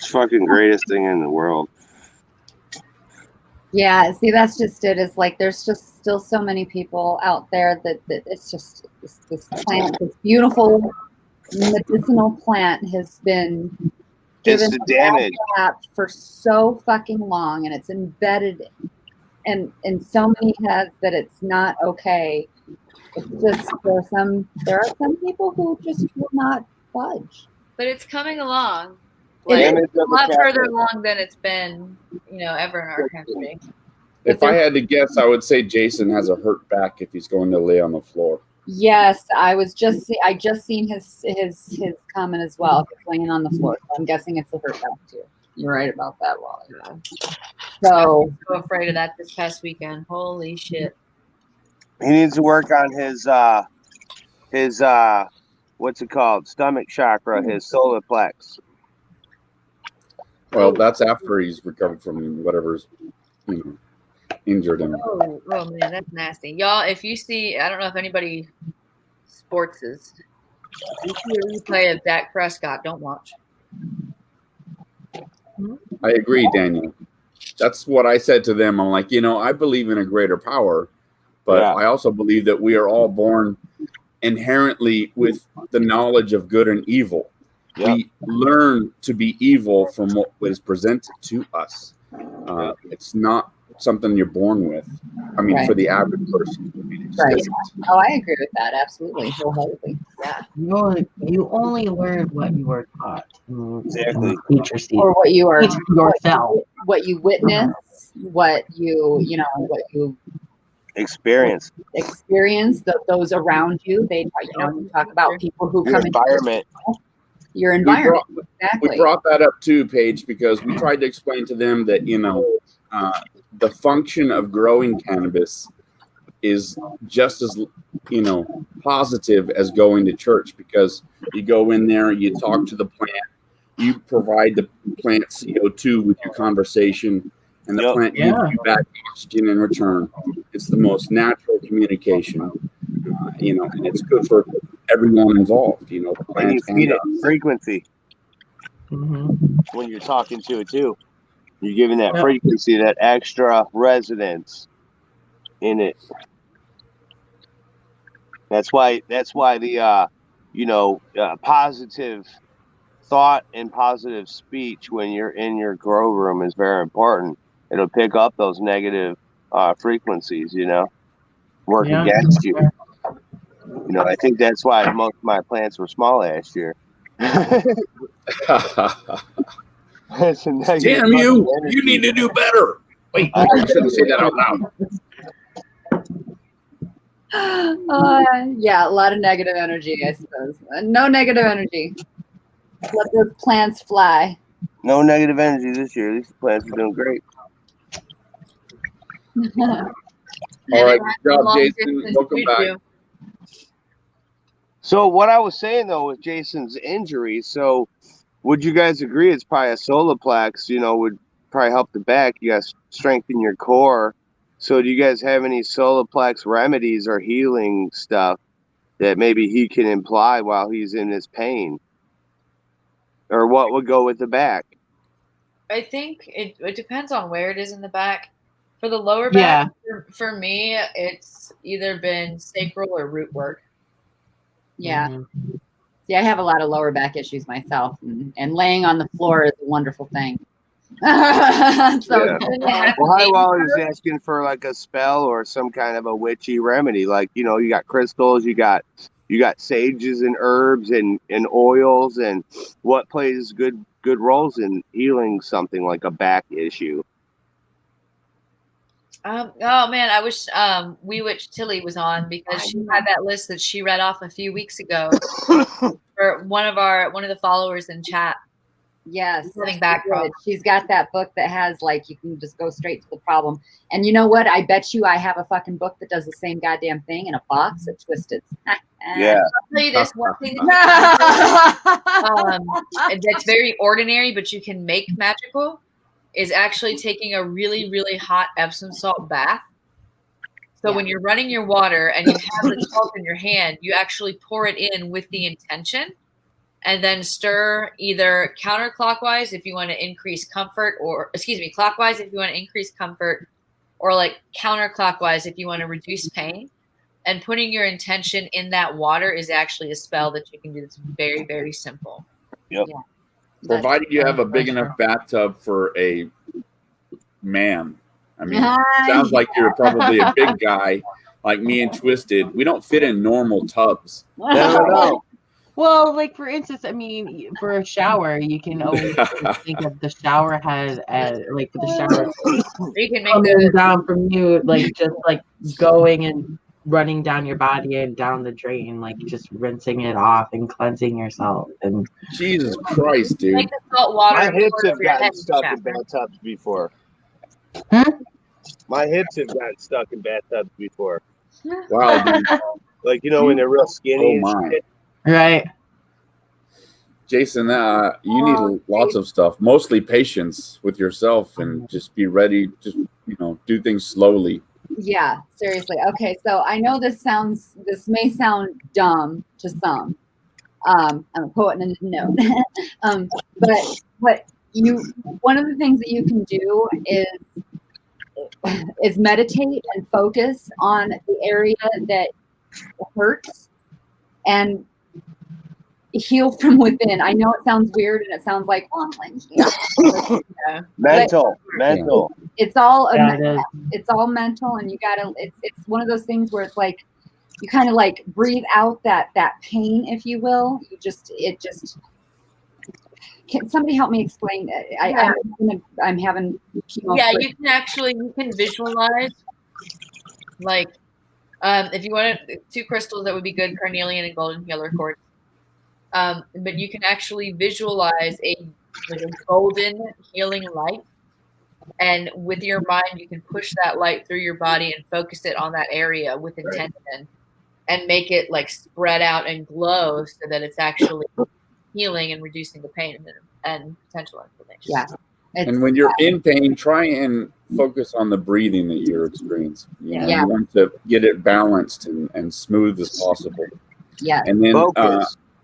fucking greatest thing in the world. Yeah, see, that's just it. It's like there's just still so many people out there that it's just this plant, this beautiful medicinal plant has been given It's the damage for so fucking long, and it's embedded in so many heads that it's not okay. It's just there are some people who just will not budge. But it's coming along. It Like, is. it's a lot further along than it's been, you know, ever in our country. If I had to guess, I would say Jason has a hurt back if he's going to lay on the floor. Yes, I just seen his comment as well. He's laying on the floor, so I'm guessing it's a hurt back too. You're right about that, Wally. So I was so afraid of that this past weekend. Holy shit! He needs to work on his what's it called? Stomach chakra, his solar plex. Well, that's after he's recovered from whatever's, you know, injured him. Oh man, that's nasty, y'all. If you see, I don't know if anybody sports is. If you see a replay of Dak Prescott, don't watch. I agree, Daniel. That's what I said to them. I'm like, you know, I believe in a greater power, but I also believe that we are all born inherently with the knowledge of good and evil. We learn to be evil from what is presented to us. It's not something you're born with. I mean, for the average person. Right. Oh, I agree with that. Absolutely. Wholeheartedly. Yeah. You only learn what you were taught. Exactly. Or what you are yourself. What you witness, what you experience, those around you. They, talk about people who come environment. Your environment. Exactly. We brought that up too, Paige, because we tried to explain to them that, you know, the function of growing cannabis is just as, you know, positive as going to church, because you go in there, you talk to the plant, you provide the plant CO2 with your conversation, and the plant gives you back oxygen in return. It's the most natural communication, and it's good for everyone involved. The And you plants feed and it us. frequency when you're talking to it too. You're giving that frequency, that extra resonance in it. That's why the positive thought and positive speech when you're in your grow room is very important. It'll pick up those negative frequencies, work against you. I think that's why most of my plants were small last year. Damn you! You need to do better. Wait, I shouldn't say that out loud. Yeah, a lot of negative energy, I suppose. No negative energy. Let those plants fly. No negative energy this year. These plants are doing great. All right, good job, Jason. Welcome back. So what I was saying though with Jason's injury, so would you guys agree it's probably a solar plex, would probably help the back. You guys strengthen your core. So do you guys have any solar plex remedies or healing stuff that maybe he can imply while he's in this pain? Or what would go with the back? I think it depends on where it is in the back. For the lower back, for me, it's either been sacral or root work. Yeah. See, I have a lot of lower back issues myself, and laying on the floor is a wonderful thing. Well, I was asking for like a spell or some kind of a witchy remedy. Like, you got crystals, you got sages and herbs and oils, and what plays good roles in healing something like a back issue. Oh man, I wish Witch Tilly was on, because she had that list that she read off a few weeks ago for one of the followers in chat. Yes, back problem. She's got that book that has you can just go straight to the problem. And you know what? I bet you I have a fucking book that does the same goddamn thing in a box at Twisted. Yeah. I'll tell you this one thing that's very ordinary, but you can make magical, is actually taking a really, really hot Epsom salt bath. So when you're running your water and you have the salt in your hand, you actually pour it in with the intention, and then stir either counterclockwise if you want to increase comfort, or clockwise if you want to increase comfort, or counterclockwise if you want to reduce pain. And putting your intention in that water is actually a spell that you can do that's very, very simple. Yep. Yeah. Provided you have a big enough bathtub for a man. I mean, sounds like you're probably a big guy like me and Twisted. We don't fit in normal tubs. No. Well, for instance, I mean, for a shower, you can always think of the shower head as the shower. You can make coming down from you, just going and running down your body and down the drain, just rinsing it off and cleansing yourself. And Jesus Christ, dude! Like the salt water. My hips have gotten stuck in bathtubs before. My hips have gotten stuck in bathtubs before. Wow, dude. When they're real skinny. Oh my. Right. Jason, you need lots of stuff, mostly patience with yourself, and just be ready. Just do things slowly. Yeah, seriously. Okay, so I know this may sound dumb to some. I'm a poet and a note. But one of the things that you can do is meditate and focus on the area that hurts and heal from within. I know it sounds weird and it sounds like, mental. It's all it's all mental, and you gotta. It's one of those things where it's you kind of breathe out that pain, if you will. Can somebody help me explain? I'm having chemo. Yeah, you can visualize, if you wanted 2 crystals that would be good, carnelian and golden healer quartz. But you can actually visualize a golden healing light, and with your mind, you can push that light through your body and focus it on that area with intention, and make it spread out and glow so that it's actually healing and reducing the pain and potential inflammation. Yeah. And when you're in pain, try and focus on the breathing that you're experiencing. You know, you want to get it balanced and smooth as possible. Yeah. And then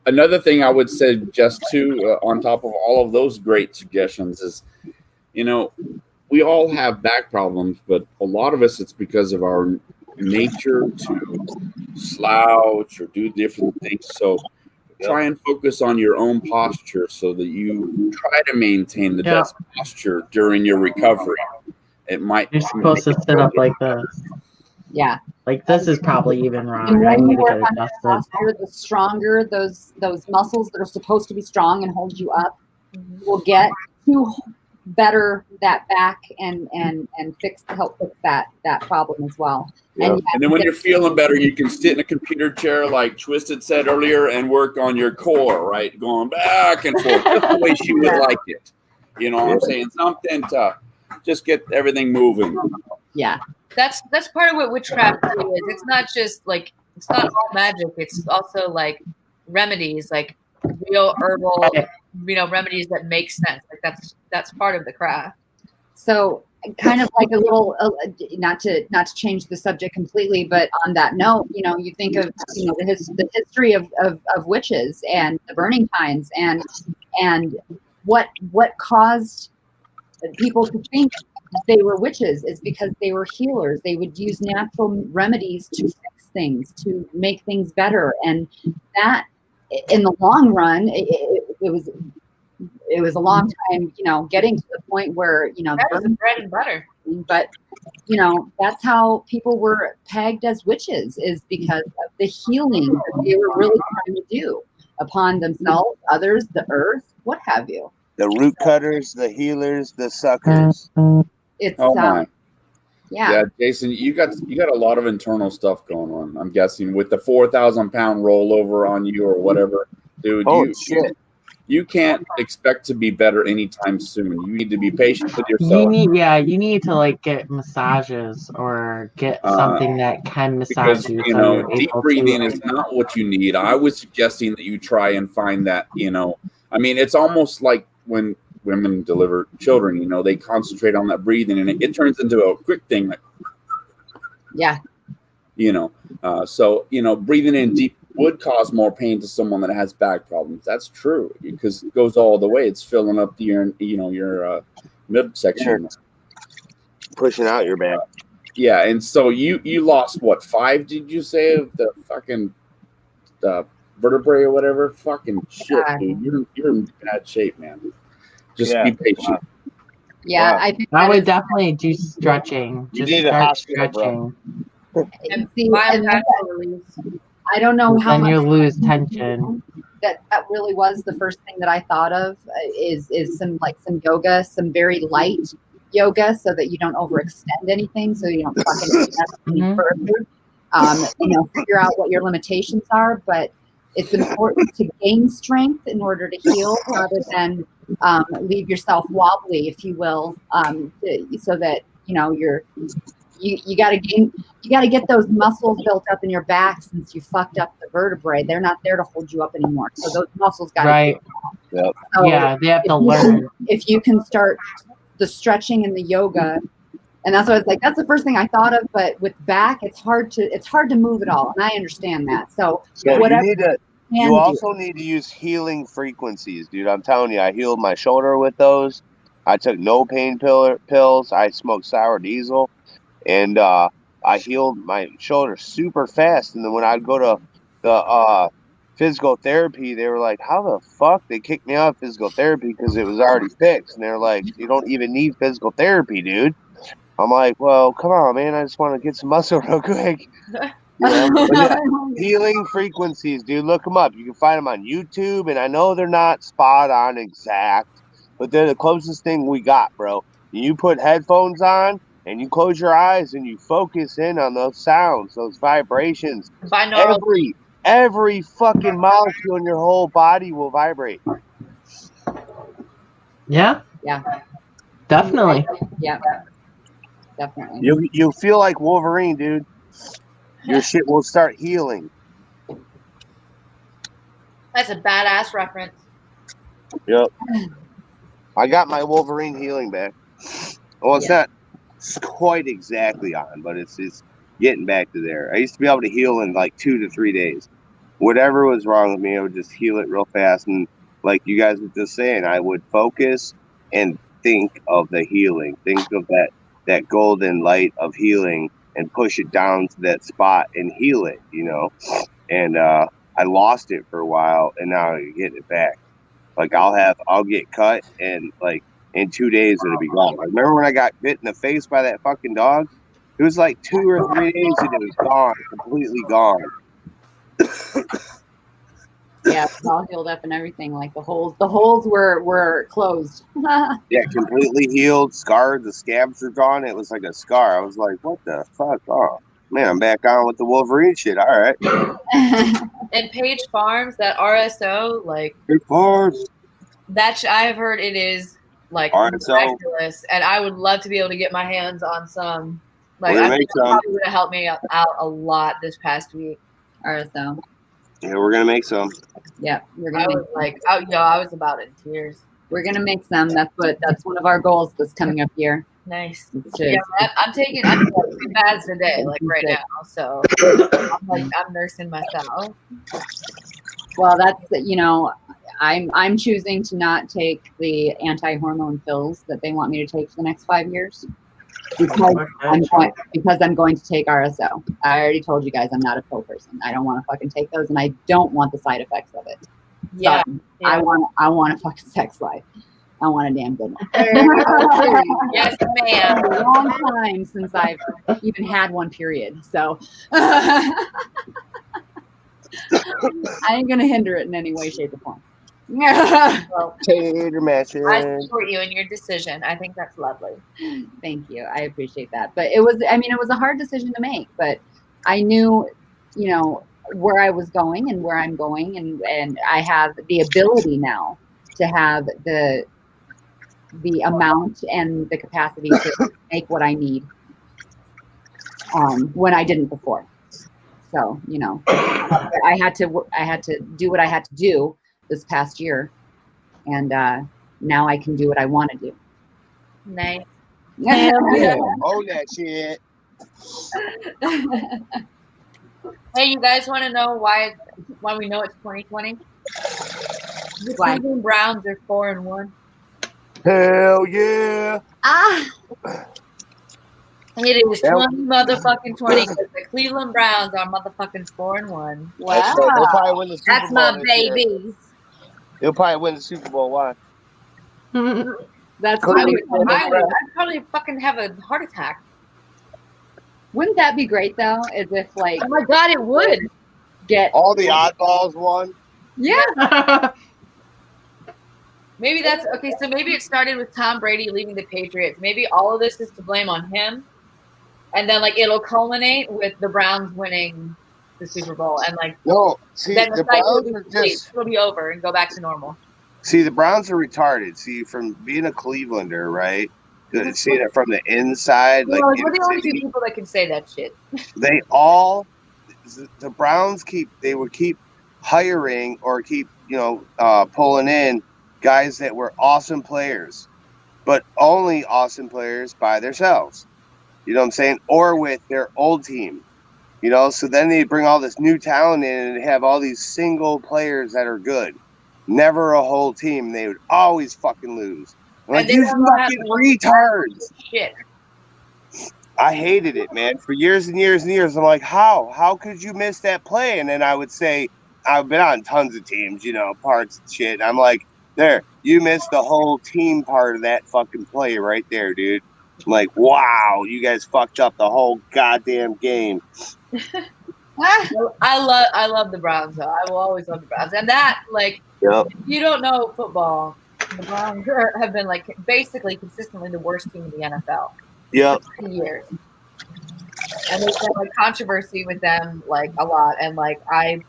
another thing I would suggest too, on top of all of those great suggestions, is, you know, we all have back problems, but a lot of us, it's because of our nature to slouch or do different things. So try and focus on your own posture so that you try to maintain the best posture during your recovery. You're supposed to sit up like this. Yeah. Like this is probably even wrong. The more I need you to work get on your adjusted. posture, the stronger those muscles that are supposed to be strong and hold you up will get to better that back and help fix that problem as well. Yeah. And then when you're feeling better, you can sit in a computer chair, like Twisted said earlier, and work on your core, right? Going back and forth, just the way she would like it. You know what I'm saying? Something to just get everything moving. Yeah. That's part of what witchcraft really is. It's not just like, it's not all magic. It's also like remedies, like real herbal, you know, remedies that make sense. Like that's part of the craft. So kind of like a little, not to change the subject completely, but on that note, you know, you think of, you know, the history of witches and the burning pines and what caused people to think they were witches is because they were healers. They would use natural remedies to fix things, to make things better. And that, in the long run, it was a long time, you know, getting to the point where, you know, that was the bread and butter. But, you know, that's how people were pegged as witches, is because of the healing that they were really trying to do upon themselves, others, the earth, what have you. The root cutters, the healers, the suckers. It's yeah, Jason, you got a lot of internal stuff going on. I'm guessing with the 4,000-pound rollover on you or whatever, dude. You can't expect to be better anytime soon. You need to be patient with yourself. You need to like get massages or get something that can massage you. You know, deep breathing is not what you need. I was suggesting that you try and find that, you know, I mean, it's almost like when women deliver children, you know, they concentrate on that breathing and it turns into a quick thing. Like, you know, so, you know, breathing in deep would cause more pain to someone that has back problems. That's true because it goes all the way. It's filling up your midsection. Pushing out your back. Yeah. And so you lost what, 5, did you say, of the fucking vertebrae or whatever? Fucking shit, dude. You're in bad shape, man. Just be patient. Yeah, I think I would definitely do stretching. You Just need a start hospital, stretching. And see, I don't know how then much you lose tension. That really was the first thing that I thought of is some yoga, some very light yoga, so that you don't overextend anything, so you don't fucking any further. You know, figure out what your limitations are, but it's important to gain strength in order to heal, rather than leave yourself wobbly, if you will, so that, you know, you got to get those muscles built up in your back, since you fucked up the vertebrae. They're not there to hold you up anymore. So those muscles got to Yep. So yeah, they have to learn. If you can start the stretching and the yoga, and that's what it's like. That's the first thing I thought of. But with back, it's hard to move it all, and I understand that. So whatever. You also need to use healing frequencies, dude. I'm telling you, I healed my shoulder with those. I took no pain pills. I smoked sour diesel, and I healed my shoulder super fast. And then when I'd go to the physical therapy, they were like, "How the fuck?" They kicked me out of physical therapy because it was already fixed. And they're like, "You don't even need physical therapy, dude." I'm like, "Well, come on, man. I just want to get some muscle real quick." Healing frequencies, dude. Look them up. You can find them on YouTube, and I know they're not spot on exact, but they're the closest thing we got, bro. You put headphones on and you close your eyes and you focus in on those sounds, those vibrations. Every fucking molecule in your whole body will vibrate. Yeah. Definitely. Yeah. Definitely. You feel like Wolverine, dude. Your shit will start healing. That's a badass reference. Yep. I got my Wolverine healing back. Well, it's not quite exactly on, but it's getting back to there. I used to be able to heal in like 2 to 3 days. Whatever was wrong with me, I would just heal it real fast. And like you guys were just saying, I would focus and think of the healing. Think of that golden light of healing and push it down to that spot and heal it, And I lost it for a while, and now I'm getting it back. Like I'll get cut, and like in 2 days it'll be gone. I remember when I got bit in the face by that fucking dog. It was like 2 or 3 days, and it was gone, completely gone. Yeah, it's all healed up and everything. Like the holes were closed. Yeah, completely healed, scarred. The scabs were gone. It was like a scar. I was like, what the fuck? Oh man, I'm back on with the Wolverine shit. All right. And Page Farms, that RSO, like Big Farms. that I've heard it is like RSO. miraculous, and I would love to be able to get my hands on some. Like We're I gonna think make some. probably would have helped me out a lot this past week. RSO. Yeah, we're gonna make some. Yeah, we're I gonna was like, oh, I was about in tears. we're gonna make some. That's one of our goals this coming up year. Nice. To- Yeah, I'm taking 3 baths a day, like right now. So I'm nursing myself. Well, that's I'm choosing to not take the anti-hormone pills that they want me to take for the next 5 years because I'm going to take RSO. I already told you guys I'm not a pill person. I don't want to fucking take those, and I don't want the side effects of it. Yeah, So I want a fucking sex life. I want a damn good one. Yes, ma'am. It's been a long time since I've even had one period, so I ain't gonna hinder it in any way, shape, or form. Well, Tater matches. I support you in your decision. I think that's lovely. Thank you. I appreciate that. But it was a hard decision to make, but I knew, where I was going and where I'm going, and I have the ability now to have the amount and the capacity to make what I need when I didn't before. So, I had to do what I had to do this past year, and now I can do what I want to do. Nice. Yeah, own that shit. Hey, you guys want to know why we know it's 2020? The Why? Cleveland Browns are 4-1. Hell yeah. It is 20 motherfucking 20 because the Cleveland Browns are motherfucking 4-1. Wow. They'll probably win the Super That's Bowl my this year. babies. They'll probably win the Super Bowl. Why? That's I'd probably fucking have a heart attack. Wouldn't that be great though? As if like, oh my god, it would get all the oddballs won. Yeah. Maybe that's okay. So maybe it started with Tom Brady leaving the Patriots. Maybe all of this is to blame on him, and then like it'll culminate with the Browns winning the Super Bowl, and like no, see then the Browns are just it'll be over and go back to normal. See, the Browns are retarded. See, from being a Clevelander, right? Seeing it from the inside, like we're the only two people that can say that shit. The Browns would keep hiring or keep pulling in guys that were awesome players, but only awesome players by themselves. You know what I'm saying? Or with their old team. So then they bring all this new talent in and have all these single players that are good. Never a whole team. They would always fucking lose. I'm like, you fucking retards. Shit. I hated it, man. For years and years and years. I'm like, how? How could you miss that play? And then I would say, I've been on tons of teams, parts and shit. And I'm like, there, you missed the whole team part of that fucking play right there, dude. I'm like, wow, you guys fucked up the whole goddamn game. I love the Browns, though. I will always love the Browns. And that, like, Yep. If you don't know football, the Browns have been, like, basically consistently the worst team in the NFL. Yep. For years. And there's been, like, controversy with them, like, a lot. And, like, I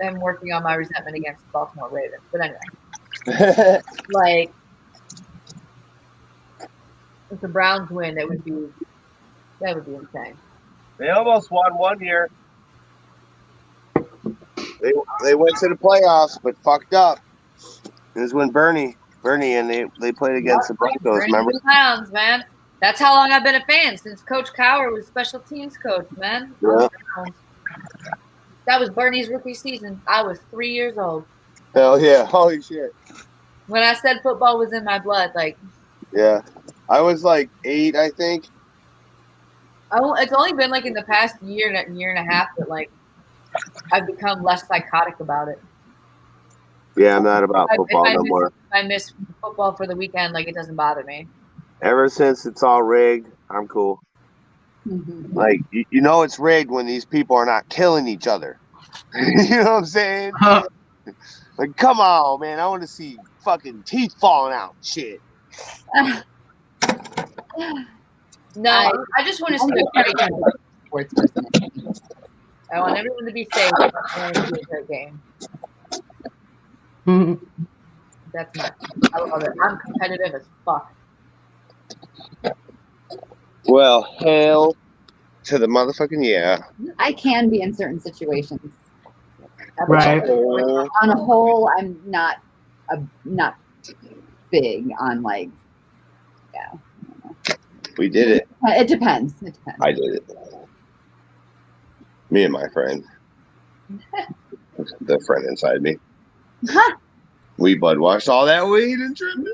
am working on my resentment against the Baltimore Ravens. But anyway. Like, if the Browns win, that would be insane. They almost won one year. They went to the playoffs, but fucked up. It was when Bernie Bernie, and they played against the Broncos. Remember? Clowns, man. That's how long I've been a fan, since Coach Cowher was special teams coach, man. Yeah. That was Bernie's rookie season. I was 3 years old. Hell yeah! Holy shit! When I said football was in my blood, like. Yeah, I was like 8, I think. It's only been like in the past year and a half that like I've become less psychotic about it. Yeah, I'm not about football no more. If I miss football for the weekend, like it doesn't bother me. Ever since it's all rigged, I'm cool. Mhm. Like, you know it's rigged when these people are not killing each other. You know what I'm saying? Like, come on, man. I want to see fucking teeth falling out. Shit. No, I just want to see a great game. Sports person. I want everyone to be safe. I want it to be a great game. That's my. I love it. I'm competitive as fuck. Well, hell to the motherfucking yeah. I can be in certain situations. Right. On a whole, I'm not big on like. Yeah. We did it. It depends. It depends. I did it. Me and my friend. The friend inside me. Huh. We bud washed all that weed and dripped.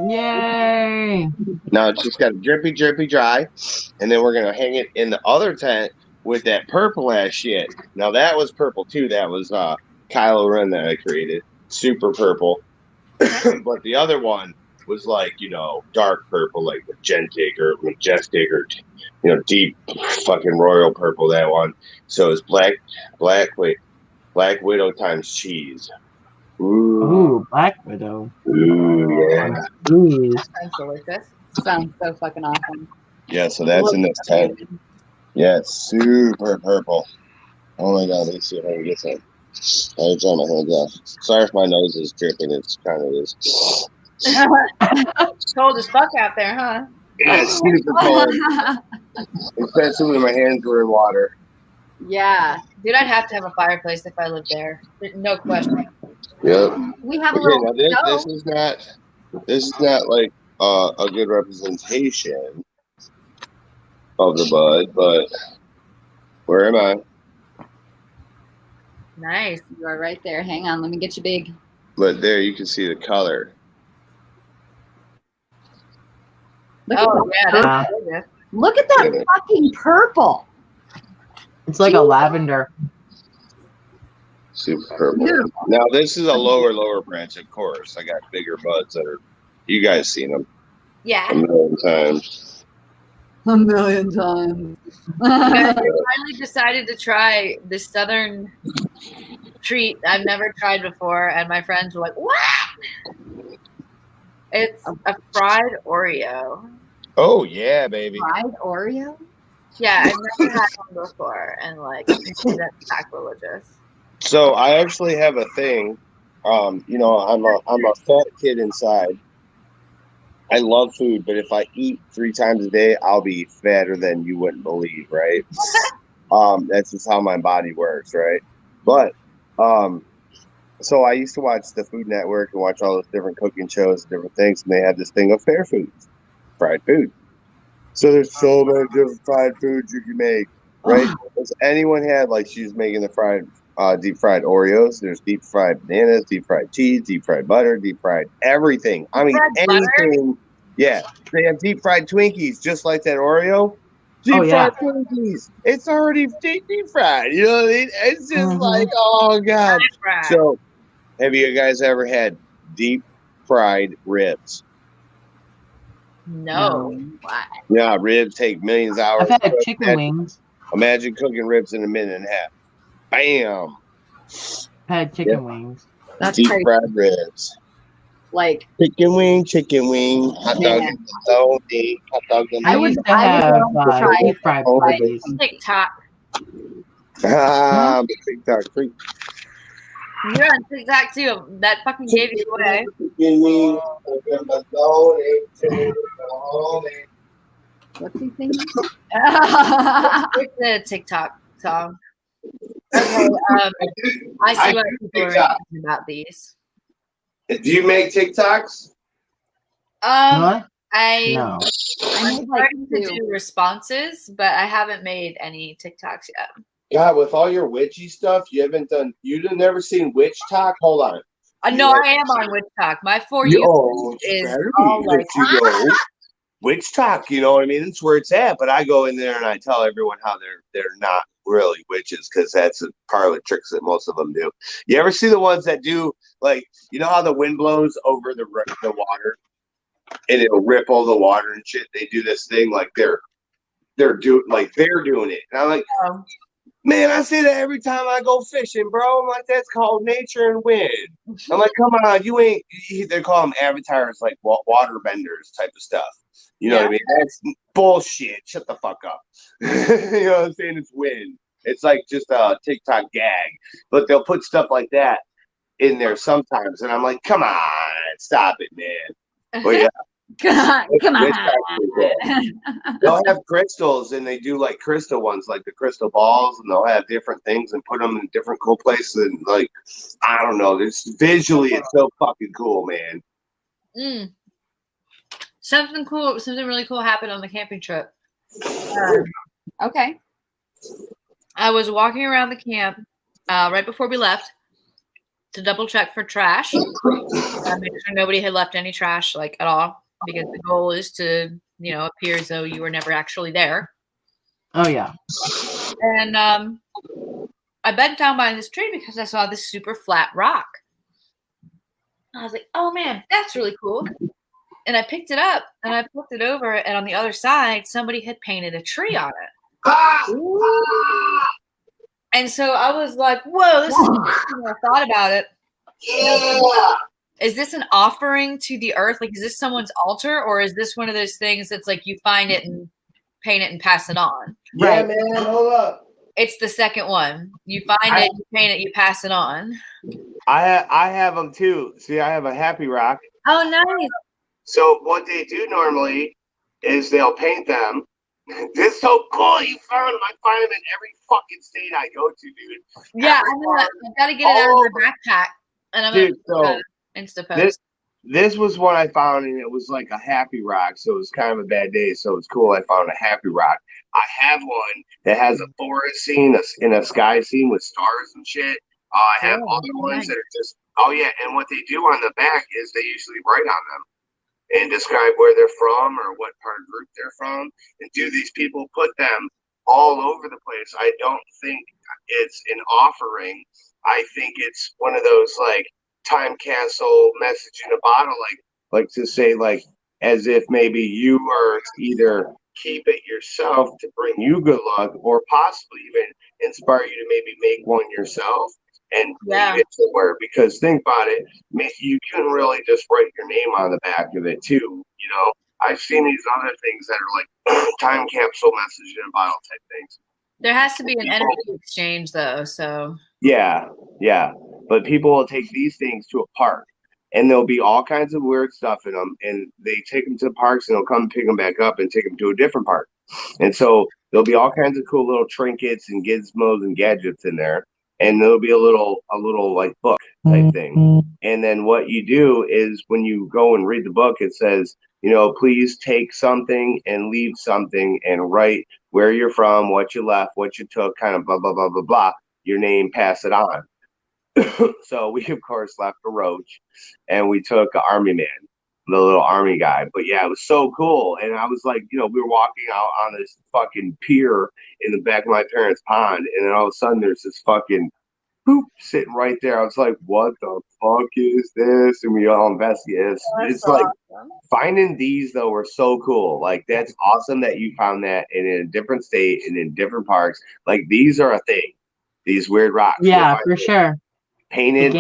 Yay! Now it's just got a drippy, drippy dry. And then we're going to hang it in the other tent with that purple ass shit. Now that was purple too. That was Kylo Ren that I created. Super purple. But the other one was like, you know, dark purple, like majestic or deep fucking royal purple, that one. So it's Black Widow times cheese. Ooh, Black Widow. Ooh, yeah. Ooh. Sounds delicious. Sounds so fucking awesome. Yeah, so that's in this tent. Yeah, it's super purple. Oh my god, let me see if I can get some. I dry my hands off. Sorry if my nose is dripping. It's kind of is. Cold as fuck out there, huh? Yeah, it's super cold. Especially when my hands were in water. Yeah. Dude, I'd have to have a fireplace if I lived there. No question. Yep. We have a Okay, little. now this is not like a good representation of the bud, but where am I? Nice. You are right there. Hang on. Let me get you big. But there you can see the color. Look Oh, at yeah. that. That's gorgeous. Look at that fucking purple. It's like a lavender. Super purple. Beautiful. Now this is a lower branch, of course. I got bigger buds that are. You guys seen them Yeah. a million times. A million times. I finally decided to try this southern treat I've never tried before, and my friends were like, "What?" It's a fried Oreo. Oh yeah, baby. Fried Oreo? Yeah, I've never had one before, and like that's sacrilegious. So I actually have a thing. You know, I'm a fat kid inside. I love food, but if I eat 3 times a day, I'll be fatter than you wouldn't believe, right? That's just how my body works, right? But so I used to watch the Food Network and watch all those different cooking shows and different things, and they had this thing of fair foods, fried food. So there's so many different fried foods you can make, right? Has anyone had, like, she's making the deep fried Oreos? There's deep fried bananas, deep fried cheese, deep fried butter, deep fried everything. I mean, anything. Yeah, they have deep fried Twinkies, just like that Oreo. Deep fried Twinkies. It's already deep fried. You know what I mean? It's just like, oh god. So, have you guys ever had deep fried ribs? No. Yeah, ribs take millions of hours. I've had chicken wings. Imagine cooking ribs in a minute and a half. Bam. I've had chicken wings. That's deep crazy. fried ribs. Like chicken wing, hot dog, hot dog. I used to have deep fried Portuguese. TikTok. TikTok freak. You're on TikTok too. That fucking gave you away. What's he singing? It's a TikTok song. Okay, I see why people are talking about these. Do you make TikToks? What? I No. I I'm made like starting to do responses, but I haven't made any TikToks yet. God, with all your witchy stuff, you didn't never seen Witch Talk? Hold on. No, I am on Witch Talk. My For You, You oh, is better all be. like, You go, Witch Talk, you know what I mean? That's where it's at. But I go in there and I tell everyone how they're not really witches, because that's a parlor tricks that most of them do. You ever see the ones that do, like, you know how the wind blows over the water and it'll rip all the water and shit? They do this thing like they're doing it. And I'm like, oh, man, I see that every time I go fishing, bro. I'm like, that's called nature and wind. I'm like, come on, you ain't. They call them avatars, like water benders type of stuff. You know what I mean? That's bullshit. Shut the fuck up. You know what I'm saying? It's wind. It's like just a TikTok gag, but they'll put stuff like that in there sometimes, and I'm like, come on, stop it, man. But yeah. Come on. They'll have crystals, and they do like crystal ones, like the crystal balls, and they'll have different things and put them in different cool places. And like, I don't know, visually, it's so fucking cool, man. Something really cool happened on the camping trip. Okay. I was walking around the camp right before we left to double check for trash, make sure nobody had left any trash like at all, because the goal is to appear as though you were never actually there. Oh yeah. And I bent down by this tree because I saw this super flat rock. I was like, oh man, that's really cool. And I picked it up and I flipped it over, and on the other side somebody had painted a tree on it. And so I was like, whoa, this is interesting. I thought about it. Yeah. Is this an offering to the earth? Like, is this someone's altar, or is this one of those things that's like you find it and paint it and pass it on? Yeah, man, hold up. It's the second one. You find it, you paint it, you pass it on. I have them too. See, I have a happy rock. Oh, nice. So what they do normally is they'll paint them. This is so cool. You found them. I find them in every fucking state I go to, dude. Yeah, I gotta get it out of my backpack, and I'm gonna Insta post. This was what I found, and it was like a happy rock. So it was kind of a bad day. So it's cool. I found a happy rock. I have one that has a forest scene and a sky scene with stars and shit. I have other ones that are just, and what they do on the back is they usually write on them and describe where they're from or what part of group they're from. And do these people put them all over the place? I don't think it's an offering. I think it's one of those like time capsule message in a bottle, like to say, like, as if maybe you are either keep it yourself to bring you good luck, or possibly even inspire you to maybe make one yourself and leave it somewhere. Because think about it, you can really just write your name on the back of it too. You know, I've seen these other things that are like time capsule message in a bottle type things. There has to be an energy exchange though, so yeah. But people will take these things to a park, and there'll be all kinds of weird stuff in them, and they take them to parks, and they'll come pick them back up and take them to a different park. And so there'll be all kinds of cool little trinkets and gizmos and gadgets in there, and there'll be a little like book type thing. And then what you do is when you go and read the book, it says, please take something and leave something and write where you're from, what you left, what you took, kind of blah, blah, blah, blah, blah, your name, pass it on. So we, of course, left a roach, and we took an army man, the little army guy. But yeah, it was so cool. And I was like, we were walking out on this fucking pier in the back of my parents' pond, and then all of a sudden there's this fucking poop sitting right there. I was like, what the fuck is this? And we all investigated. It's like finding these though were so cool. Like, that's awesome that you found that in a different state and in different parks. Like, these are a thing. These weird rocks. Yeah, for sure. Painted.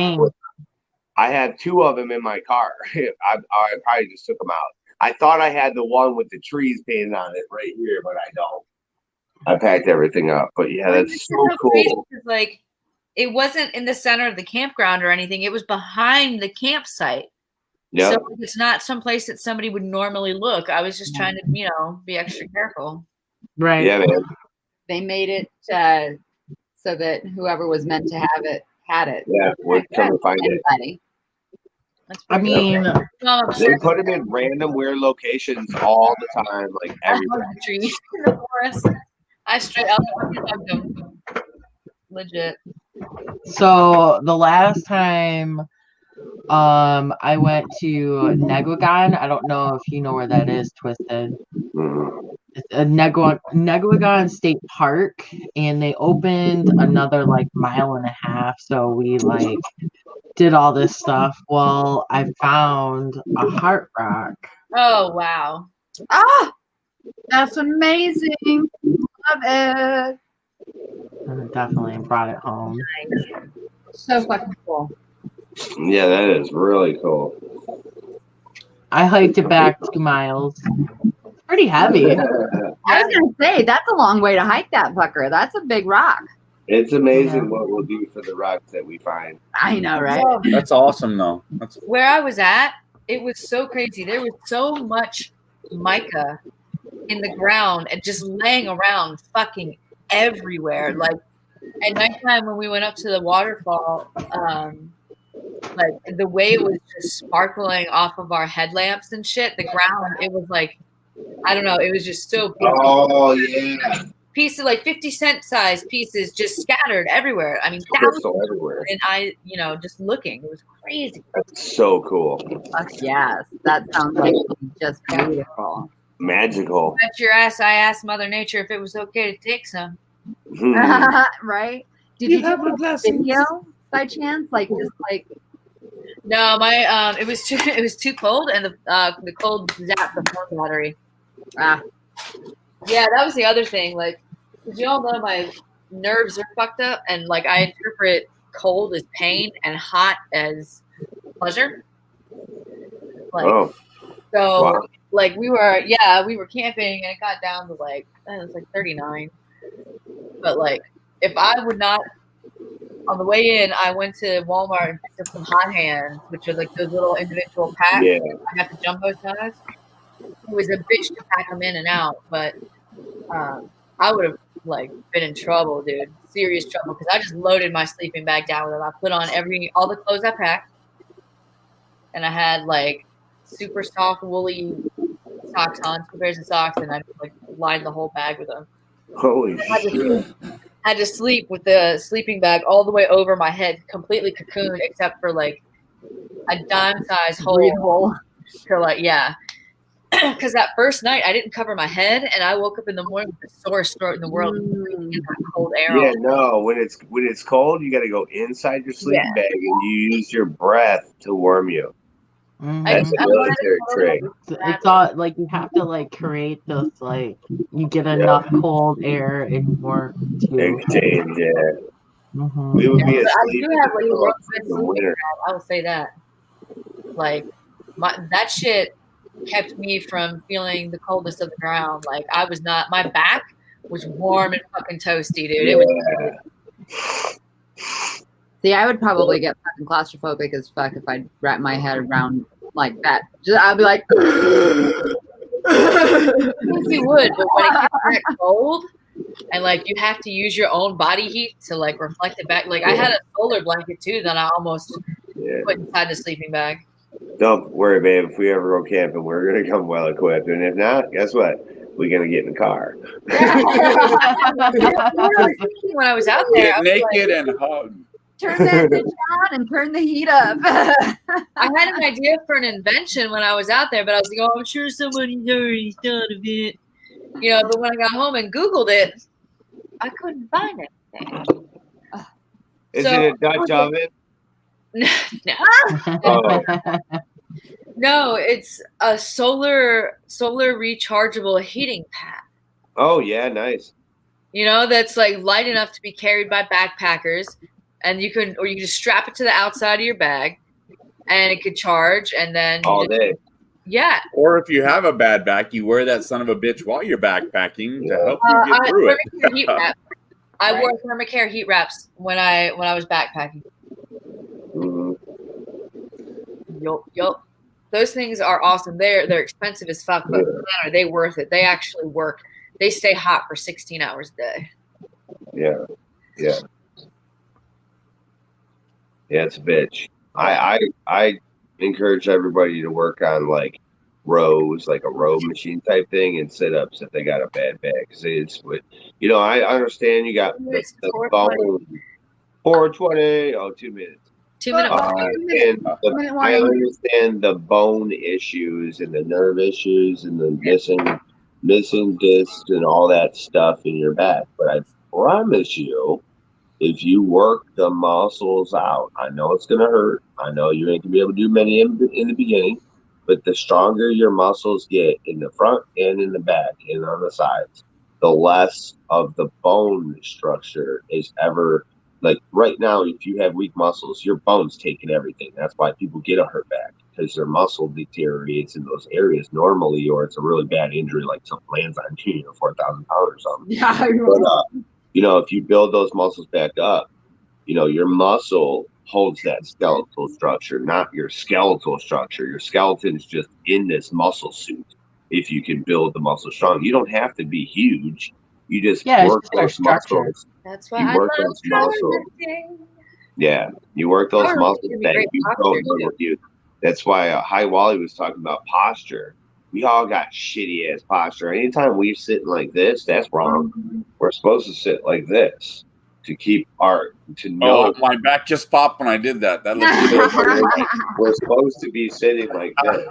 I have 2 of them in my car. I probably just took them out. I thought I had the one with the trees painted on it right here, but I don't. I packed everything up. But yeah, that's so cool. Like, it wasn't in the center of the campground or anything. It was behind the campsite. Yep. So it's not someplace that somebody would normally look. I was just trying to, be extra careful. Right. Yeah, man. They made it so that whoever was meant to have it had it. Yeah, we'll come and find it. I mean, They put them in random weird locations all the time, like I everywhere. hugged the tree in the forest. I straight up hugged them. Legit. so the last time I went to Neguagon. I don't know if you know where that is, Twisted. It's a Neguagon State Park, and they opened another like mile and a half. So we like did all this stuff. Well, I found a heart rock. Oh wow. Ah, that's amazing. Love it. And definitely brought it home. So fucking cool. Yeah, that is really cool. I hiked it back 2 miles. It's pretty heavy. I was gonna say that's a long way to hike that fucker. That's a big rock. It's amazing what we'll do for the rocks that we find. I know, right? That's awesome, though. That's Where I was at, it was so crazy. There was so much mica in the ground and just laying around fucking everywhere. Like at nighttime when we went up to the waterfall, like the way it was just sparkling off of our headlamps and shit, the ground, it was like, I don't know, it was just so beautiful. Oh yeah. Pieces like 50-cent size pieces just scattered everywhere. I mean, Crystal everywhere. and just looking, it was crazy. That's so cool. Fuck yes, that sounds like just beautiful. Magical. Bet your ass I asked Mother Nature if it was okay to take some. Right? Did you take a video by chance? Like just like No, my it was too cold, and the cold zapped the phone battery. Yeah, that was the other thing. Like, did you all know my nerves are fucked up, and like I interpret cold as pain and hot as pleasure. Like, so wow. like we were camping, and it got down to like it was like 39. But like, if I would not, on the way in, I went to Walmart and picked up some hot hands, which are like those little individual packs. Yeah. I got the jumbo size. It was a bitch to pack them in and out, but I would have like been in trouble, dude. Serious trouble, because I just loaded my sleeping bag down with them. I put on all the clothes I packed, and I had like super soft woolly socks on, 2 pairs of socks, and I like lined the whole bag with them. Holy shit. I had to sleep with the sleeping bag all the way over my head, completely cocooned, except for like a dime-sized hole. So like, yeah. Because that first night I didn't cover my head, and I woke up in the morning with the sorest throat in the world. In that cold air. Yeah, no. When it's cold, you got to go inside your sleeping bag, and you use your breath to warm you. That's a military trick. It's all like you have to like create this like you get enough cold air in your exchange. Yeah. Mm-hmm. We would be I asleep do have like a world in the winter. I will say that. Like that shit kept me from feeling the coldness of the ground. Like I was not. My back was warm and fucking toasty, dude. It was. See, I would probably get fucking claustrophobic as fuck if I wrap my head around like that. I'd be like, you would, but when it gets that cold, and like you have to use your own body heat to like reflect it back. Like I had a solar blanket too that I almost put inside the sleeping bag. Don't worry, babe. If we ever go camping, we're gonna come well equipped, and if not, guess what? We're gonna get in the car. When I was out there, get naked and hug. Turn that bitch on and turn the heat up. I had an idea for an invention when I was out there, but I was like, oh, I'm sure somebody's already thought of it. You know, but when I got home and Googled it, I couldn't find it. Is it a Dutch oven? No. Oh. No, it's a solar rechargeable heating pad. Oh yeah, nice. You know, that's like light enough to be carried by backpackers, and you can just strap it to the outside of your bag, and it could charge, and then all day. Yeah. Or if you have a bad back, you wear that son of a bitch while you're backpacking to help you get through it. Heat wrap. I wore thermocare heat wraps when I was backpacking. Mm-hmm. Yup. Those things are awesome. They're expensive as fuck, but man, are they worth it? They actually work. They stay hot for 16 hours a day. Yeah. Yeah, it's a bitch. I encourage everybody to work on like rows, like a row machine type thing, and sit ups if they got a bad back. Because it's what I understand. You got the bone 420. Oh, 2 minutes. 2 minute warning. And I understand the bone issues and the nerve issues and the missing discs and all that stuff in your back. But I promise you, if you work the muscles out, I know it's going to hurt. I know you ain't going to be able to do many in the beginning, but the stronger your muscles get in the front and in the back and on the sides, the less of the bone structure is ever. Like right now, if you have weak muscles, your bone's taking everything. That's why people get a hurt back, because their muscle deteriorates in those areas normally, or it's a really bad injury, like something lands on you, 4,000 pounds or something. Yeah. But, if you build those muscles back up, your muscle holds that skeletal structure, not your skeletal structure. Your skeleton's just in this muscle suit. If you can build the muscle strong, you don't have to be huge. You just work those muscles. That's why you work those muscles. Yeah, you work those muscles that you don't know what you. That's why High Wally was talking about posture. We all got shitty ass posture. Anytime we're sitting like this, that's wrong. We're supposed to sit like this to keep to know. Oh, my back just popped when I did that. That looks We're supposed to be sitting like this.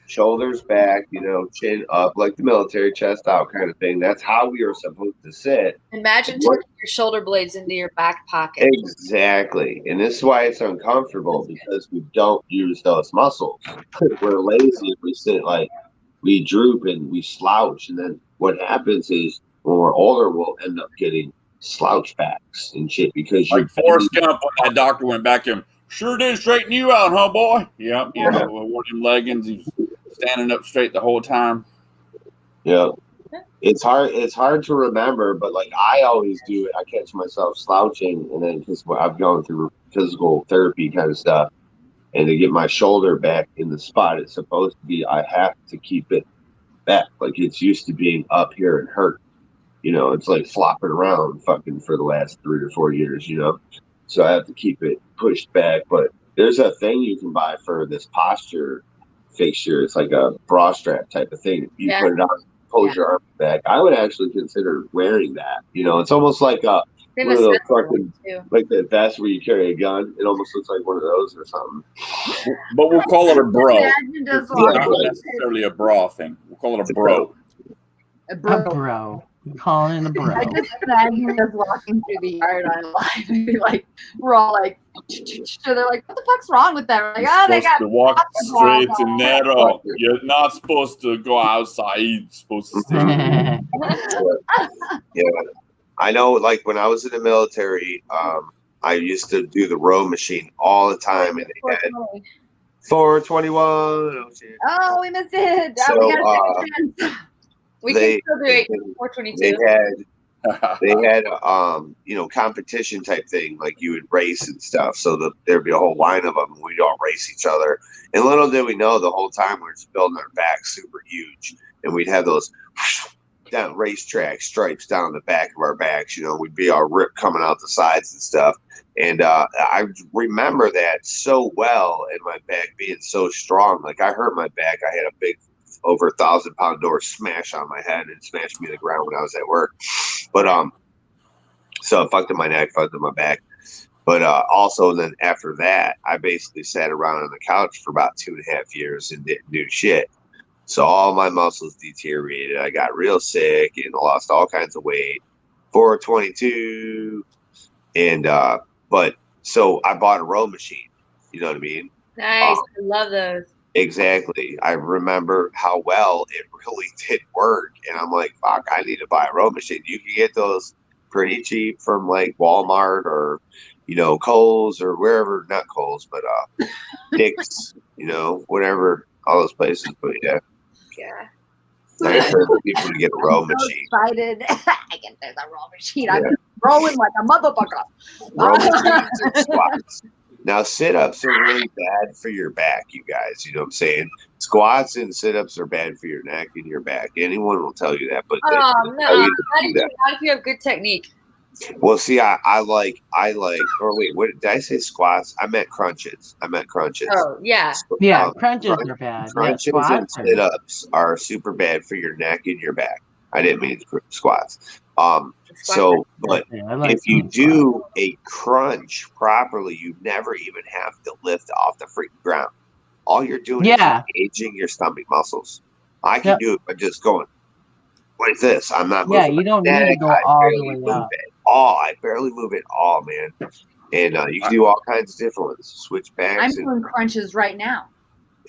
Shoulders back, chin up, like the military, chest out kind of thing. That's how we are supposed to sit. Imagine tucking your shoulder blades into your back pocket. Exactly. And this is why it's uncomfortable, because we don't use those muscles. We're lazy. We sit like, we droop and we slouch. And then what happens is when we're older, we'll end up getting slouch backs and shit because like Forrest Gump when that doctor went back to him. Sure did straighten you out, huh, boy? Yep. Wore them leggings. He's standing up straight the whole time. Yeah. It's hard to remember, but like I always do it. I catch myself slouching, and then because I've gone through physical therapy kind of stuff, and to get my shoulder back in the spot it's supposed to be, I have to keep it back. Like it's used to being up here and hurt. It's like flopping around fucking for the last 3 or 4 years, So I have to keep it pushed back. But there's a thing you can buy for this posture fixture. It's like a bra strap type of thing. You put it on, pulls your arm back. I would actually consider wearing that. It's almost like one of those fucking, like the vest where you carry a gun. It almost looks like one of those or something. But we'll call it a bro. It's not necessarily a bra thing. We'll call it a bro. A bro. Calling it a bro. I just imagine us walking through the yard on live and be like, we're all like, they're like, what the fuck's wrong with them? Like, You're they supposed got to walk straight and narrow. You're not supposed to go outside. You're supposed to stay. Yeah. I know, like when I was in the military, I used to do the row machine all the time, and they had 421. Oh, we missed it. So, we got a chance. We can still do 422. They had competition type thing, like you would race and stuff. So there'd be a whole line of them, and we'd all race each other. And little did we know, the whole time we were just building our backs super huge, and we'd have those down racetrack stripes down the back of our backs. We'd be all ripped coming out the sides and stuff. And I remember that so well, and my back being so strong. Like I hurt my back. I had a big, over 1,000-pound door smash on my head and smashed me to the ground when I was at work. But so it fucked up my neck, fucked up my back. But also then after that, I basically sat around on the couch for about 2.5 years and didn't do shit. So all my muscles deteriorated. I got real sick and lost all kinds of weight. 422. And but so I bought a row machine. You know what I mean? Nice. I love those. Exactly. I remember how well it really did work. And I'm like, fuck, I need to buy a row machine. You can get those pretty cheap from like Walmart or, Kohl's or wherever, not Kohl's, but Dick's, whatever, all those places. But yeah. I encourage people to get a row machine. Excited. I guess there's a row machine. I'm rolling like a motherfucker. Row machines and squats. Now, sit-ups are really bad for your back, you guys. You know what I'm saying? Squats and sit-ups are bad for your neck and your back. Anyone will tell you that. But no. Not if you have good technique. Well, see, I like. Or wait, what did I say? Squats. I meant crunches. Oh yeah. Yeah, Um, crunches are bad. Yeah, crunches and squats are. sit-ups are super bad for your neck and your back. I didn't mean squats. Squats But Okay, I like if you doing squats. do a crunch properly, you never even have to lift off the freaking ground. All you're doing is Yeah. engaging your stomach muscles. I can Yep. do it by just going like this. I'm not Yeah, moving you my don't need to neck. go I all the barely way move up. at all. I barely move at all, man. And you can do all kinds of different ones. Switchbacks. I'm and doing crunches right now.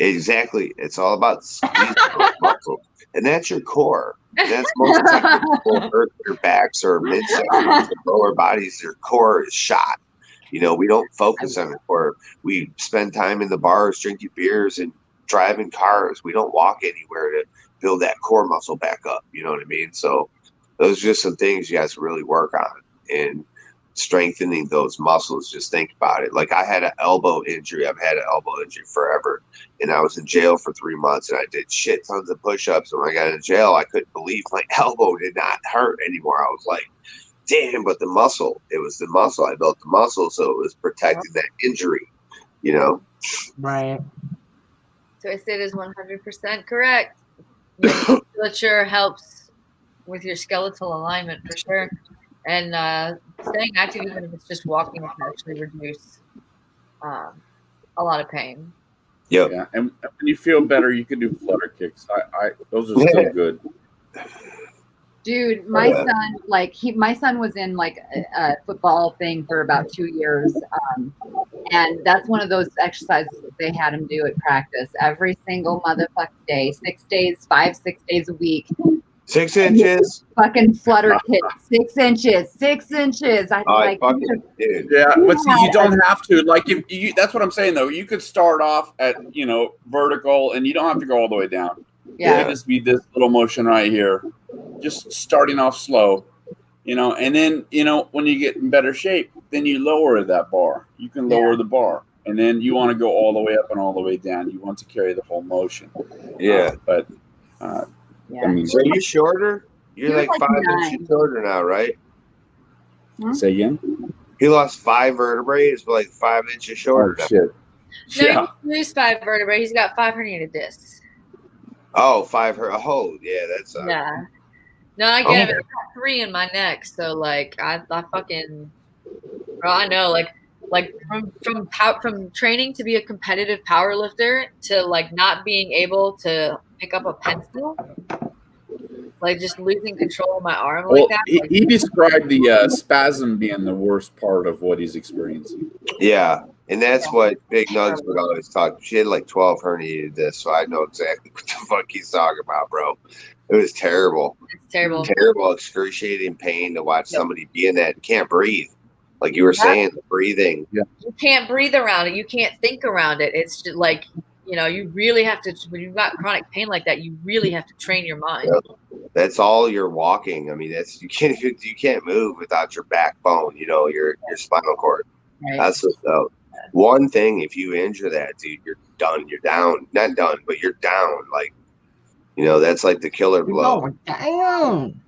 Exactly. It's all about squeezing those muscles. And that's your core. And that's most of the time people hurt their backs or midsection. The lower bodies, their core is shot. We don't focus on the core. We spend time in the bars drinking beers and driving cars. We don't walk anywhere to build that core muscle back up. You know what I mean? So those are just some things you guys really work on. And strengthening those muscles, just think about it. Like I had an elbow injury. I've had an elbow injury forever. And I was in jail for 3 months and I did shit tons of push-ups. And when I got in jail, I couldn't believe my elbow did not hurt anymore. I was like, damn, but it was the muscle. I built the muscle, so it was protecting that injury, Right. Twisted is 100% correct. Musculature helps with your skeletal alignment for sure. And staying active, even if it's just walking, can actually reduce a lot of pain. Yep. Yeah, and when you feel better, you can do flutter kicks. Those are still good. Dude, my son was in like a football thing for about 2 years. And that's one of those exercises that they had him do at practice every single motherfucking day, 6 days, 6 days a week. 6 inches. Fucking flutter kick, 6 inches, 6 inches. I like, dude. Yeah, but see, you don't have to. Like, if you, that's what I'm saying though. You could start off at vertical, and you don't have to go all the way down. yeah. It could just be this little motion right here, just starting off slow, and then when you get in better shape, then you lower that bar. You can lower the bar, and then you want to go all the way up and all the way down. You want to carry the whole motion. Yeah, Yeah. I mean, so you're shorter. You're like 5 9. inches shorter now, right? say again. He lost 5 vertebrae. He's like 5 inches shorter now. Shit. No, Yeah. he lose 5 vertebrae. He's got 5 herniated discs. Oh, 5 Oh, yeah, that's Yeah. No, I get it. I got 3 in my neck, so like I fucking, bro, I know, like from training to be a competitive power lifter to like not being able to pick up a pencil, like just losing control of my arm like that. He described the spasm being the worst part of what he's experiencing. Yeah, and that's what Big Nugs would always talk. She had like 12 herniated discs, so I know exactly what the fuck he's talking about, bro. It was terrible. It's terrible. Terrible, excruciating pain to watch somebody be in that and can't breathe. Like you were saying, the breathing. Yeah. You can't breathe around it. You can't think around it. It's just like, you really have to, when you've got chronic pain like that, you really have to train your mind. That's all you're walking. I mean, you can't move without your backbone, your spinal cord. Right. That's one thing. If you injure that, dude, you're done. You're down. Not done, but you're down. Like, that's like the killer blow. Damn.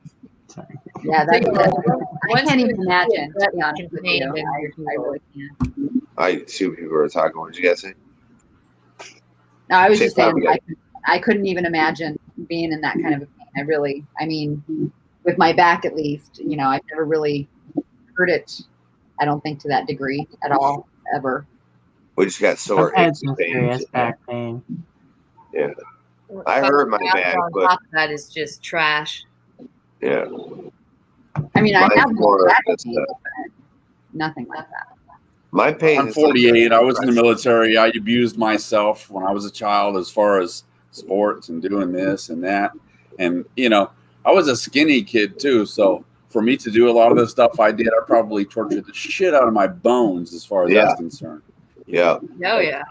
Yeah, I can't even imagine. To be That's honest with you, I really can't. I see what people were talking. What did you guys say? No, I was Same just saying time, I couldn't even imagine being in that kind of a pain. I mean, with my back at least, I've never really heard it. I don't think to that degree at all, ever. We just got sore I've had aches some and pains. serious back pain. Yeah, I hurt my back, on but top of that is just trash. yeah. I mean, I Mine's have more more back just, pain, but nothing like that. My pain. I'm is 48. like I was in the military. I abused myself when I was a child as far as sports and doing this and that. And, I was a skinny kid too. So for me to do a lot of the stuff I did, I probably tortured the shit out of my bones as far as that's concerned. Yeah. Oh, yeah.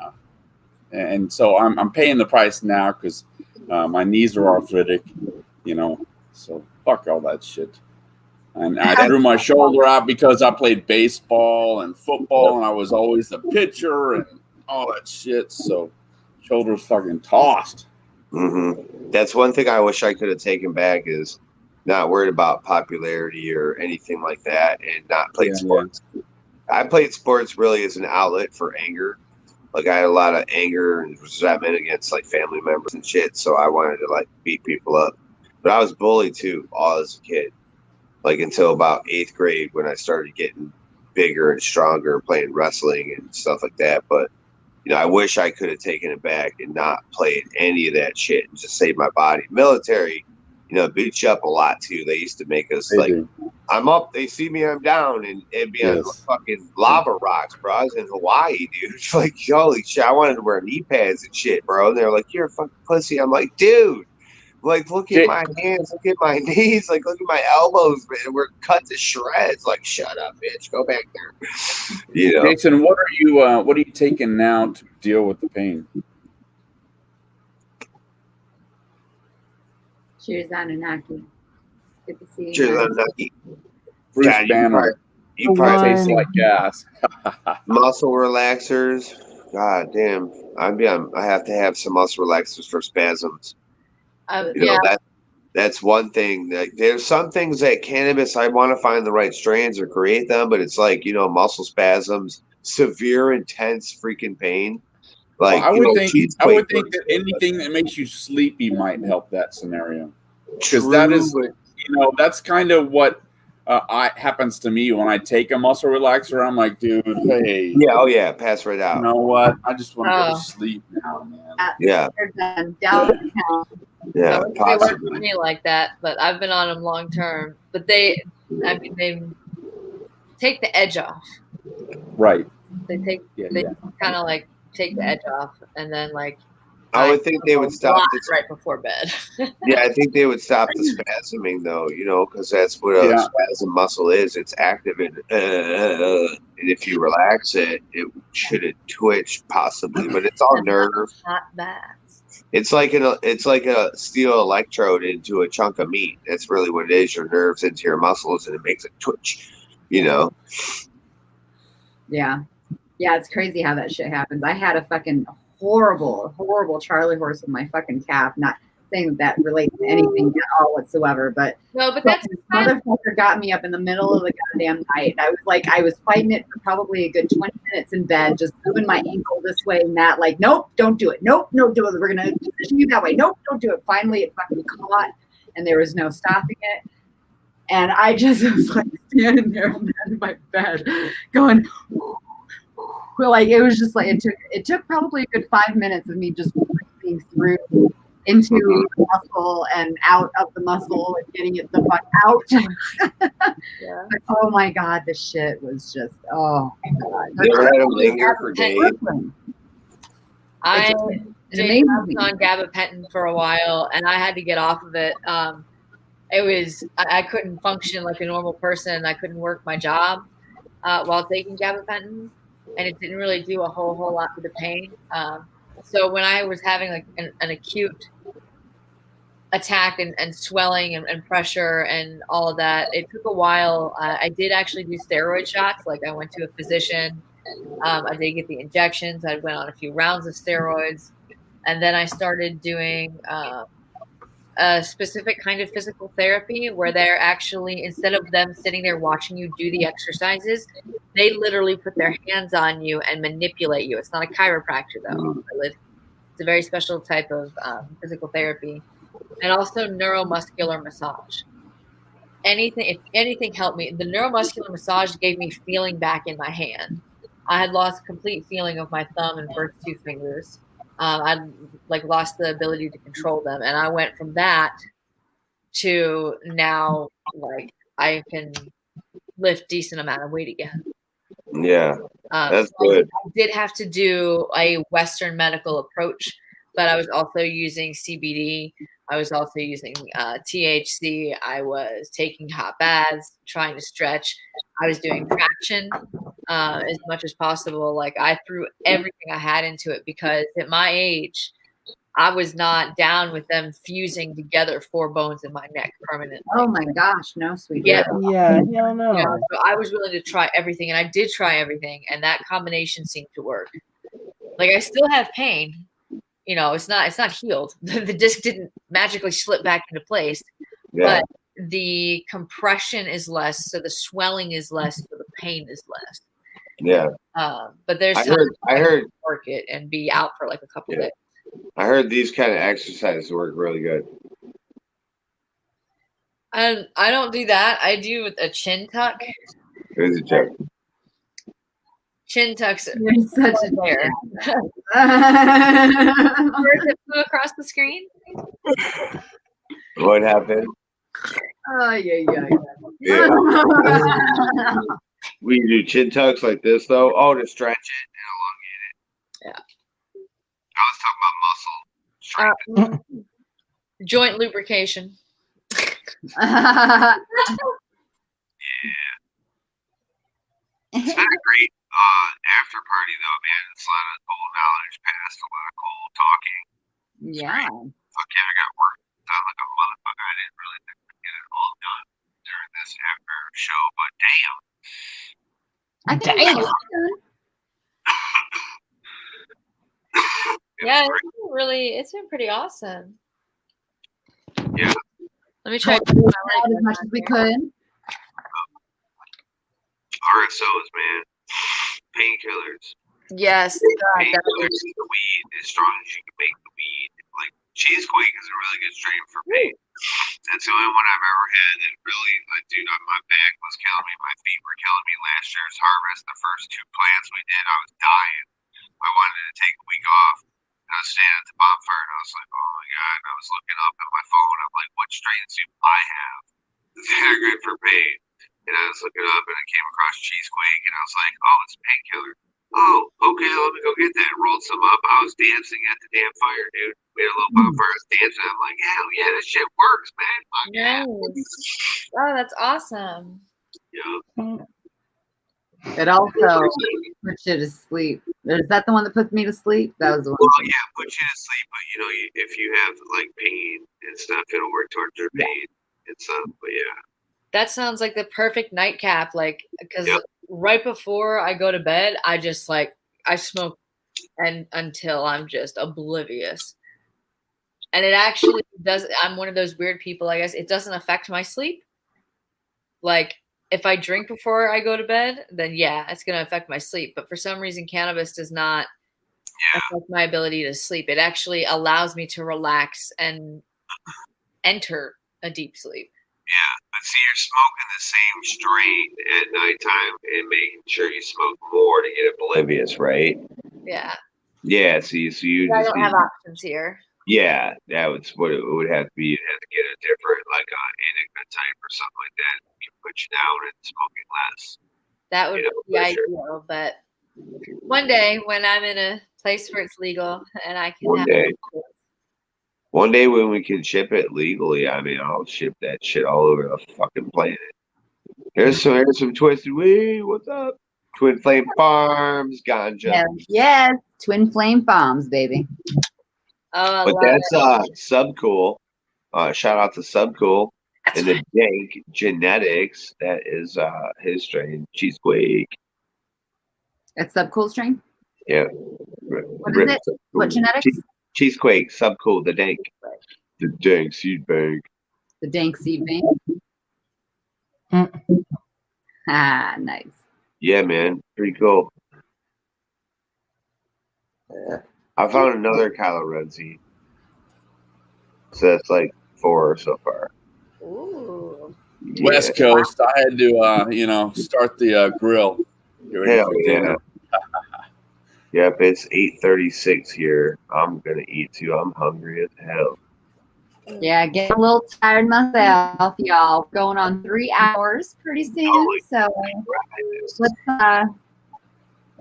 And so I'm paying the price now because my knees are arthritic, so fuck all that shit. And I threw my shoulder out because I played baseball and football, and I was always the pitcher and all that shit. So shoulders fucking tossed. Mm-hmm. That's one thing I wish I could have taken back is not worried about popularity or anything like that, and not played Yeah, sports. I played sports really as an outlet for anger. Like I had a lot of anger and resentment against like family members and shit, so I wanted to like beat people up. But I was bullied too, all as a kid, like until about 8th grade when I started getting bigger and stronger, playing wrestling and stuff like that. But I wish I could have taken it back and not played any of that shit and just saved my body. Military, beat you up a lot too. They used to make us they like, do. I'm up, they see me, I'm down, and it'd be on Yes. fucking lava rocks, bro. I was in Hawaii, dude. Like, holy shit, I wanted to wear knee pads and shit, bro. And they're like, you're a fucking pussy. I'm like, dude, like, look at my hands, look at my knees, like, look at my elbows, man. We're cut to shreds. Like, shut up, bitch. Go back there. Jason, what are you taking now to deal with the pain? Cheers, Anunnaki. Good to see you. Cheers, guys. Anunnaki. Bruce God, Banner. You probably Tastes like gas. muscle relaxers. God damn. I have to have some muscle relaxers for spasms. Yeah. That's one thing. Like, there's some things that cannabis, I want to find the right strains or create them, but it's like, muscle spasms, severe, intense freaking pain. Like, I would think that anything that makes you sleepy might help that scenario. Because that is, that's kind of what happens to me when I take a muscle relaxer. I'm like, dude, hey. Yeah, oh yeah, pass right out. You know what? I just want to go to sleep now, man. Yeah. Yeah, they work for me like that, but I've been on them long term. But they take the edge off. Right. They kind of like take the edge off, and then like I would think they would stop this right before bed. Yeah, I think they would stop the spasming though, because that's what a spasm muscle is. It's active, and if you relax it, it shouldn't twitch possibly, but it's all nerve. Hot baths. It's like a steel electrode into a chunk of meat. That's really what it is. Your nerves into your muscles, and it makes it twitch. Yeah. Yeah, it's crazy how that shit happens. I had a fucking horrible Charlie horse with my fucking calf. Not saying that relates to anything at all whatsoever, but that's motherfucker got me up in the middle of the goddamn night. I was fighting it for probably a good 20 minutes in bed, just moving my ankle this way and that. Like, nope, don't do it. Nope, no, do it. We're gonna position you that way. Nope, don't do it. Finally, it fucking caught, and there was no stopping it. And I just was like standing there in my bed, going. Like it was just like it took probably a good 5 minutes of me just breathing through into the muscle and out of the muscle and getting it the fuck out. Yeah. Oh my god, this shit was just You ever had them linger for days? I was on gabapentin for a while, and I had to get off of it. I couldn't function like a normal person. I couldn't work my job while taking gabapentin. And it didn't really do a whole lot for the pain. So when I was having like an acute attack and swelling and pressure and all of that, it took a while. I did actually do steroid shots. Like I went to a physician. I did get the injections. I went on a few rounds of steroids. And then I started doing a specific kind of physical therapy where they're actually, instead of them sitting there watching you do the exercises, they literally put their hands on you and manipulate you. It's not a chiropractor though. It's a very special type of physical therapy, and also neuromuscular massage. If anything helped me, the neuromuscular massage gave me feeling back in my hand. I had lost complete feeling of my thumb and first two fingers. I lost the ability to control them, and I went from that to now I can lift decent amount of weight again. Yeah, that's good. I did have to do a Western medical approach, but I was also using CBD. I was also using THC. I was taking hot baths, trying to stretch. I was doing traction as much as possible. Like I threw everything I had into it because at my age, I was not down with them fusing together 4 bones in my neck permanently. Oh my gosh, no, sweetie. Yeah, hell no. So I was willing to try everything, and I did try everything, and that combination seemed to work. Like I still have pain. It's not healed. The disc didn't magically slip back into place. Yeah. But the compression is less, so the swelling is less, so the pain is less. Yeah. But there's I times heard work it and be out for like a couple days. I heard these kind of exercises work really good. And I don't do that. I do a chin tuck. Here's a joke. Chin tucks You're such a there. Where's Where's it flew across the screen? What happened? Oh, yeah. Yeah. We do chin tucks like this though. Oh, to stretch it and elongate it. Yeah. I was talking about muscle strength. Joint lubrication. Yeah. It's been a great after party though, man. It's a lot of cool knowledge passed, a lot of cool talking. Yeah. Fuck yeah, I got work done like a motherfucker. I didn't really think I'd get it all done during this after show, but damn. I think we got Yeah, it's been pretty awesome. Yeah. Let me try as much as we could. RSOs, man. Painkillers. Yes. God, Painkillers and the weed, as strong as you can make the weed. Like cheesequake is a really good strain for pain. That's the only one I've ever had that really, like, dude, my back was killing me. My feet were killing me. Last year's harvest, the first 2 plants we did, I was dying. I wanted to take a week off. And I was standing at the bonfire and I was like, oh my God. And I was looking up at my phone. I'm like, what strains do I have that are good for pain? And I was looking up and I came across cheesequake and I was like, oh, it's a painkiller. Oh, okay, let me go get that. Rolled some up. I was dancing at the damn fire, dude. We had a little bonfire. I was dancing. I'm like, hell yeah, this shit works, man. Fuck yeah. Oh, that's awesome. Yeah. It also puts you to sleep. Is that the one that puts me to sleep? That was the one. Well, yeah, put you to sleep, but you know, if you have like pain and stuff, it'll work towards your pain and stuff. But yeah. That sounds like the perfect nightcap. Like, because right before I go to bed, I just I smoke and until I'm just oblivious. And it actually does. I'm one of those weird people, I guess. It doesn't affect my sleep. Like, if I drink before I go to bed, then yeah, it's going to affect my sleep. But for some reason, cannabis does not affect my ability to sleep. It actually allows me to relax and enter a deep sleep. Yeah, but see, you're smoking the same strain at nighttime and making sure you smoke more to get oblivious, right? Yeah. Yeah, see, so you I just don't have options here. Yeah, that was what it would have to be. You'd have to get a different, like, Enigma type or something like that. You put you down and smoking less. That would be ideal, but one day when I'm in a place where it's legal and I can One day when we can ship it legally, I mean, I'll ship that shit all over the fucking planet. Here's some Twisted Weed. What's up? Twin Flame Farms, ganja. Yes, Twin Flame Farms, baby. Oh, but that's Subcool. Shout out to Subcool and the Dank Genetics. That is his strain, Cheesequake. That's Subcool strain? Yeah. What is it? What genetics? Cheesequake, Subcool, the Dank. The Dank Seed Bank. The Dank Seed Bank. Ah, nice. Yeah, man. Pretty cool. I found another Kylo Ren seed. So that's like 4 so far. Ooh. Yeah. West Coast. I had to, start the grill. Hell yeah. Yep, it's 8:36 here. I'm going to eat too. I'm hungry as hell. Yeah, getting a little tired myself, y'all. Going on 3 hours pretty soon. So let's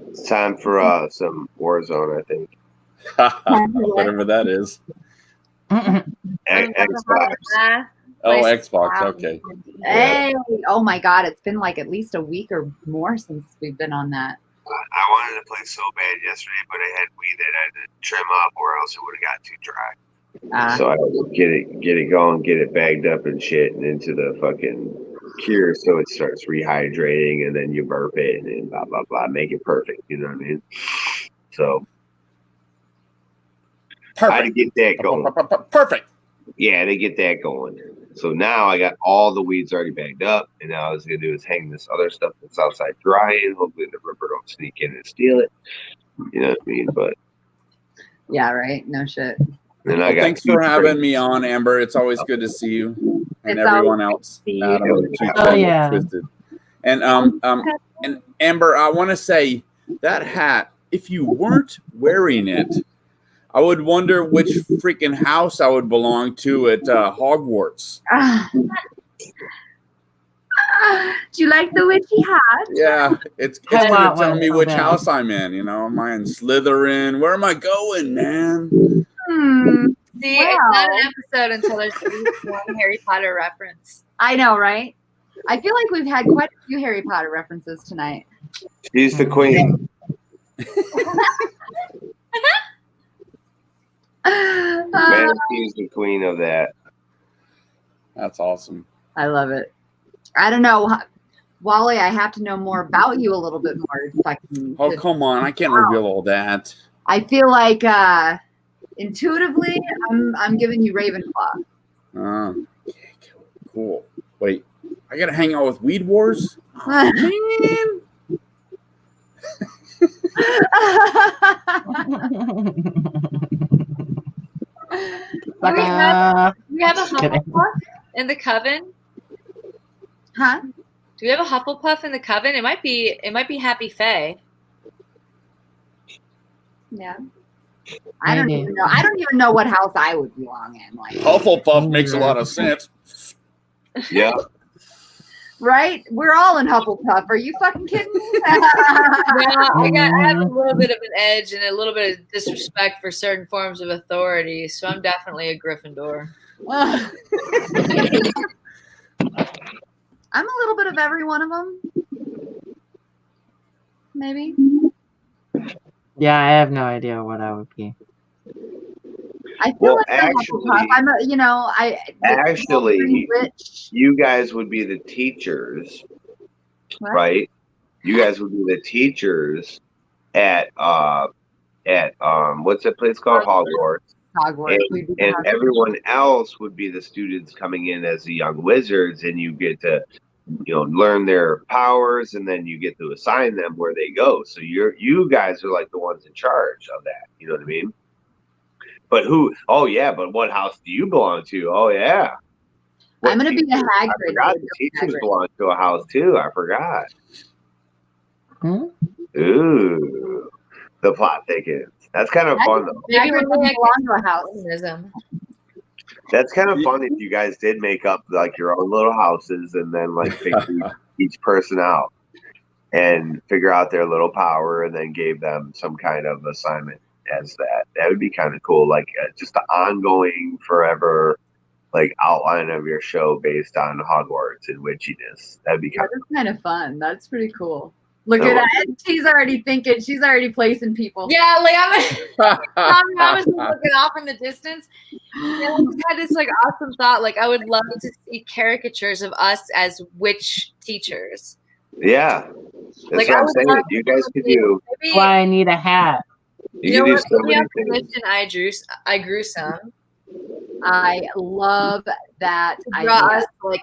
it's time for some Warzone, I think. Whatever that is. Xbox. Oh, Xbox. Okay. Hey, oh my God, it's been like at least a week or more since we've been on that. I wanted to play so bad yesterday, but I had weed that I had to trim up, or else it would have got too dry. So I had to get it going, get it bagged up and shit, and into the fucking cure, so it starts rehydrating, and then you burp it, and blah blah blah, make it perfect. You know what I mean? So perfect. I had to get that going. Perfect. Yeah, to get that going. So now I got all the weeds already bagged up, and now all I was gonna do is hang this other stuff that's outside drying. Hopefully the ripper don't sneak in and steal it. You know what I mean? But Yeah, right. No shit. then Well, I got thanks for having me on, Amber. It's always good to see you and It's everyone always else. good to see you. Adam, she's Oh, been yeah. twisted. And and Amber, I want to say that hat. If you weren't wearing it, I would wonder which freaking house I would belong to at Hogwarts. Do you like the witchy hat? Yeah, it's I gonna want tell one me so which bad. house I'm in. You know, am I in Slytherin? Where am I going, man? See, Wow. it's not an episode until there's at least one Harry Potter reference. I know, right? I feel like we've had quite a few Harry Potter references tonight. She's the queen. Manatee's the queen of that. That's awesome. I love it. I don't know, Wally. I have to know more about you a little bit more. If I can, Oh, come on. I can't reveal all that. I feel like intuitively, I'm giving you Ravenclaw. Okay, cool. Wait, I gotta hang out with Weed Wars? Man. Do we have a Just kidding. Hufflepuff in the coven? Huh? Do we have a Hufflepuff in the coven? It might be Happy Faye. Yeah. I don't Maybe. even know. I don't even know what house I would belong in. Like, Hufflepuff makes a lot of sense. Yeah. right? We're all in Hufflepuff. Are you fucking kidding me? Yeah, I have a little bit of an edge and a little bit of disrespect for certain forms of authority, so I'm definitely a Gryffindor. I'm a little bit of every one of them. Maybe. Yeah, I have no idea what I would be. I feel Well, like I'm actually- Hufflepuff. I'm a, you know, Actually, rich. you guys would be the teachers, What? right? You guys would be the teachers at what's that place called? Hogwarts. Hogwarts. We'd be the And Hogwarts. everyone else would be the students coming in as the young wizards, and you get to, learn their powers, and then you get to assign them where they go. So you guys are like the ones in charge of that. You know what I mean? But who? Oh yeah, but what house do you belong to? Oh yeah. I'm gonna be the I Hagrid. forgot the teachers Hagrid. belong to a house too. I forgot. Hmm? Ooh, the plot thickens. That's kind of fun though. Maybe Hagrid we're doesn't belong to a house. Mormonism. That's kind of fun if you guys did make up like your own little houses and then like figure each person out and figure out their little power and then gave them some kind of assignment as that. That would be kind of cool. Like just an ongoing forever like outline of your show based on Hogwarts and witchiness. That'd be kind That's kind of fun. That's pretty cool. Look Oh. at that. She's already thinking. She's already placing people. Yeah, like I was looking off in the distance. And I just had this like awesome thought. Like I would love to see caricatures of us as witch teachers. Yeah. That's Like, what I I'm would saying. love You to guys could do. Maybe, Why I need a hat. You you know could do what? so Maybe many after things. Mission, I grew some. I love that Draw idea. us like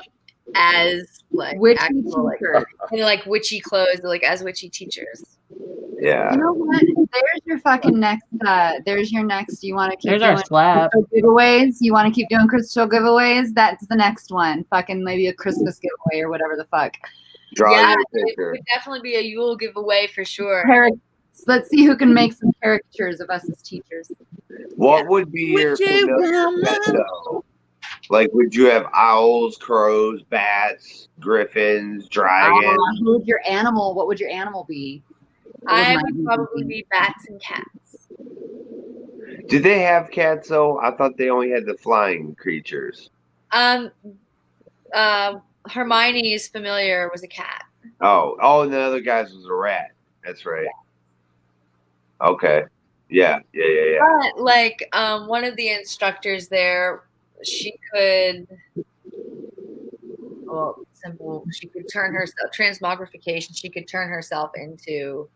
as like Witchy actual, like, teacher. in, like witchy clothes, like as witchy teachers. Yeah. You know what? There's your fucking next. There's your next. You want to keep There's our doing slab. crystal giveaways? You want to keep doing crystal giveaways? That's the next one. Fucking maybe a Christmas giveaway or whatever the fuck. Draw Yeah, your it picture. would definitely be a Yule giveaway for sure. Let's see who can make some caricatures of us as teachers. What would be your familiar pet though? Like, would you have owls, crows, bats, griffins, dragons? Who would your animal? What would your animal be? What I my would probably be bats and cats. Did they have cats though? I thought they only had the flying creatures. Hermione's familiar was a cat. Oh, and the other guy's was a rat. That's right. Okay. Yeah. But like one of the instructors there, she could she could turn herself transmogrification, she could turn herself into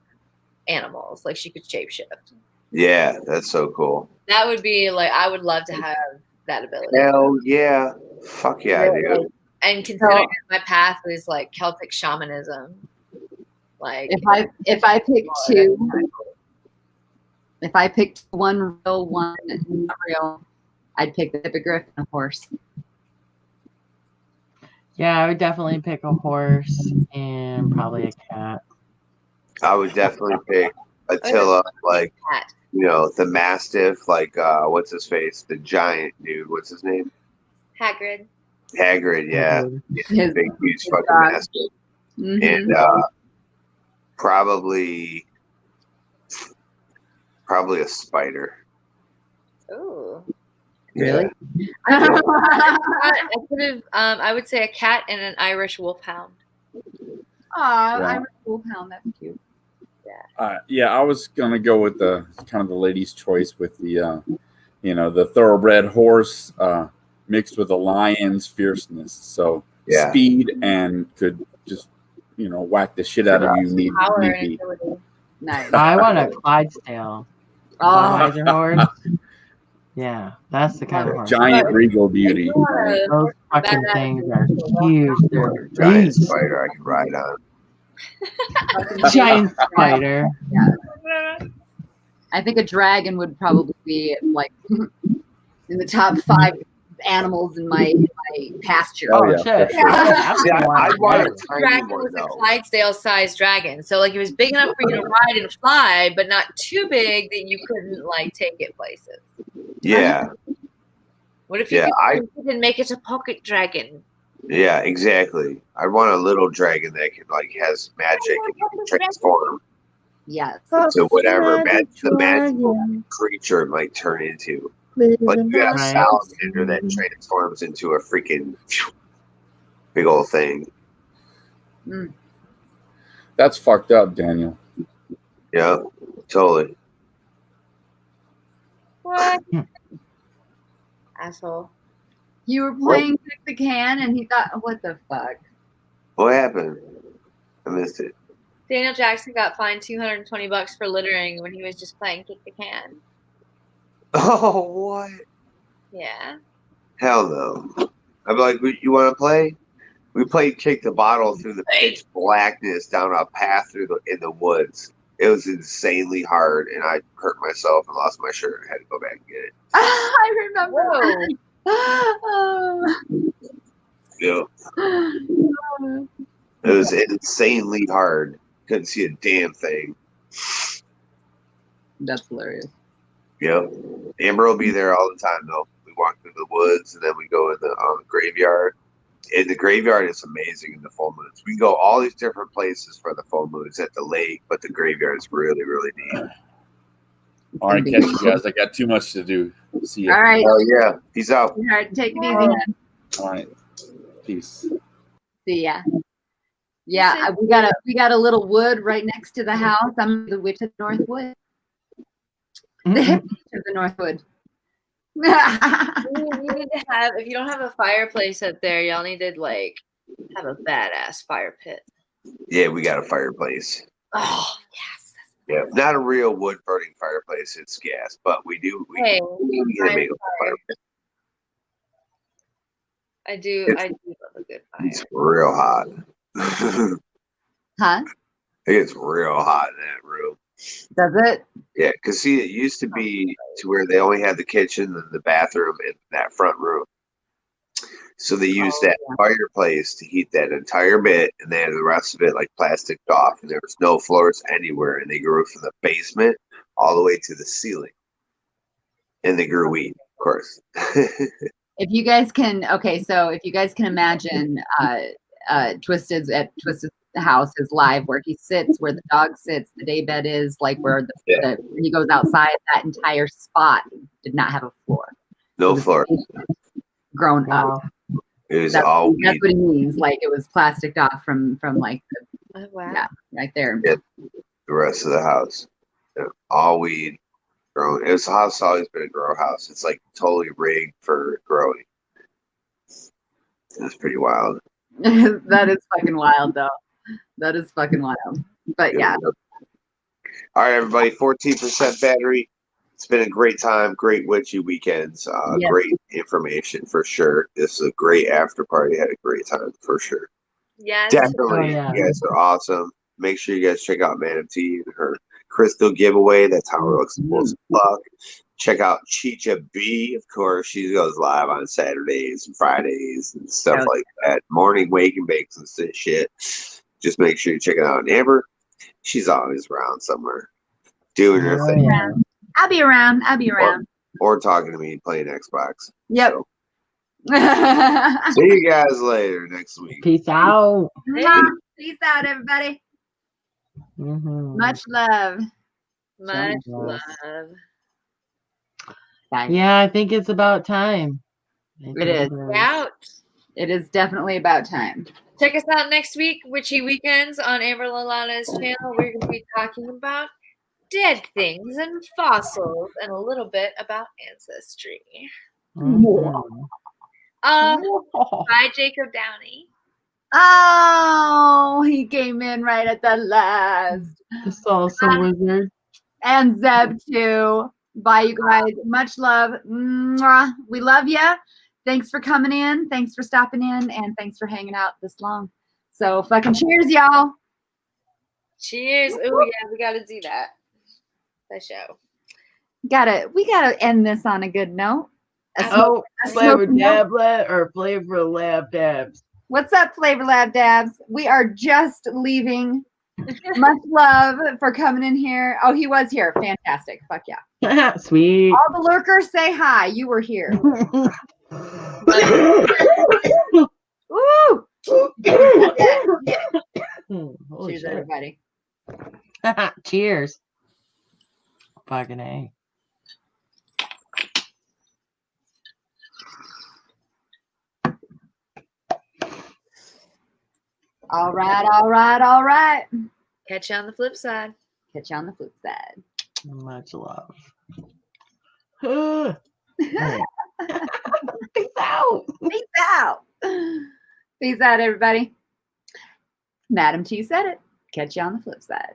animals. Like she could shapeshift. Yeah, that's so cool. That would be like I would love to have that ability. Hell yeah. Fuck yeah, dude. And considering my path was like Celtic shamanism, like if I pick two, if I picked one real, one not real, I'd pick the hippogriff and a horse. Yeah, I would definitely pick a horse and probably a cat. I would definitely pick Attila, like, you know, the mastiff, like, what's his face? The giant dude. What's his name? Hagrid. Hagrid, yeah. His big, huge fucking dog. mastiff. Mhm. And probably a spider. Ooh. Really? I could have. I would say a cat and an Irish wolfhound. Aw, Yeah. Irish wolfhound. That's cute. Yeah, I was gonna go with the kind of the lady's choice with the, the thoroughbred horse mixed with a lion's fierceness. So Yeah. speed and could just, whack the shit out of you. Need Power and be. agility. Nice. I want a Clydesdale. Oh, Clydesdale horse. Yeah, that's the kind of horse. Giant regal beauty. Those fucking things are huge. They're Giant beasts. spider I could ride on. Giant spider. I think a dragon would probably be like in the top 5 animals in my pasture. Oh, Oh, yeah, shit. for sure. That's Yeah, the one I want a do. tiny Dragon one was a though. Clydesdale-sized dragon, so like it was big enough for you to ride and fly, but not too big that you couldn't like take it places. Yeah, What if you could make it a pocket dragon? yeah, exactly. I want a little dragon that can like has magic and you can transform Yes. to whatever the magical creature might turn into. Like you got a Right. salamander that transforms into a freaking big old thing. That's fucked up, Daniel. Yeah, totally. What? Asshole. You were playing Kick the Can and he thought, what the fuck? What happened? I missed it. Daniel Jackson got fined $220 for littering when he was just playing Kick the Can. Oh, what? Yeah. Hell no. I'm like, you want to play? We played kick the bottle through the pitch blackness down a path in the woods. It was insanely hard, and I hurt myself and lost my shirt. I had to go back and get it. I remember. Yeah. It was insanely hard. Couldn't see a damn thing. That's hilarious. Yep. Amber will be there all the time, though. We walk through the woods, and then we go in the graveyard. And the graveyard is amazing in the full moons. We can go all these different places for the full moons at the lake, but the graveyard is really, really neat. All right, catch you guys. I got too much to do. See you. All right. Oh, yeah. Peace out. All right. Take it easy, man. All right. Peace. See ya. Yeah, we got a little wood right next to the house. I'm the witch of the North Wood. The hippie of the North Wood. You need to have, if you don't have a fireplace up there, y'all need to like have a badass fire pit. Yeah, we got a fireplace. Oh yes. Yeah, not a real wood burning fireplace. It's gas, but we do. We can make a fireplace. I do love a good fire. It's real hot. Huh? It's real hot in that room. Does it? Yeah, because see, it used to be to where they only had the kitchen and the bathroom in that front room. So they used that fireplace to heat that entire bit, and they had the rest of it like plasticed off, and there was no floors anywhere. And they grew from the basement all the way to the ceiling, and they grew weed, of course. If you guys can, so if you guys can imagine, Twisted's house is live where he sits, where the dog sits, the daybed is, like where when he goes outside, that entire spot did not have a floor. No floor. Grown up. It was That's all what weed. he means. Like it was plastic off from like right there. Yeah, the rest of the house. Yeah, all weed. Grown. It was a house, always been a grow house. It's like totally rigged for growing. It's pretty wild. That is fucking wild, though. That is fucking wild. But yeah. All right, everybody. 14% battery. It's been a great time, great witchy weekends, Yes. great information for sure. This is a great after party. Had a great time for sure. Yes. Definitely, Oh, yeah. you guys are awesome. Make sure you guys check out Madam T and her crystal giveaway. That's how it looks supposed to look. Check out Chicha B, of course. She goes live on Saturdays and Fridays and stuff Yeah. like that. Morning wake and bakes and shit. Just make sure you check it out. And Amber, she's always around somewhere doing her Oh, thing. yeah. I'll be around. I'll be around. Or talking to me playing Xbox. Yep. So, see you guys later next week. Peace out. Peace out, everybody. Mhm. Much love. Much Yes. love. Bye. Yeah, I think it's about time. It is. Out. It is definitely about time. Check us out next week, Witchy Weekends on Amber Lalana's channel. We're going to be talking about dead things and fossils and a little bit about ancestry. Mhm. Bye, Jacob Downey. Oh, he came in right at the last. The salsa wizard. And Zeb too. Bye, you guys. Much love. Mwah. We love you. Thanks for coming in. Thanks for stopping in. And thanks for hanging out this long. So fucking cheers, y'all. Cheers. Oh, yeah, we got to do that. That show. We gotta end this on a good note. Oh, Flavor smoking note. Dablet or Flavor Lab Dabs? What's up, Flavor Lab Dabs? We are just leaving. Much love for coming in here. Oh, he was here. Fantastic. Fuck yeah. Sweet. All the lurkers say hi. You were here. Woo! Yeah. Holy Cheers, shit. everybody. Cheers. Fucking A. All right, all right, all right. Catch you on the flip side. Catch you on the flip side. Much love. Peace out. Peace out. Peace out, everybody. Madam T said it. Catch you on the flip side.